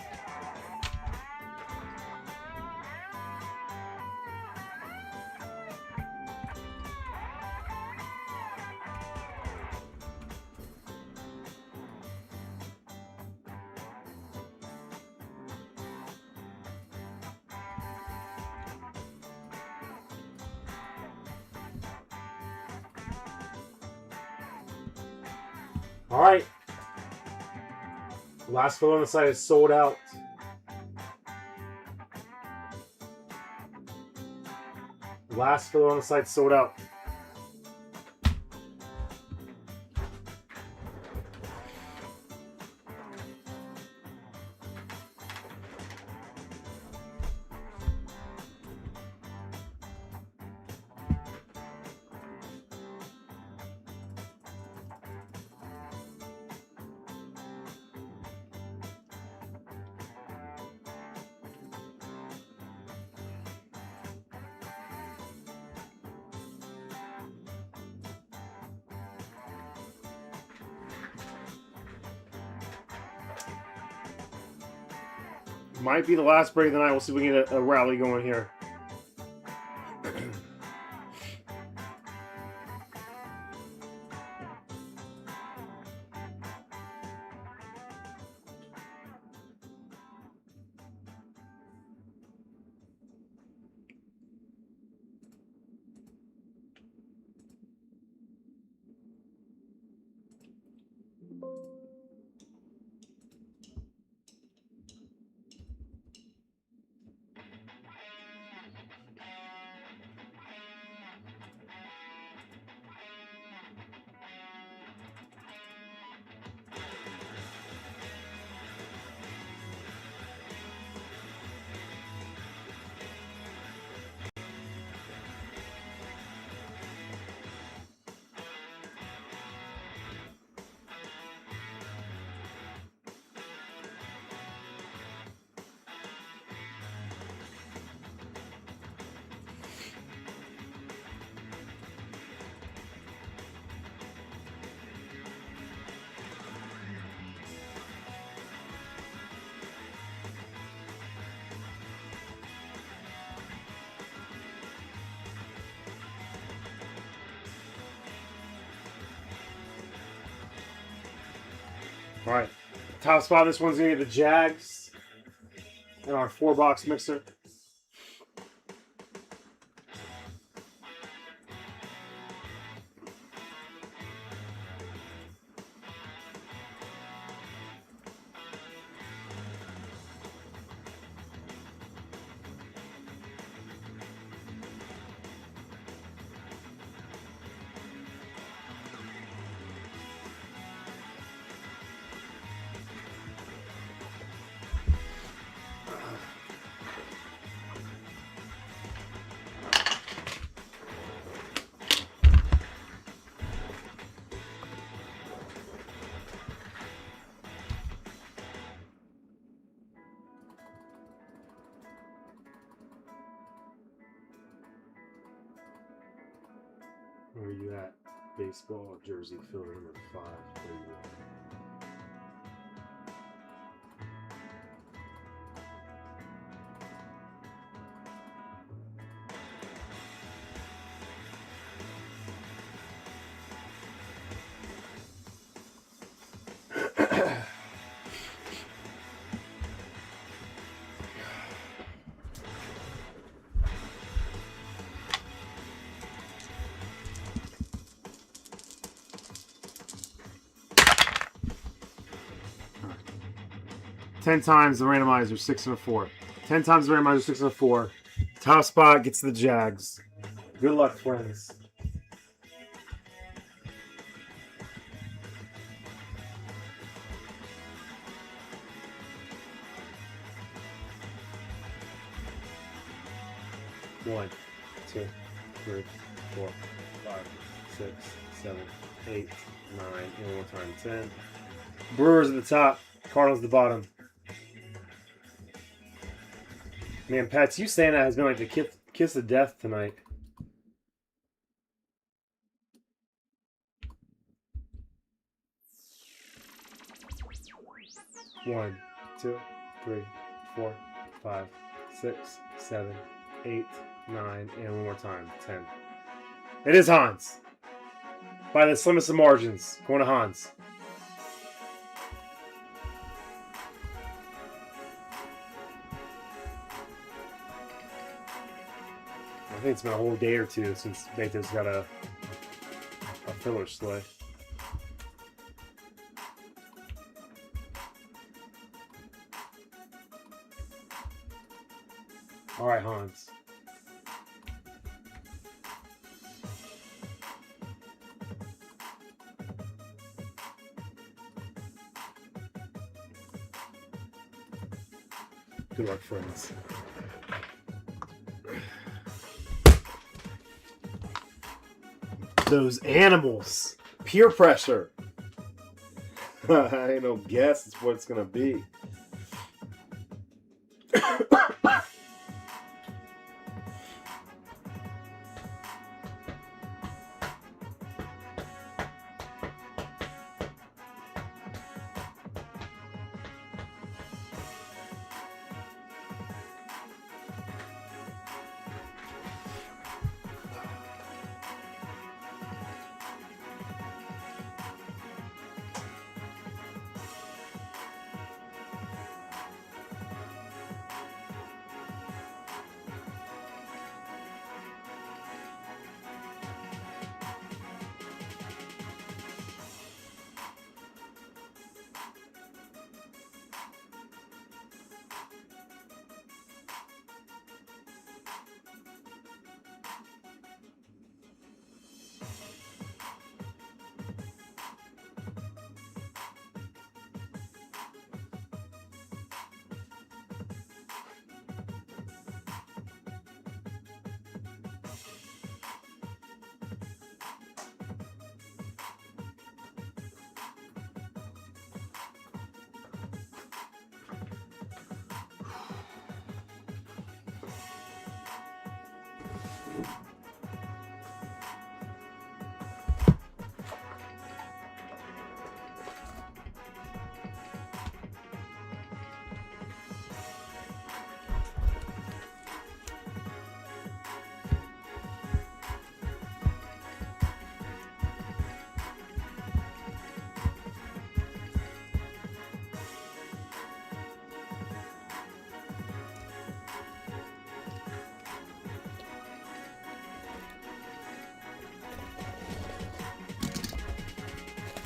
All right. Last fill on the site is sold out. Last fill on the site sold out. Might be the last break of the night. We'll see if we can get a rally going here. All right, top spot. This one's gonna be the Jags and our 4-box mixer. Where are you at? Baseball jersey fill number 531. Ten times the randomizer, 6 and a 4. 10 times the randomizer, 6 and a 4. Top spot gets the Jags. Good luck, friends. One, 2, 3, 4, 5, 6, 7, 8, 9. One more time, 10. Brewers at the top, Cardinals at the bottom. Man, Pats, you saying that has been like the kiss of death tonight. One, 2, 3, 4, 5, 6, 7, 8, 9, and one more time, 10. It is Hans. By the slimmest of margins. Going to Hans. I think it's been a whole day or two since Beto's got a filler sleigh. All right, Hans. Good luck, friends. Those animals. Peer pressure. I ain't no guess. It's what it's going to be.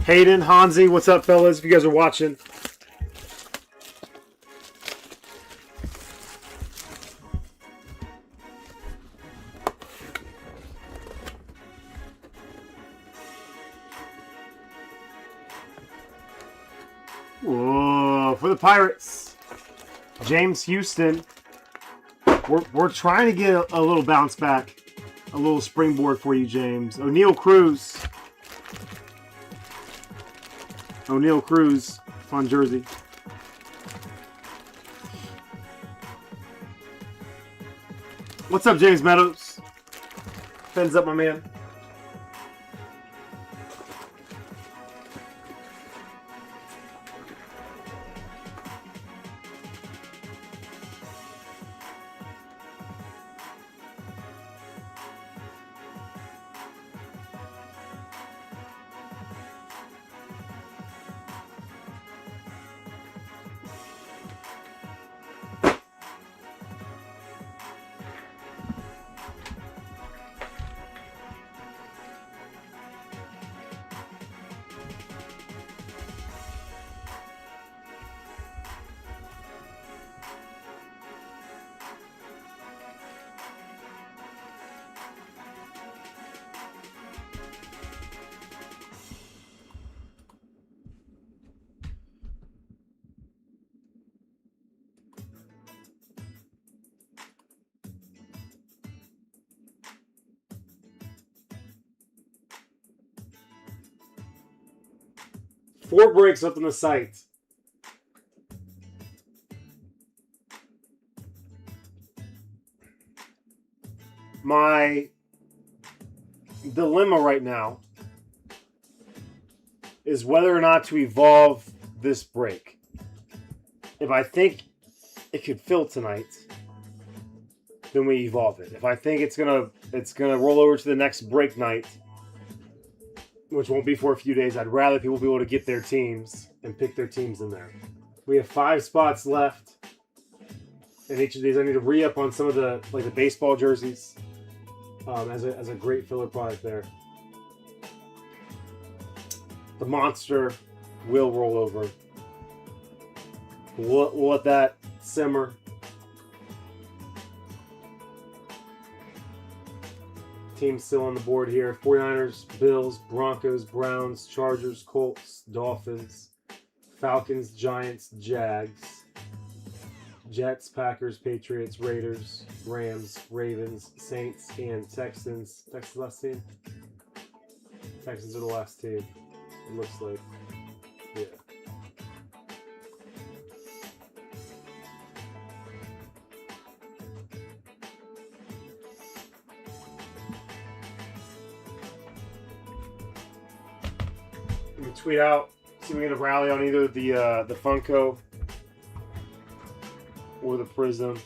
Hayden, Hansi, what's up, fellas? If you guys are watching. Whoa, for the Pirates. James Houston. We're trying to get a little bounce back. A little springboard for you, James. O'Neal Cruz. O'Neal Cruz, fun jersey. What's up, James Meadows? Fins up, my man. Four breaks up on the site. My dilemma right now is whether or not to evolve this break. if I think it could fill tonight, then we evolve it. If I think it's gonna roll over to the next break night, which won't be for a few days, I'd rather people be able to get their teams and pick their teams in there. We have 5 spots left. In each of these, I need to re-up on some of the baseball jerseys as a great filler product there. The monster will roll over. We'll let that simmer. Teams still on the board here. 49ers, Bills, Broncos, Browns, Chargers, Colts, Dolphins, Falcons, Giants, Jags, Jets, Packers, Patriots, Raiders, Rams, Ravens, Saints, and Texans. Texans last team? Texans are the last team. It looks like. Yeah. Let me tweet out, see if we get a rally on either the Funko or the Prizm.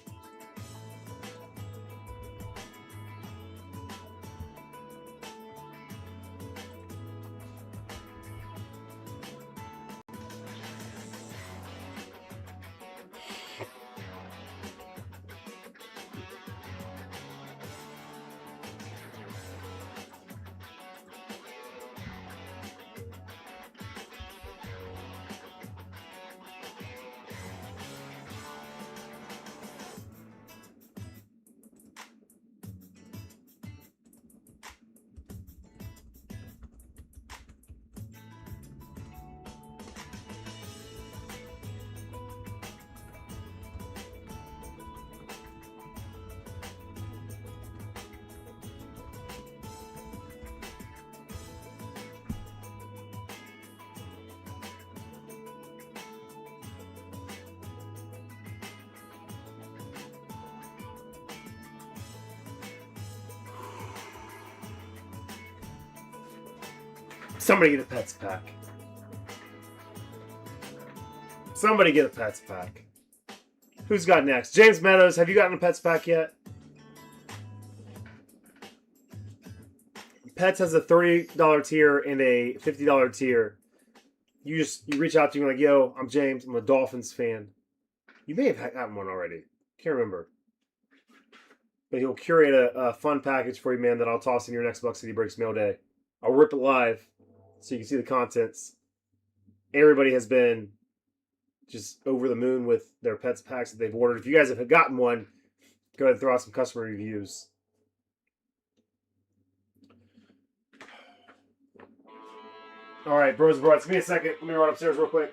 Somebody get a Pets pack. Somebody get a Pets pack. Who's got next? James Meadows, have you gotten a Pets pack yet? Pets has a $30 tier and a $50 tier. You reach out to me like, yo, I'm James. I'm a Dolphins fan. You may have gotten one already. Can't remember. But he'll curate a fun package for you, man, that I'll toss in your next Buck City Breaks mail day. I'll rip it live so you can see the contents. Everybody has been just over the moon with their Pets packs that they've ordered. If you guys have gotten one, go ahead and throw out some customer reviews. All right, bros and broads, give me a second. Let me run upstairs real quick.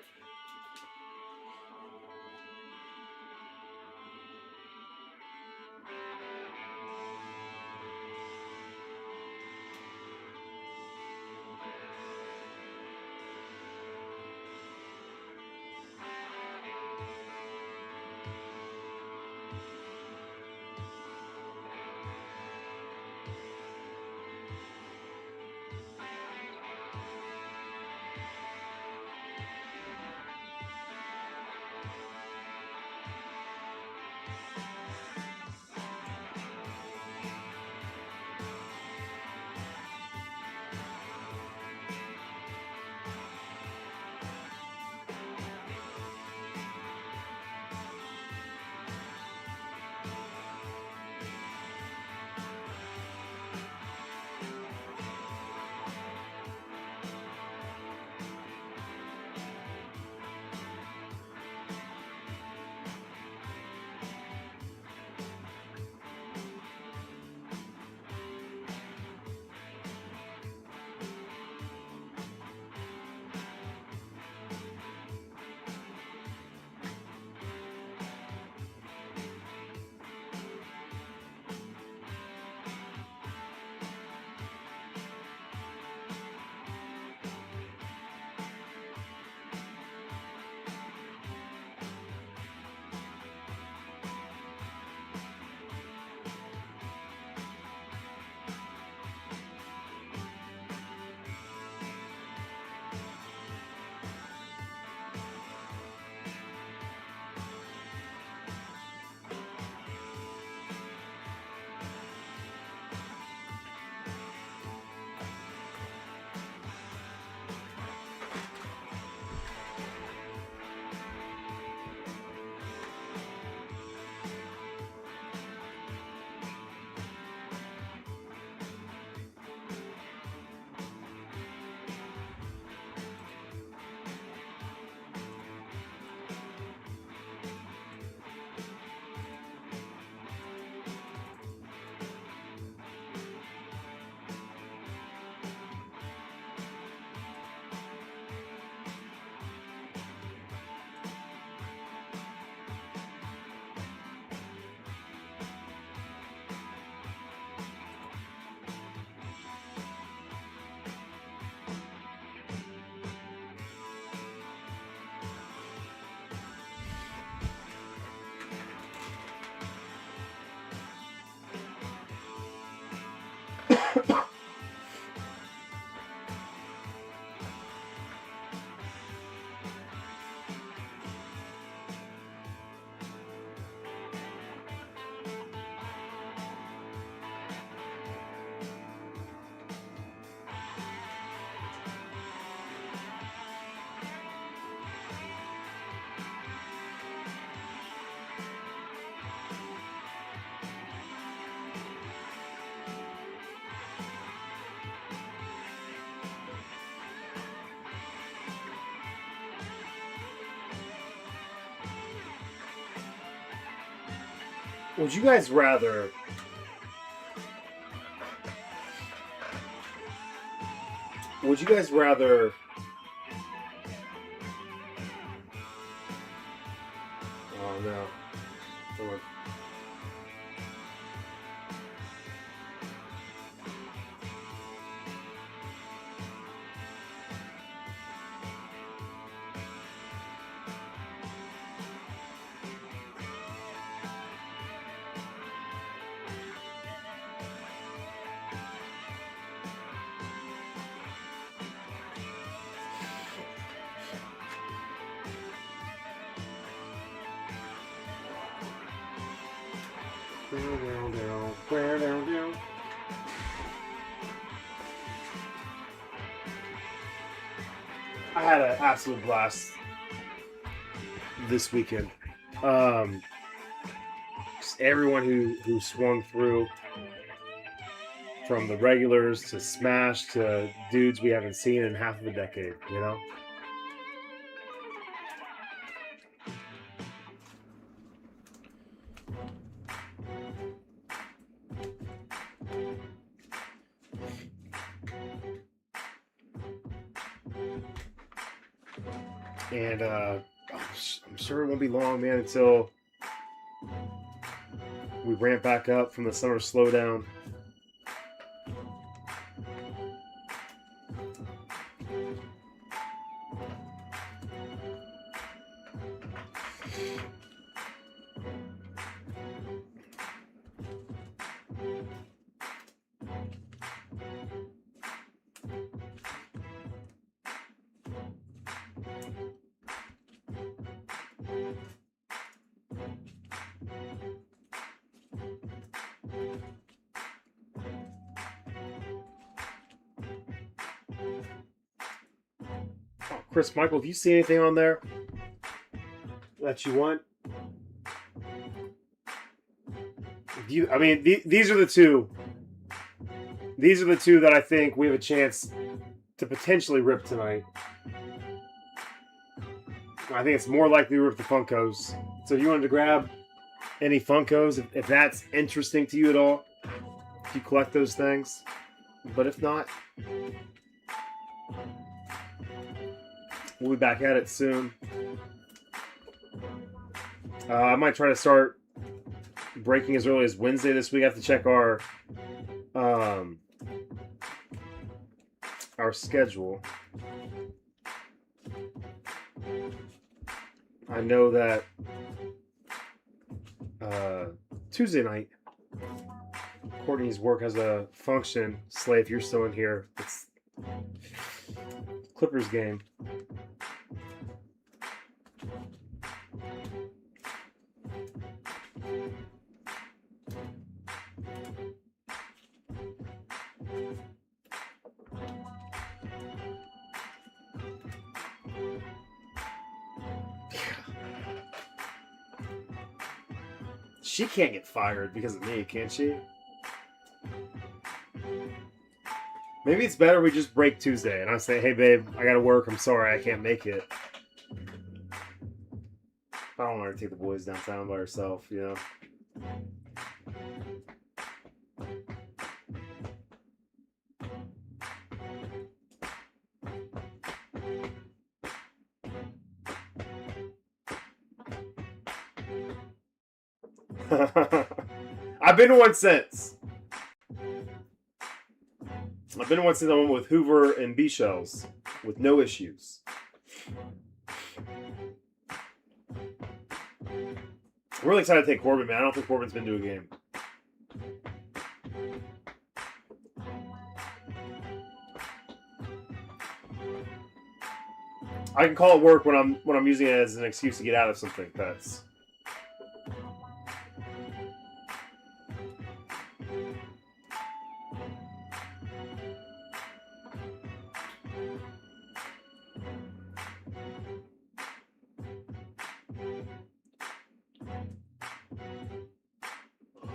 Would you guys rather? Would you guys rather? Oh no! Hold on. I had an absolute blast this weekend. Just everyone who swung through, from the regulars to Smash to dudes we haven't seen in half of a decade, you know? And I'm sure it won't be long, man, until we ramp back up from the summer slowdown. Chris Michael, if you see anything on there that you want, I mean, these are the two. These are the two that I think we have a chance to potentially rip tonight. I think it's more likely to rip the Funkos. So if you wanted to grab any Funkos, if that's interesting to you at all, if you collect those things. But if not, we'll be back at it soon. I might try to start breaking as early as Wednesday this week. I have to check our schedule. I know that Tuesday night, Courtney's work has a function. Slay, if you're still in here, it's Clippers game. She can't get fired because of me, can she? Maybe it's better we just break Tuesday and I say, hey babe, I gotta work, I'm sorry, I can't make it. I don't want her to take the boys downtown by herself, you know? I've been to one since. I've been to one since. I went with Hoover and B-Shells with no issues. I'm really excited to take Corbin, man. I don't think Corbin's been to a game. I can call it work when I'm using it as an excuse to get out of something. That's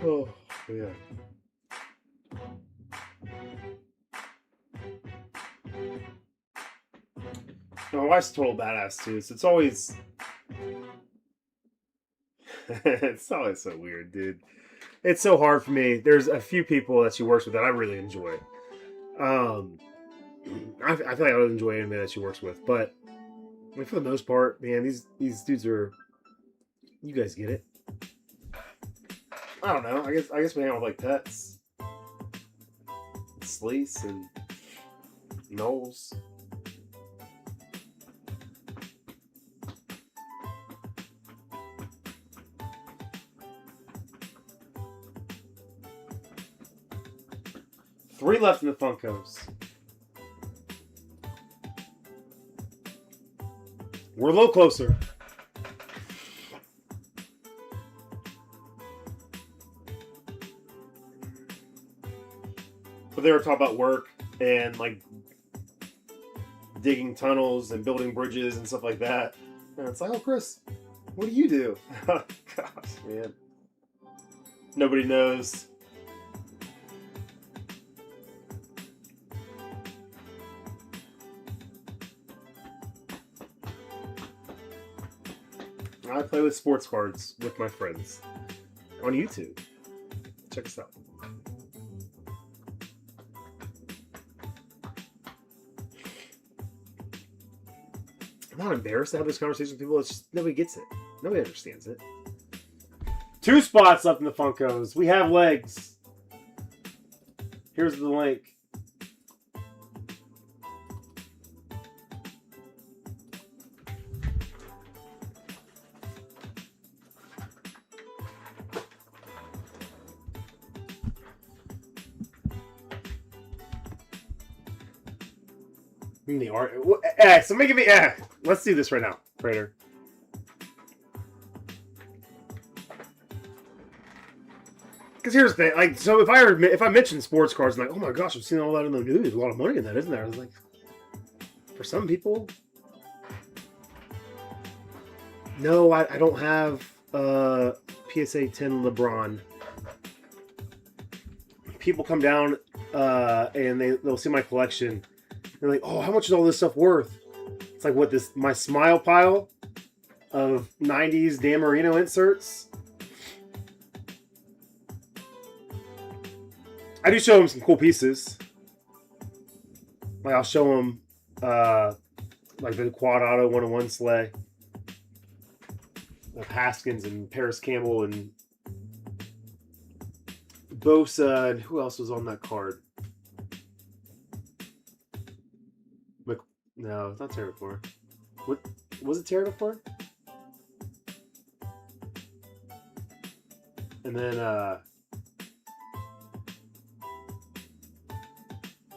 oh yeah. My wife's a total badass too, so it's always It's always so weird, dude. It's so hard for me. There's a few people that she works with that I really enjoy. I feel like I don't enjoy anybody that she works with, but I mean, for the most part, man, these dudes are. You guys get it. I don't know. I guess we hang out with like pets, Sleece and Knowles. Three left in the Funkos. We're a little closer. But they were talking about work and like digging tunnels and building bridges and stuff like that. And it's like, oh, Chris, what do you do? Gosh, man. Nobody knows. I play with sports cards with my friends on YouTube. Check us out. I'm not embarrassed to have this conversation with people. It's just nobody gets it. Nobody understands it. 2 spots left in the Funkos. We have legs. Here's the link. The art. Somebody give me. Let's do this right now, Prater. Because here's the thing. Like, so if I mention sports cards, I'm like, oh my gosh, I've seen all that in the news. There's a lot of money in that, isn't there? I was like, for some people, no, I don't have PSA 10 LeBron. People come down and they'll see my collection. They're like, oh, how much is all this stuff worth? It's like, what, my smile pile of 90s Dan Marino inserts? I do show them some cool pieces. Like, I'll show them, like, the Quad Auto 101 sleigh of Haskins and Paris Campbell and Bosa, and who else was on that card? No, it's not Terry McLaurin. What was it? Terry McLaurin? And then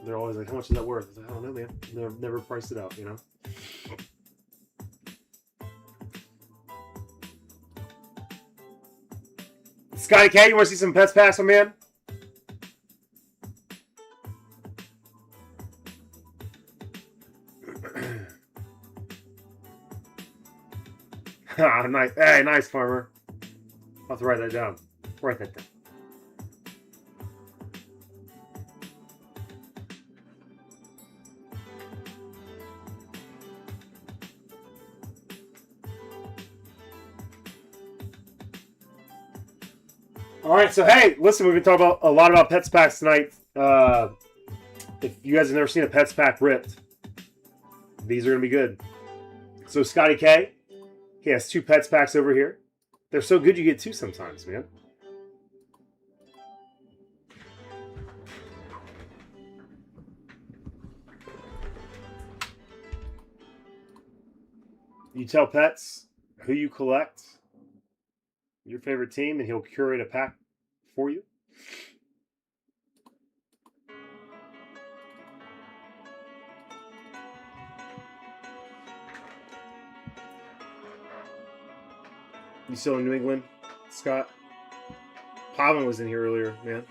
they're always like, "How much is that worth?" I was like, "I don't know, man. Never priced it out, you know." Scotty K, you want to see some Pets Packs, my man? Nice. Hey, nice, farmer. I'll have to write that down. Write that down. All right, so hey, listen, we've been talking about a lot about Pets Packs tonight. If you guys have never seen a Pets Pack ripped, these are going to be good. So Scotty K, he has 2 Pets Packs over here. They're so good you get 2 sometimes, man. You tell Pets who you collect, your favorite team, and he'll curate a pack for you. You still in New England, Scott? Pavin was in here earlier, man.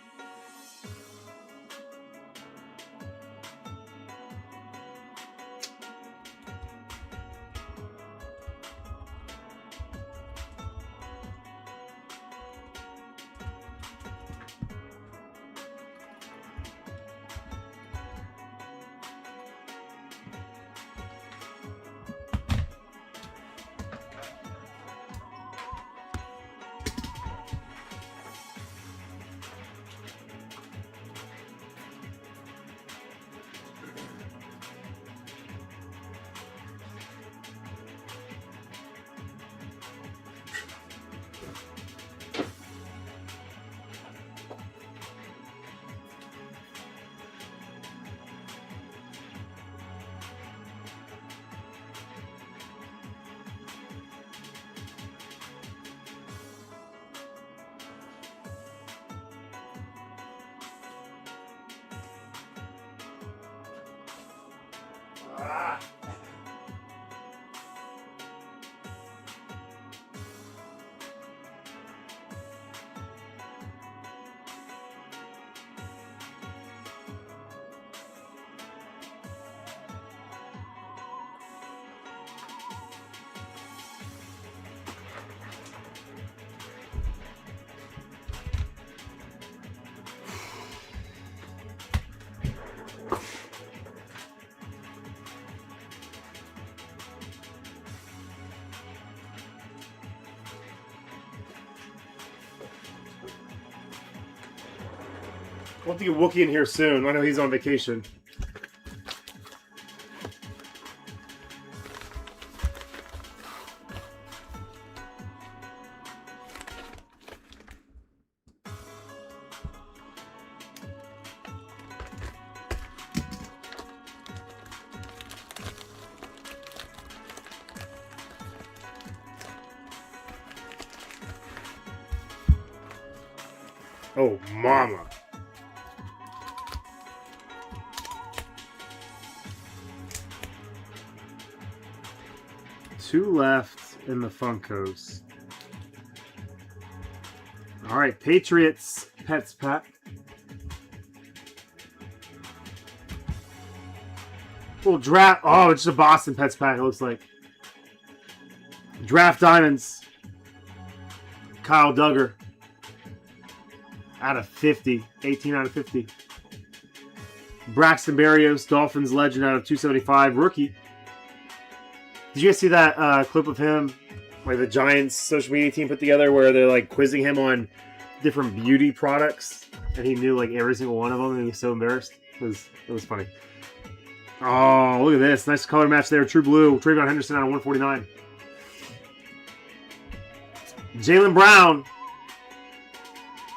We'll have to get Wookie in here soon. I know he's on vacation. Oh, mama. Two left in the Funkos. All right, Patriots Pets pack. Little draft. Oh, it's just a Boston Pets pack, it looks like. Draft Diamonds. Kyle Duggar. Out of 50. 18 out of 50. Braxton Berrios, Dolphins legend out of 275. Rookie. Did you guys see that clip of him, like the Giants social media team put together, where they're like quizzing him on different beauty products, and he knew like every single one of them, and he was so embarrassed. It was funny. Oh, look at this. Nice color match there. True blue. Travion Henderson out of 149. Jaylen Brown.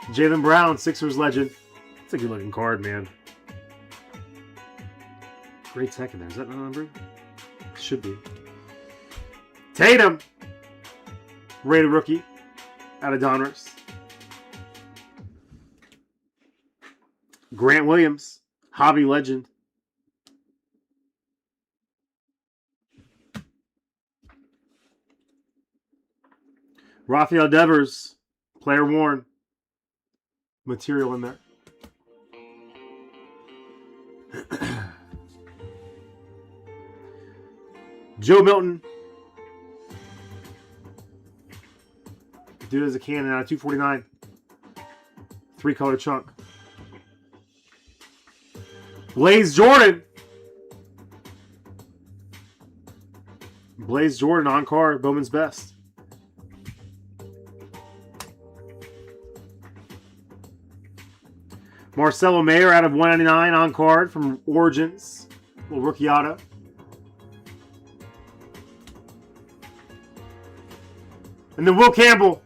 Jaylen Brown, Sixers legend. It's a good looking card, man. Great tech in there. Is that not numbered? Should be. Tatum. Rated rookie. Out of Donruss. Grant Williams. Hobby legend. Rafael Devers. Player worn. Material in there. Joe Milton. Dude has a cannon out of 249. 3-color chunk. Blaze Jordan. Blaze Jordan on card. Bowman's best. Marcelo Mayer out of 199 on card from Origins. Little rookie auto. And then Will Campbell.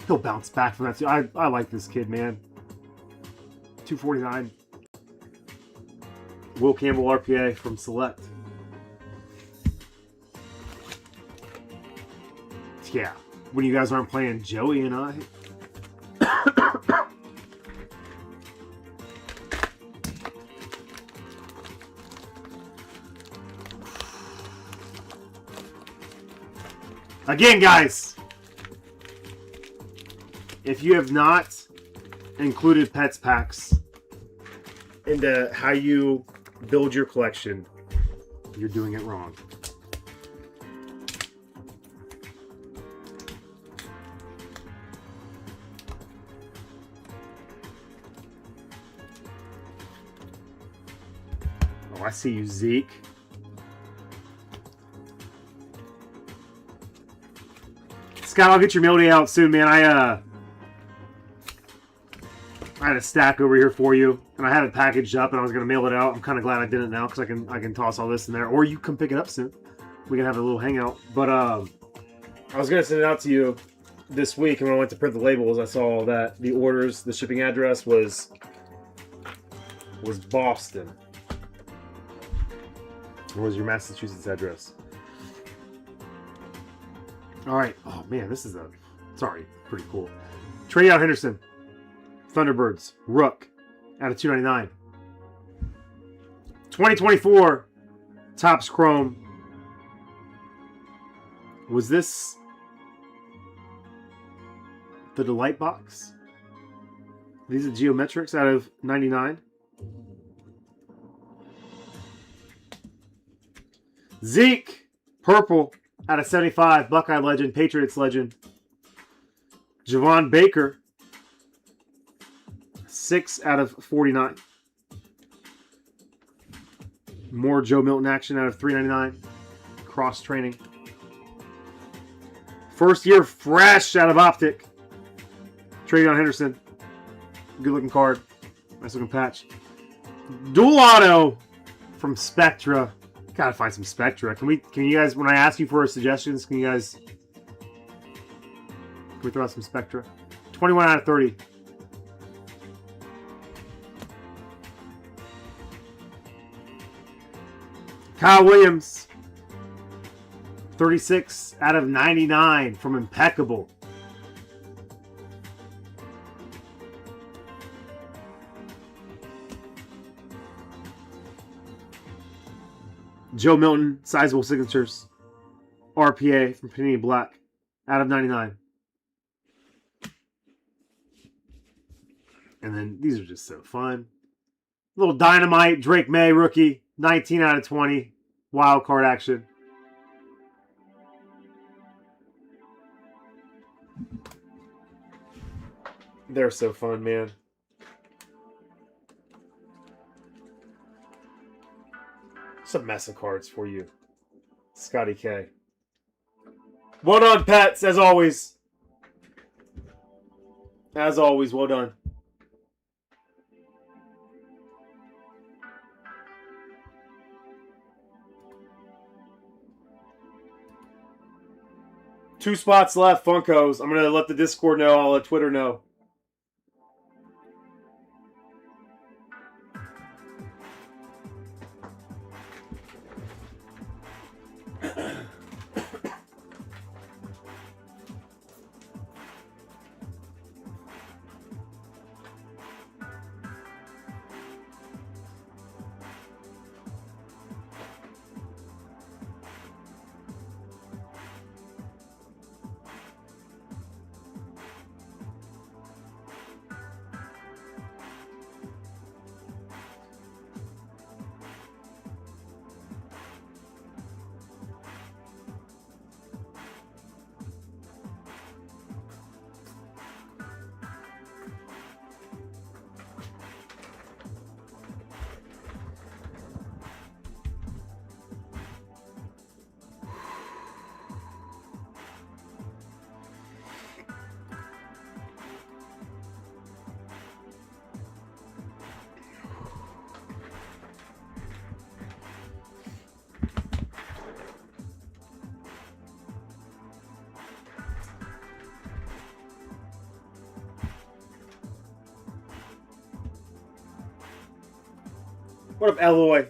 He'll bounce back from that too. I like this kid, man. 249. Will Campbell RPA from Select. Yeah. When you guys aren't playing Joey and I. Again, guys, if you have not included Pets packs into how you build your collection, you're doing it wrong. Oh, I see you, Zeke. Scott, I'll get your mail day out soon, man. I had a stack over here for you, and I had it packaged up, and I was gonna mail it out. I'm kind of glad I didn't now, because I can toss all this in there, or you come pick it up soon. We can have a little hangout. But I was gonna send it out to you this week, and when I went to print the labels, I saw that the orders, the shipping address was Boston. What was your Massachusetts address? All right. Oh, man, this is pretty cool. Travion Henderson. Thunderbirds. Rook. Out of 299. 2024. Topps Chrome. Was this the Delight Box? These are Geometrics out of 99. Zeke. Purple. Out of 75, Buckeye legend, Patriots legend. Javon Baker, 6 out of 49. More Joe Milton action out of 399. Cross training. First year fresh out of Optic. Travion Henderson. Good looking card. Nice looking patch. Dual auto from Spectra. Gotta find some Spectra. Can you guys, when I ask you for suggestions, can we throw out some Spectra? 21 out of 30. Kyle Williams. 36 out of 99 from Impeccable. Joe Milton, sizable signatures. RPA from Panini Black, out of 99. And then these are just so fun. Little Dynamite, Drake May rookie, 19 out of 20. Wild card action. They're so fun, man. Some mess of cards for you. Scotty K. Well done, Pets, as always. As always, well done. Two spots left, Funkos. I'm going to let the Discord know. I'll let Twitter know. What up, Eloy?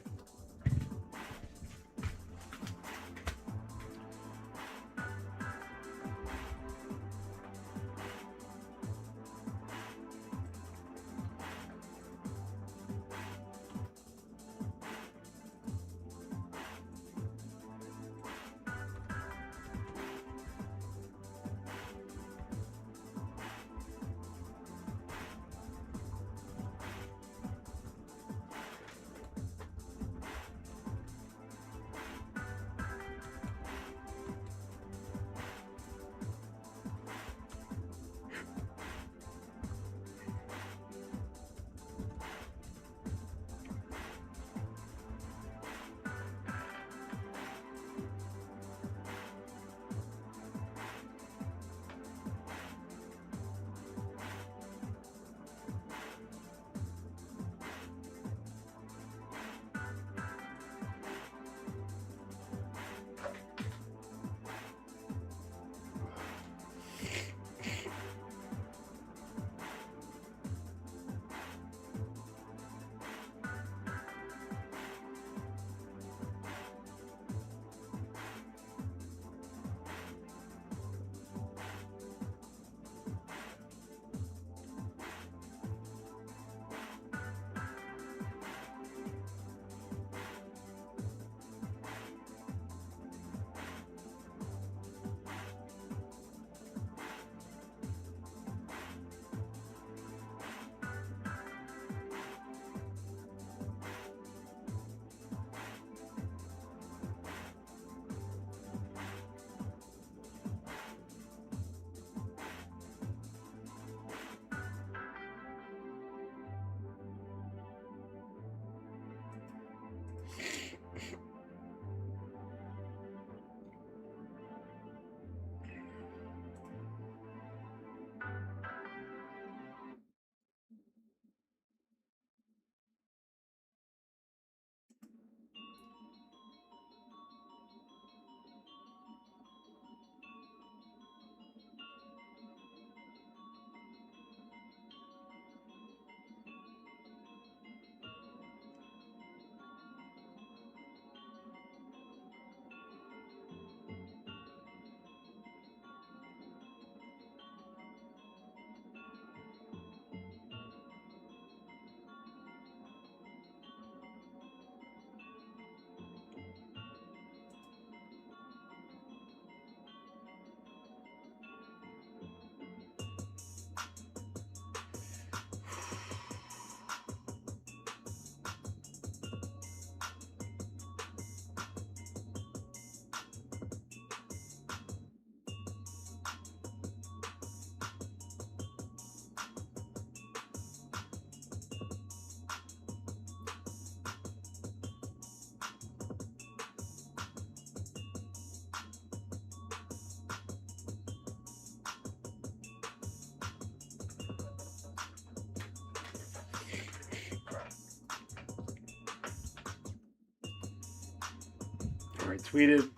All right, tweeted.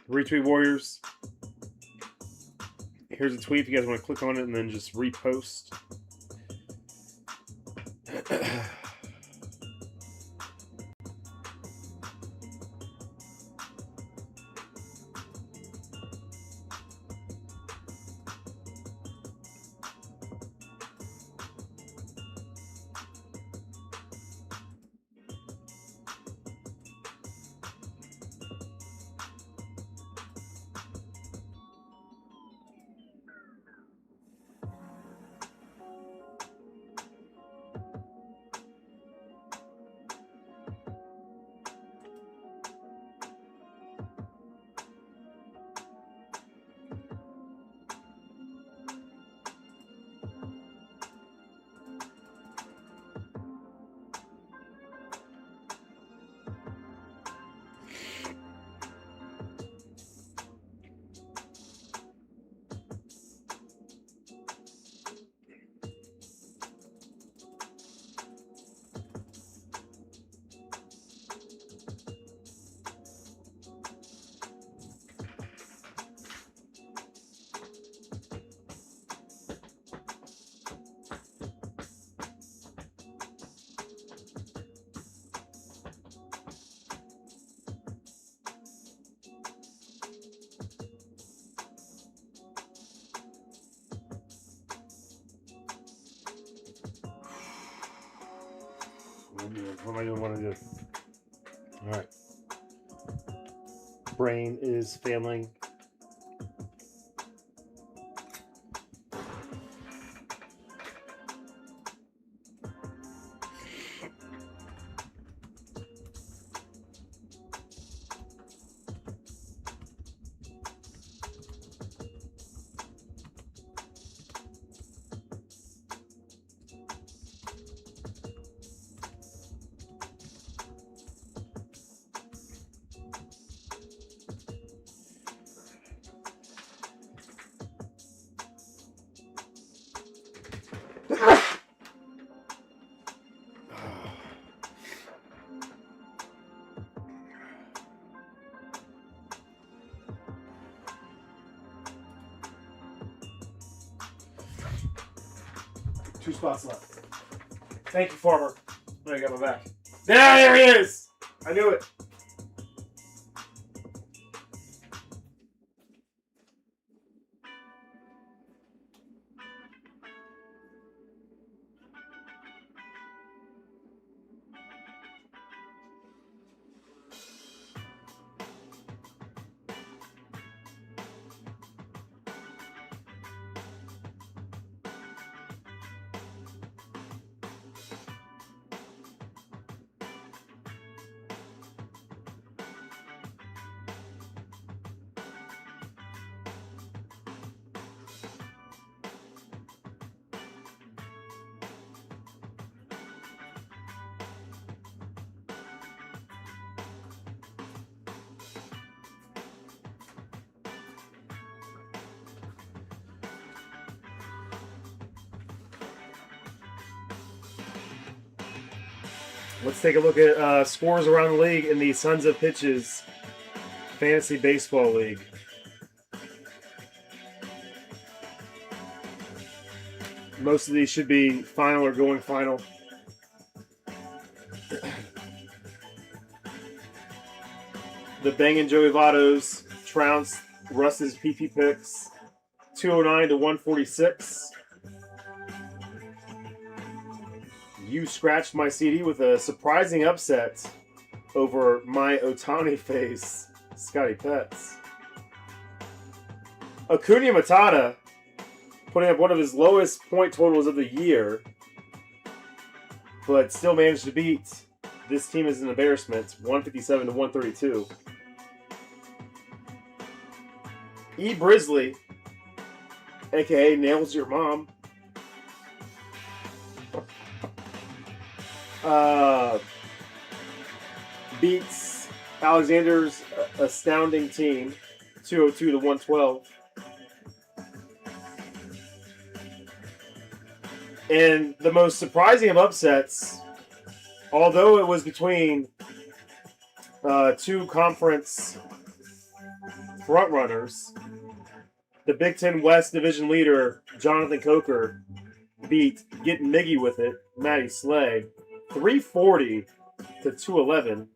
Retweet Warriors. Here's a tweet if you guys want to click on it and then just repost. What am I going to want to do? All right. Brain is failing. Two spots left. Thank you, Farmer. I got my back. There he is! I knew it. Let's take a look at scores around the league in the Sons of Pitches Fantasy Baseball League. Most of these should be final or going final. The Bangin' Joey Vottos trounced Russ's PP picks 209 to 146. You scratched my CD with a surprising upset over my Otani face, Scotty Pets. Acuna Matata putting up one of his lowest point totals of the year, but still managed to beat This Team Is an Embarrassment, 157 to 132. E. Brisley, aka Nails Your Mom, beats Alexander's astounding team 202 to 112. And the most surprising of upsets, although it was between two conference frontrunners. The Big Ten West Division leader, Jonathan Coker, beat Getting Miggy with it, Matty Slay, 340 to 211.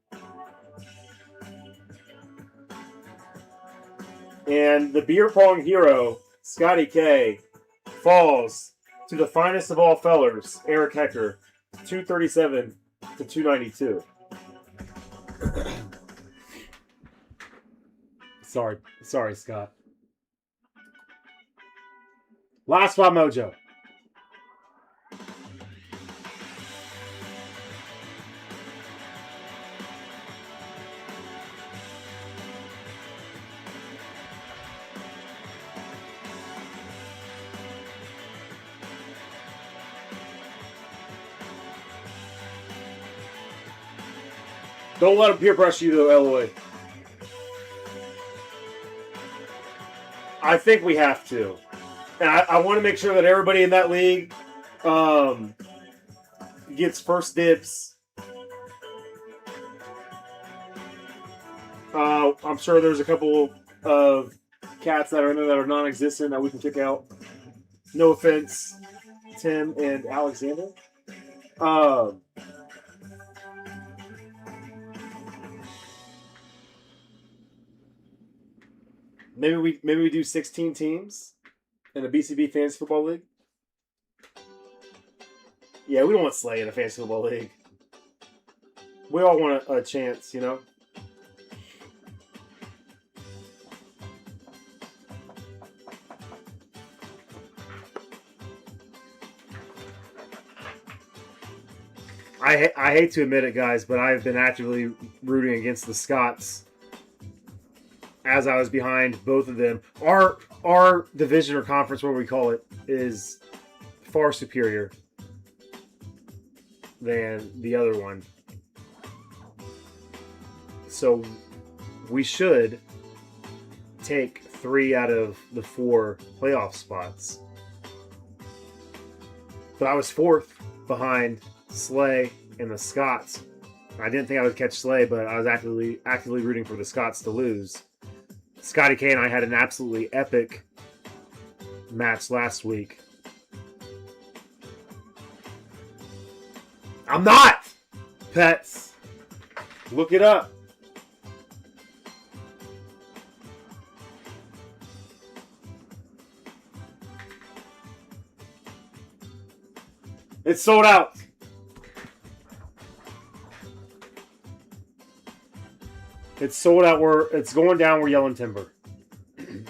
And the beer pong hero, Scotty K, falls to the finest of all fellers, Eric Hecker, 237 to 292. Sorry, Scott. Last spot mojo. Don't let them peer pressure you, though, Eloy. I think we have to. And I want to make sure that everybody in that league gets first dibs. I'm sure there's a couple of cats that are in there that are non-existent that we can kick out. No offense, Tim and Alexander. Maybe we do 16 teams in a BCB Fantasy Football League. Yeah, we don't want Slay in a Fantasy Football League. We all want a chance, you know? I hate to admit it, guys, but I've been actively rooting against the Scots as I was behind both of them. Our division or conference, whatever we call it, is far superior than the other one. So we should take 3 out of the 4 playoff spots. But I was 4th behind Slay and the Scots. I didn't think I would catch Slay, but I was actively rooting for the Scots to lose. Scotty K and I had an absolutely epic match last week. I'm not! Pets. Look it up. It's sold out. It's sold out. It's going down. We're yelling timber. Did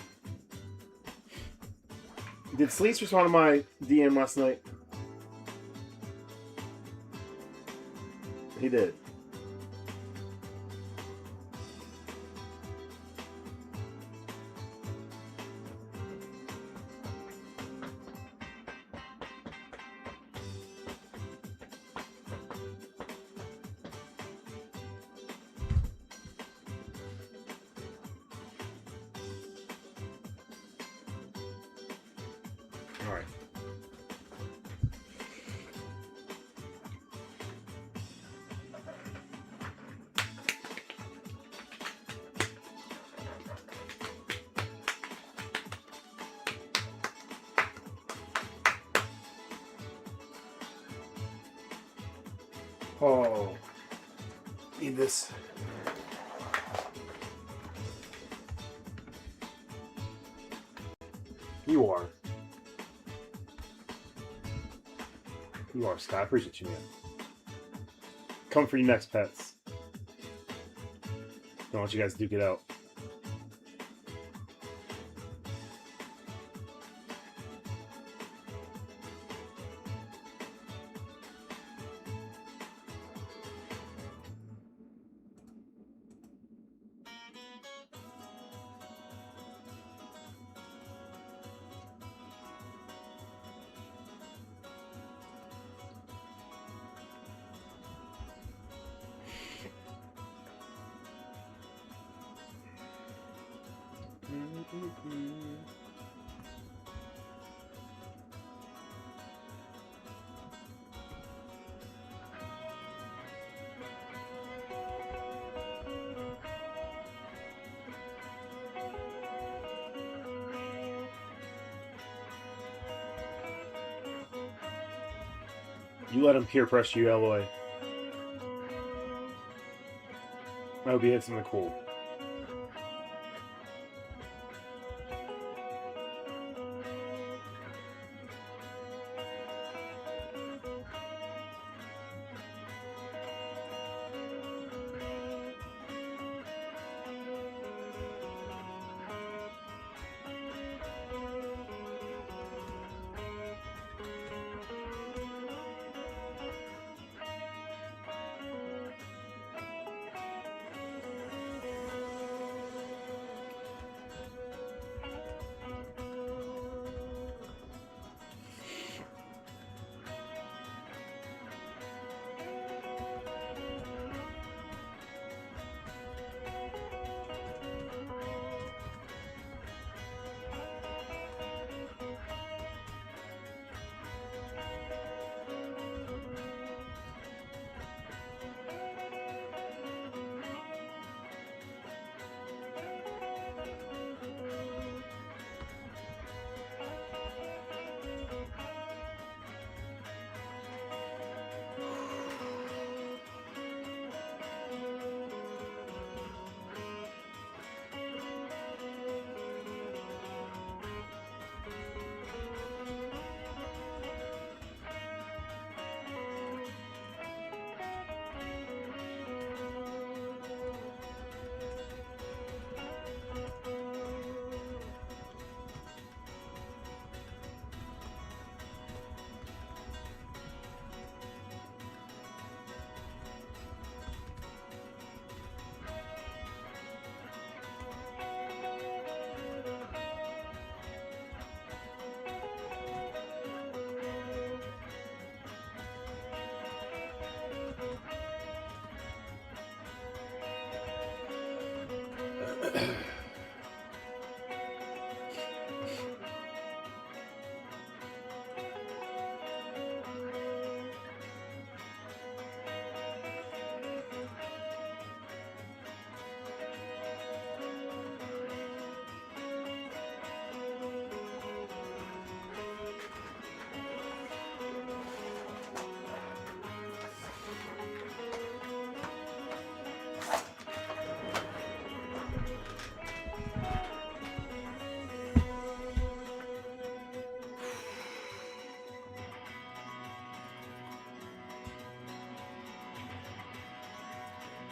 Sleece respond to my DM last night? He did. All right. Oh, need this. You are. You are, Scott. I appreciate you, man. Come for you next, Pets. Don't want you guys to duke it out. You let him peer pressure you, Eloy. I hope he hits something cool.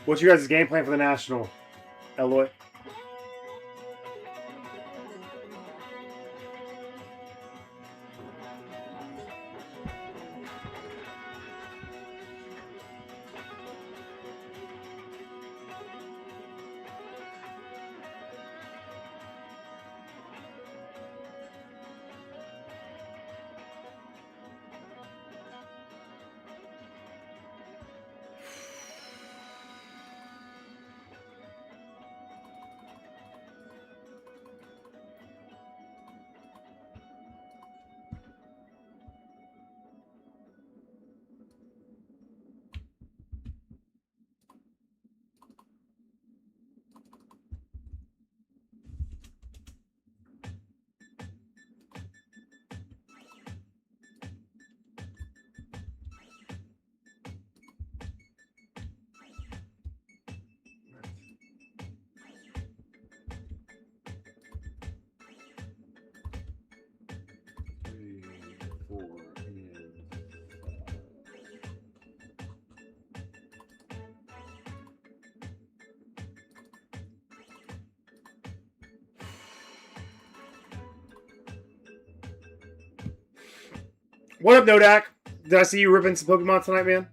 What's your guys' game plan for the National, Eloy? What up, Nodak? Did I see you ripping some Pokemon tonight, man?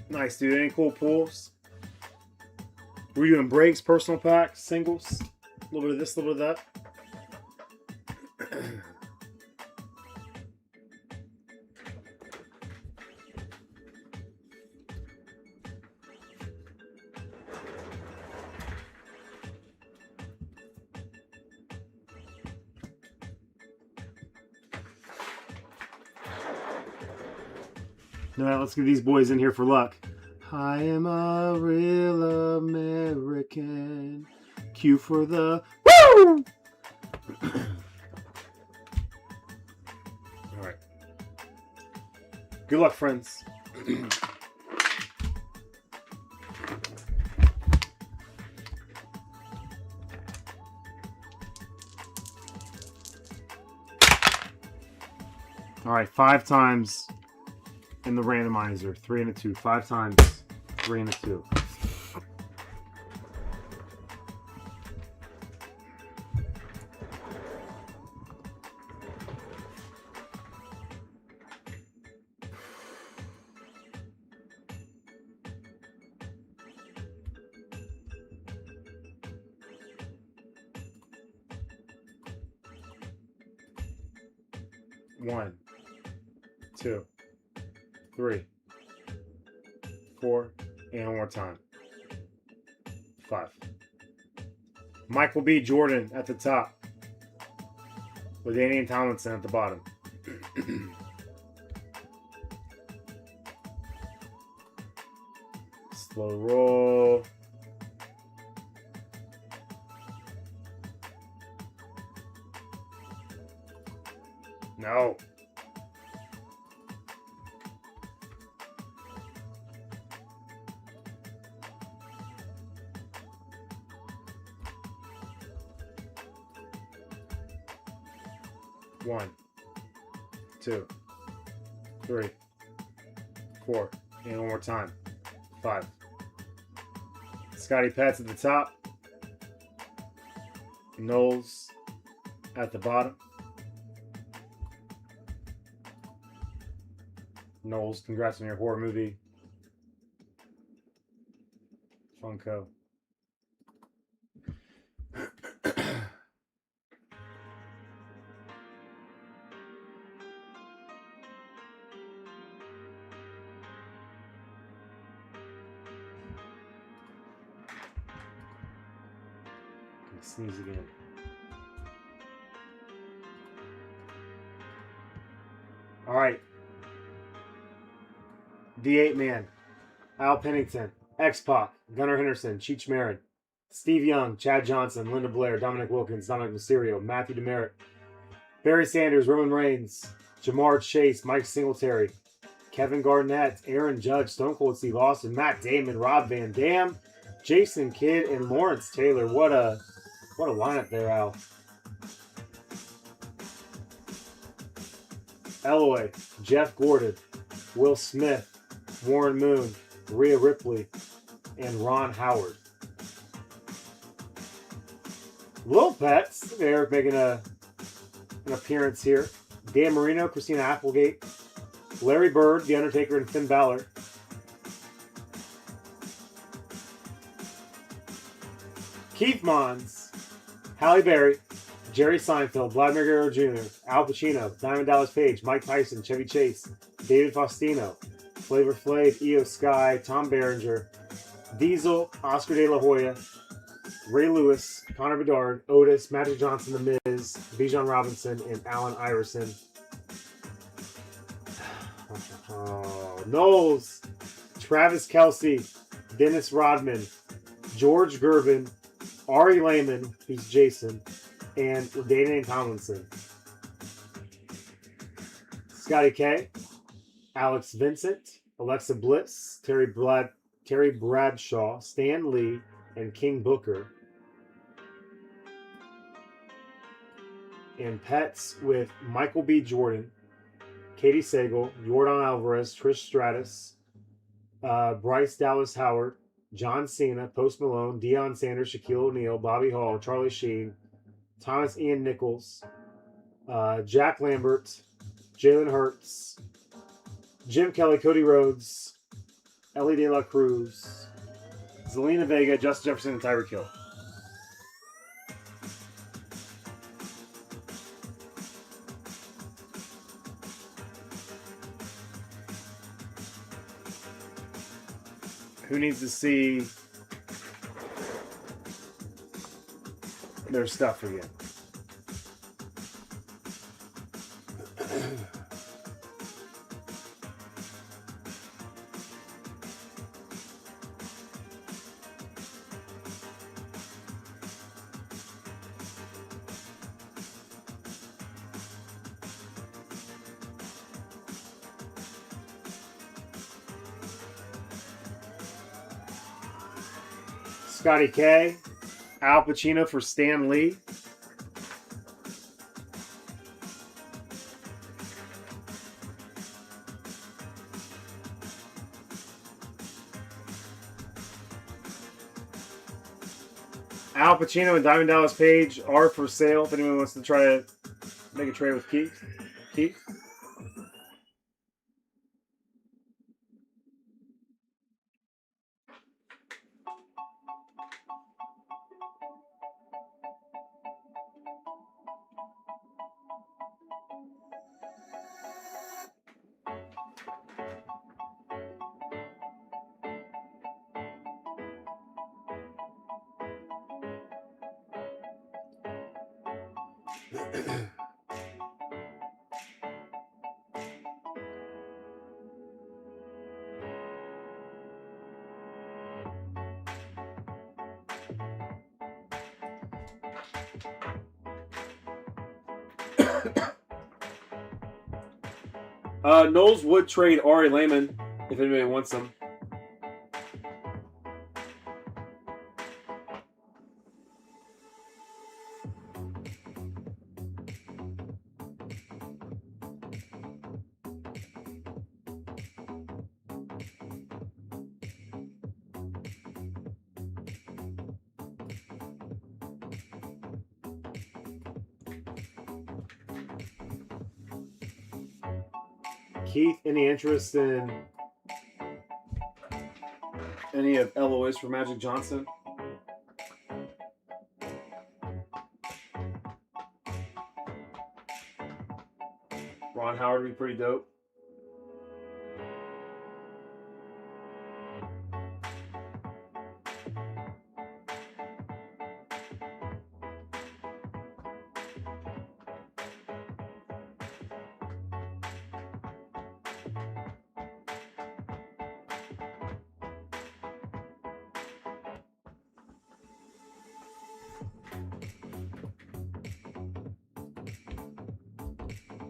Nice, dude. Any cool pulls? Were you doing breaks, personal packs, singles? A little bit of this, a little bit of that. Now let's get these boys in here for luck. I am a real American. Cue for the woo! All right. Good luck, friends. All right, 5 times in the randomizer. 3 and a 2. 5 times. 3 and a 2. One, 2, 3, 4, and one more time. 5. Michael B. Jordan at the top, with Danny Tomlinson at the bottom. Slow roll. No. One, 2, 3, 4, and one more time. 5. Scotty Pats at the top. Knowles at the bottom. Knowles, congrats on your horror movie. Funko. Sneeze again. All right. D8 Man, Al Pennington, X-Pac, Gunnar Henderson, Cheech Marin, Steve Young, Chad Johnson, Linda Blair, Dominic Wilkins, Dominic Mysterio, Matthew Demerit, Barry Sanders, Roman Reigns, Jamar Chase, Mike Singletary, Kevin Garnett, Aaron Judge, Stone Cold Steve Austin, Matt Damon, Rob Van Dam, Jason Kidd, and Lawrence Taylor. What a lineup there, Al. Eloy, Jeff Gordon, Will Smith, Warren Moon, Rhea Ripley, and Ron Howard. Little Pets, they're making an appearance here. Dan Marino, Christina Applegate, Larry Bird, The Undertaker, and Finn Balor. Keith Mons, Halle Berry, Jerry Seinfeld, Vladimir Guerrero Jr., Al Pacino, Diamond Dallas Page, Mike Tyson, Chevy Chase, David Faustino, Flavor Flav, Io Sky, Tom Berenger, Diesel, Oscar De La Hoya, Ray Lewis, Connor Bedard, Otis, Magic Johnson, The Miz, Bijan Robinson, and Allen Iverson. Oh, Knowles, Travis Kelce, Dennis Rodman, George Gervin, Ari Lehman, who's Jason, and Dana Tomlinson. Scotty K, Alex Vincent, Alexa Bliss, Terry Bradshaw, Stan Lee, and King Booker. And pets with Michael B. Jordan, Katie Sagal, Jordan Alvarez, Trish Stratus, Bryce Dallas Howard, John Cena, Post Malone, Deion Sanders, Shaquille O'Neal, Bobby Hall, Charlie Sheen, Thomas Ian Nichols, Jack Lambert, Jalen Hurts, Jim Kelly, Cody Rhodes, Ellie De La Cruz, Zelina Vega, Justin Jefferson, and Tyreek Hill. Who needs to see their stuff again? Scotty K. Al Pacino for Stan Lee. Al Pacino and Diamond Dallas Page are for sale if anyone wants to try to make a trade with Keith. Keith? Knowles would trade Ari Lehman if anybody wants him. Keith, any interest in any of LOAs for Magic Johnson? Ron Howard would be pretty dope.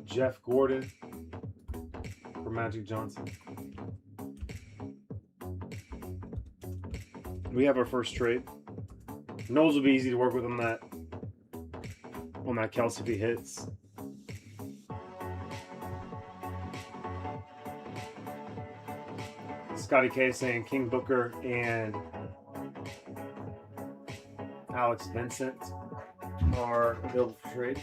Jeff Gordon for Magic Johnson. We have our first trade. Knowles will be easy to work with on that Kelsey if he hits. Scotty K saying King Booker and Alex Vincent are available for trade.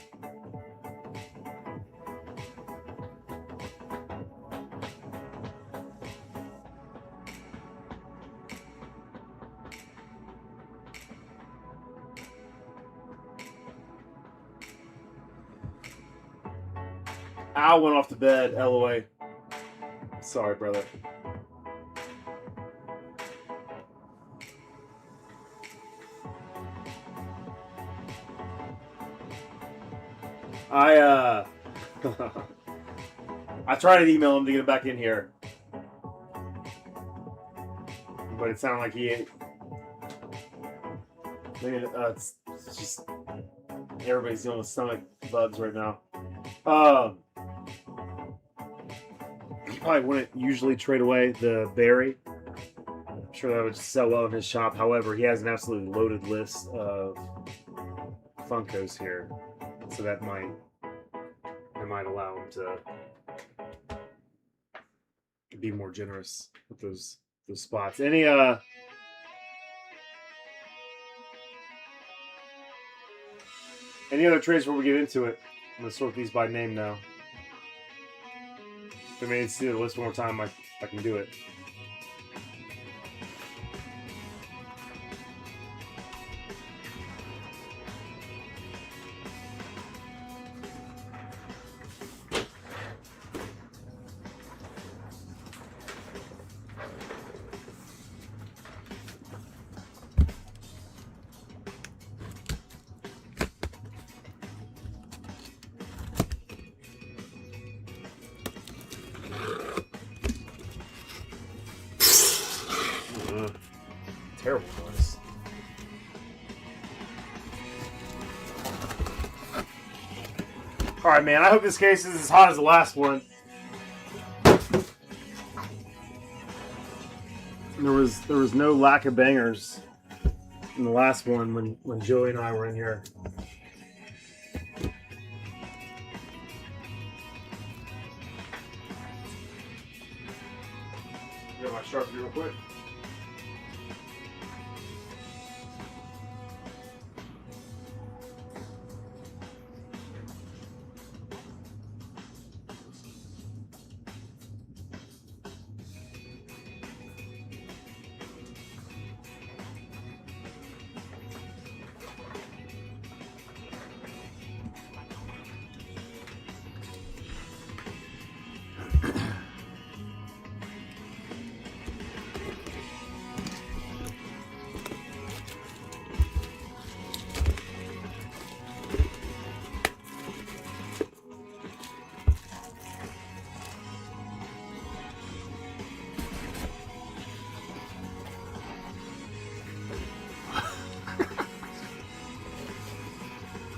Al went off to bed, LOA. Sorry, brother. I tried to email him to get him back in here, but it sounded like he ate. It's just everybody's dealing with stomach bugs right now. He probably wouldn't usually trade away the berry. I'm sure that would sell well in his shop. However, he has an absolutely loaded list of Funkos here, so that might allow him to be more generous with those spots. Any other trades before we get into it? I'm gonna sort these by name now. If I need to see the list one more time, I can do it. Terrible noise. All right, man. I hope this case is as hot as the last one. There was no lack of bangers in the last one when Joey and I were in here. Get my Sharpie real quick.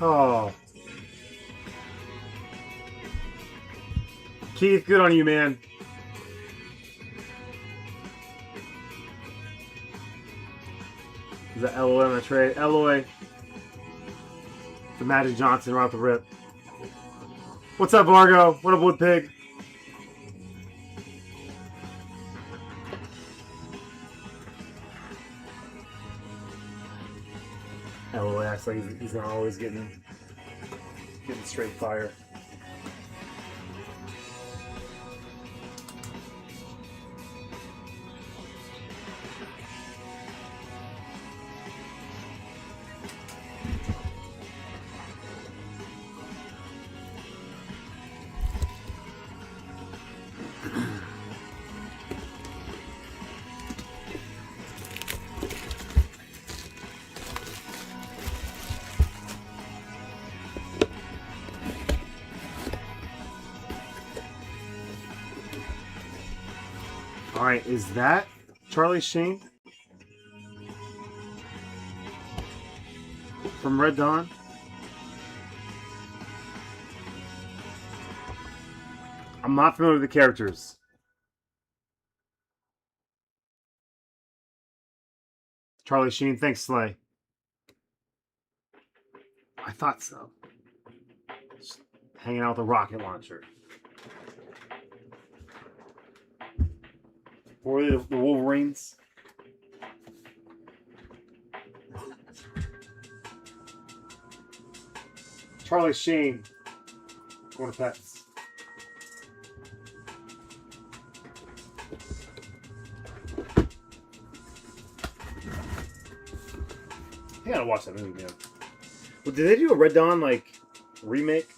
Oh. Keith, good on you, man. Is that Eloy on the trade? Eloy. The Magic Johnson right off the rip. What's up, Vargo? What up, Woodpig? Eloy acts like he's not always getting straight fire. All right, is that Charlie Sheen from Red Dawn? I'm not familiar with the characters. Charlie Sheen, thanks, Slay. I thought so. Just hanging out with a rocket launcher. Or the Wolverines. Charlie Sheen. Going to Pets. I gotta watch that movie again. Well, did they do a Red Dawn like remake?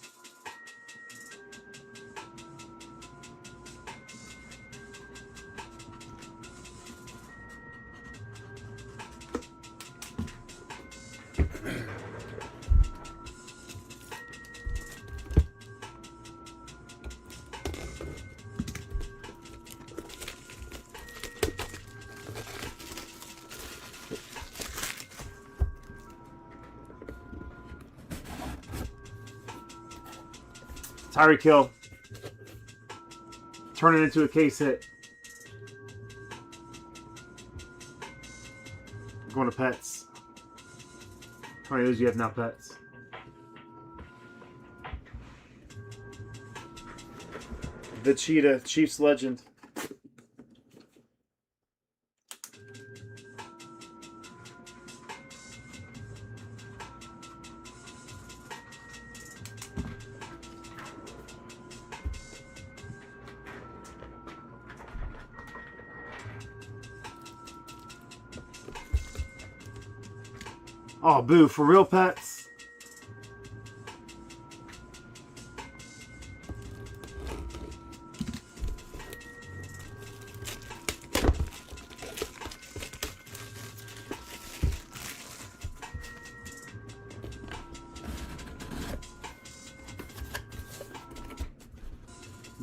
Tyreek Hill. Turn it into a case hit. Going to Pets. How many of those do you have now, Pets? The Cheetah, Chiefs legend. Oh, boo, for real, Pets?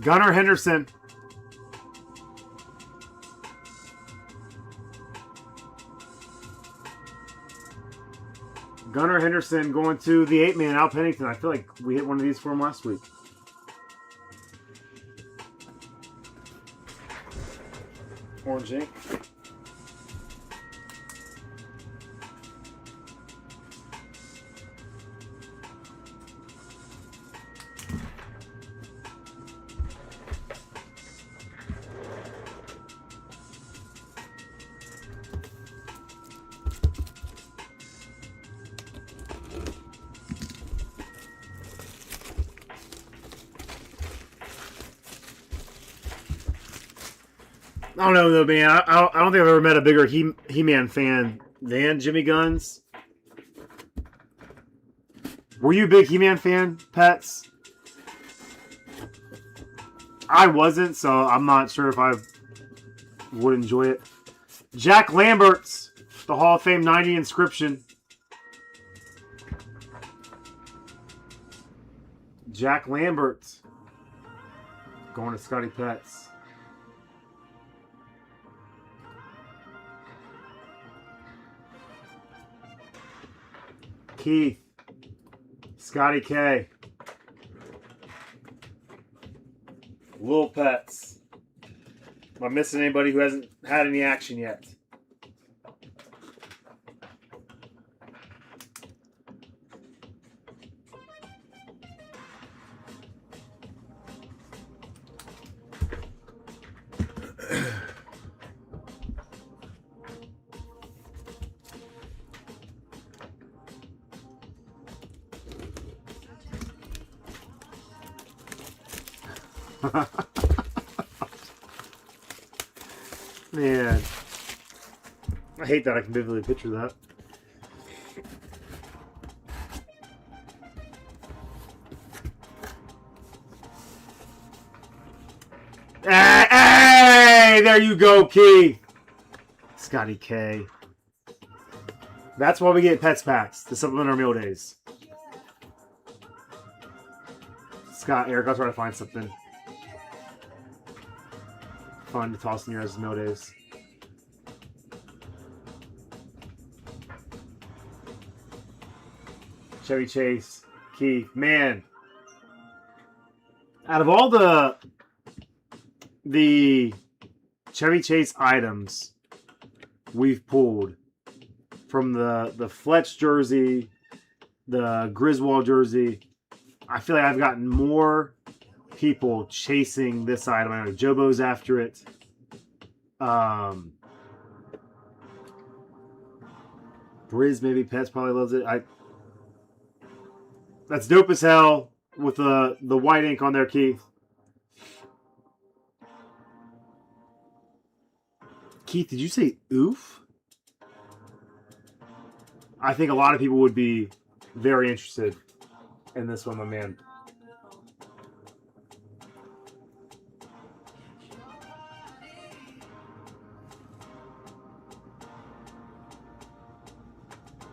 Gunnar Henderson. Gunnar Henderson going to the 8-man, Al Pennington. I feel like we hit one of these for him last week. Orange ink. I don't know though, man. I don't think I've ever met a bigger He-Man fan than Jimmy Guns. Were you a big He-Man fan, Pets? I wasn't, so I'm not sure if I would enjoy it. Jack Lambert's the Hall of Fame 90 inscription. Jack Lambert going to Scotty Pets. Keith, Scotty K, Lil Pets. Am I missing anybody who hasn't had any action yet? Man, I hate that I can vividly picture that. Hey, there you go, Keith. Scotty K. That's why we get Pets packs to supplement our meal days. Scott, Eric, I'll try to find something fun to toss in your guys' meal days. Chevy Chase, Keith, man. Out of all the Chevy Chase items we've pulled, from the Fletch jersey, the Griswold jersey, I feel like I've gotten more people chasing this item. I know Jobo's after it. Briz, maybe Pets probably loves it. That's dope as hell with the white ink on there, Keith. Keith, did you say oof? I think a lot of people would be very interested in this one, my man.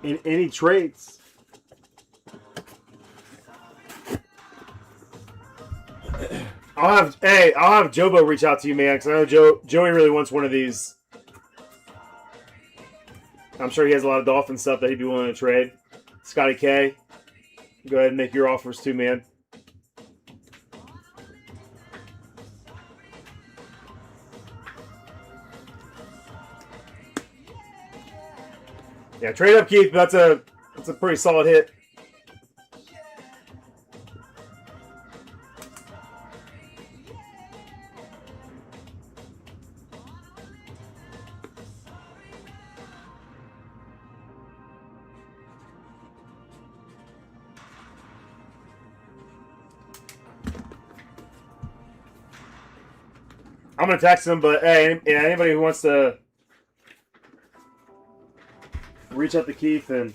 In any traits. I'll have Jobo reach out to you, man, because I know Joey really wants one of these. I'm sure he has a lot of Dolphin stuff that he'd be willing to trade. Scotty K, go ahead and make your offers too, man. Yeah, trade up, Keith. That's a pretty solid hit. I'm gonna text him, but hey, anybody who wants to reach out to Keith and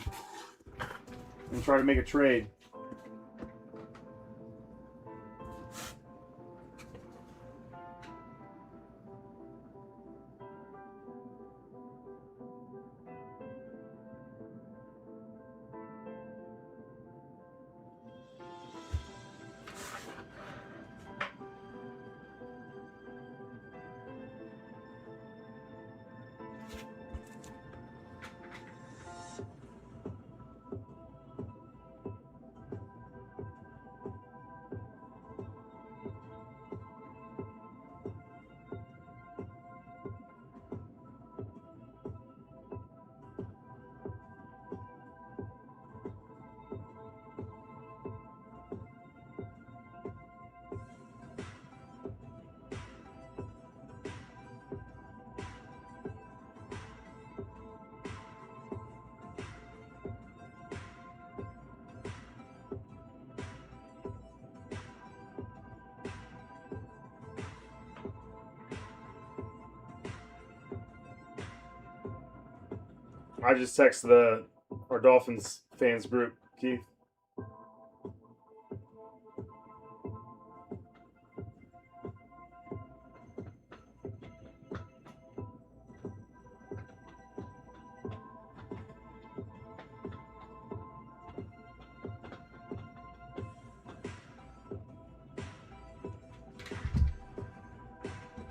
try to make a trade. I just texted our Dolphins fans group, Keith.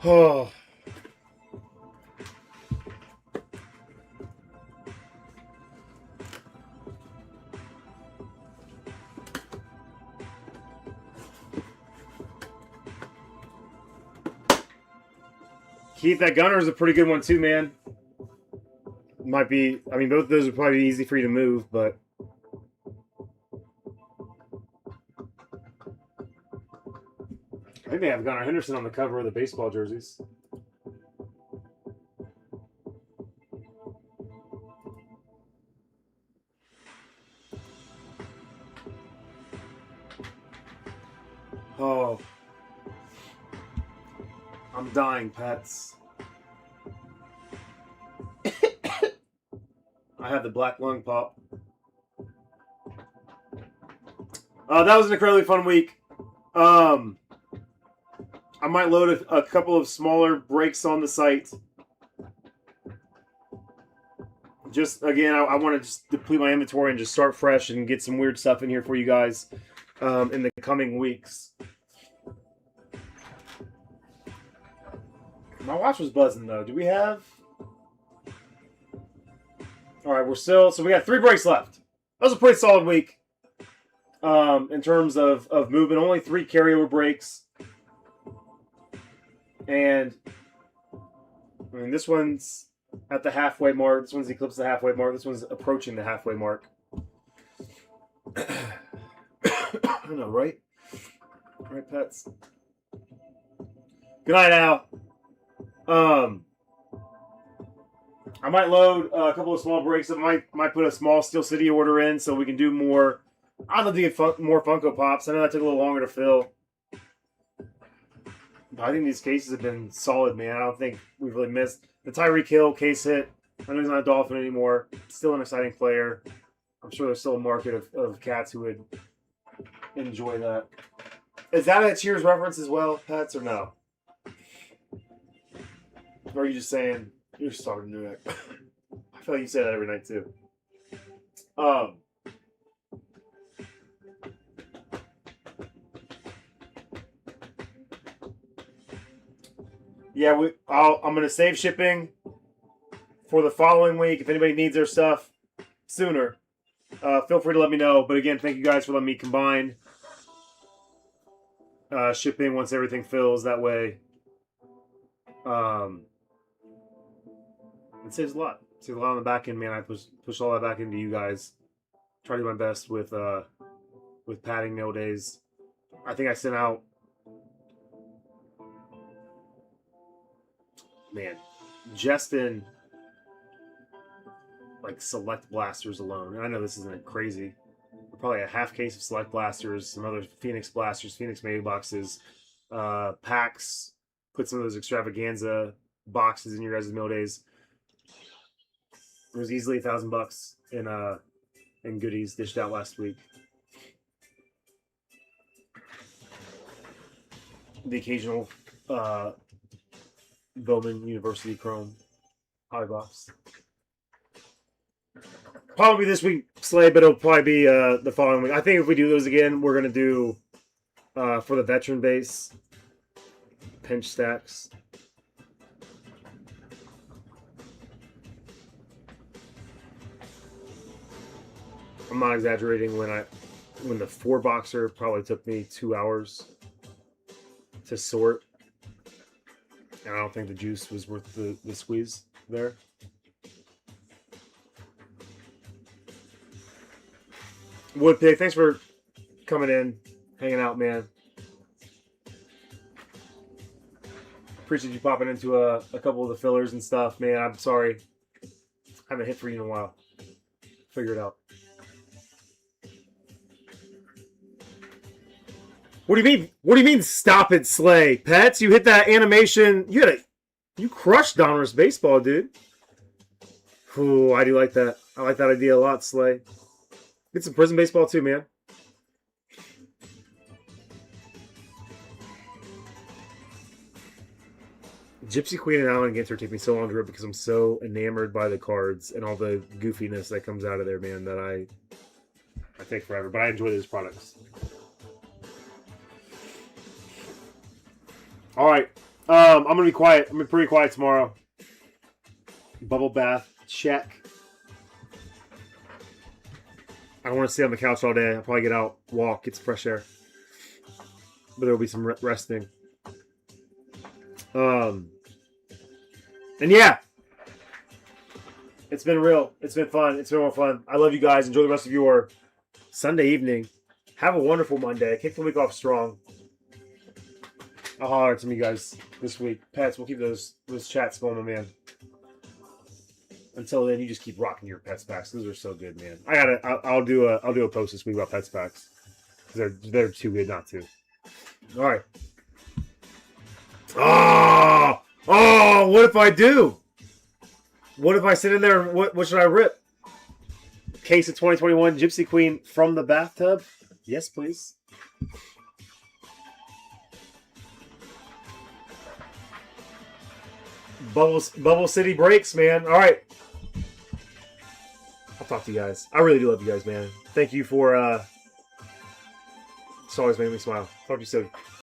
Oh. Keith, that gunner is a pretty good one too, man. Might be, I mean, both of those would probably be easy for you to move, but. I think they have Gunnar Henderson on the cover of the baseball jerseys. Oh. I'm dying, pets. I have the black lung pop. That was an incredibly fun week. I might load a couple of smaller breaks on the site. Just, again, I want to just deplete my inventory and just start fresh and get some weird stuff in here for you guys in the coming weeks. My watch was buzzing, though. Do we have... All right, we're still... So we got 3 breaks left. That was a pretty solid week in terms of movement. Only 3 carryover breaks. And, I mean, this one's at the halfway mark. This one's eclipsed the halfway mark. This one's approaching the halfway mark. I don't know, right? Right, pets? Good night, Al. I might load a couple of small breaks. I might put a small Steel City order in so we can do more. I'd love to get more Funko Pops. I know that took a little longer to fill. I think these cases have been solid, man. I don't think we've really missed. The Tyreek Hill case hit. I know he's not a Dolphin anymore. Still an exciting player. I'm sure there's still a market of cats who would enjoy that. Is that a Cheers reference as well, Pets, or no? Or are you just saying, you're just talking to Nick? I feel like you say that every night, too. Yeah, I'm going to save shipping for the following week. If anybody needs their stuff sooner, feel free to let me know. But again, thank you guys for letting me combine shipping once everything fills. That way, it saves a lot. It saves a lot on the back end, man. I push all that back into you guys. Try to do my best with padding mail days. I think I sent out, man, just in like Select Blasters alone. And I know this isn't crazy. Probably a half case of Select Blasters, some other Phoenix Blasters, Phoenix Mega boxes, packs. Put some of those extravaganza boxes in your guys' mail days. It was easily $1,000 in goodies dished out last week. The occasional Bowman University Chrome hobby box. Probably this week, Slay, but it'll probably be the following week. I think if we do those again, we're going to do for the veteran base pinch stacks. I'm not exaggerating when the 4-boxer probably took me 2 hours to sort. And I don't think the juice was worth the squeeze there. Woodpig, thanks for coming in, hanging out, man. Appreciate you popping into a couple of the fillers and stuff, man. I'm sorry. I haven't hit for you in a while. Figure it out. What do you mean? What do you mean? Stop it, Slay. Pets, you hit that animation. You crushed Donruss baseball, dude. Ooh, I do like that. I like that idea a lot, Slay. Get some Prizm baseball too, man. Gypsy Queen and Allen Ginter take me so long to rip because I'm so enamored by the cards and all the goofiness that comes out of there, man, that I take forever. But I enjoy those products. All right. I'm going to be quiet. I'm going to be pretty quiet tomorrow. Bubble bath. Check. I don't want to stay on the couch all day. I'll probably get out, walk, get some fresh air. But there will be some resting. And yeah, it's been real. It's been fun. It's been more fun. I love you guys. Enjoy the rest of your Sunday evening. Have a wonderful Monday. Kick the week off strong. I'll holler at some of you guys this week. Pets, we'll keep those chats going, my man. Until then, you just keep rocking your Pets packs. Those are so good, man. I'll do a post this week about Pets packs. They're too good not to. All right. Oh, what if I do? What if I sit in there and what should I rip? Case of 2021 Gypsy Queen from the bathtub? Yes, please. Bubble City breaks, man. All right. I'll talk to you guys. I really do love you guys, man. Thank you for it's always making me smile. Talk to you soon.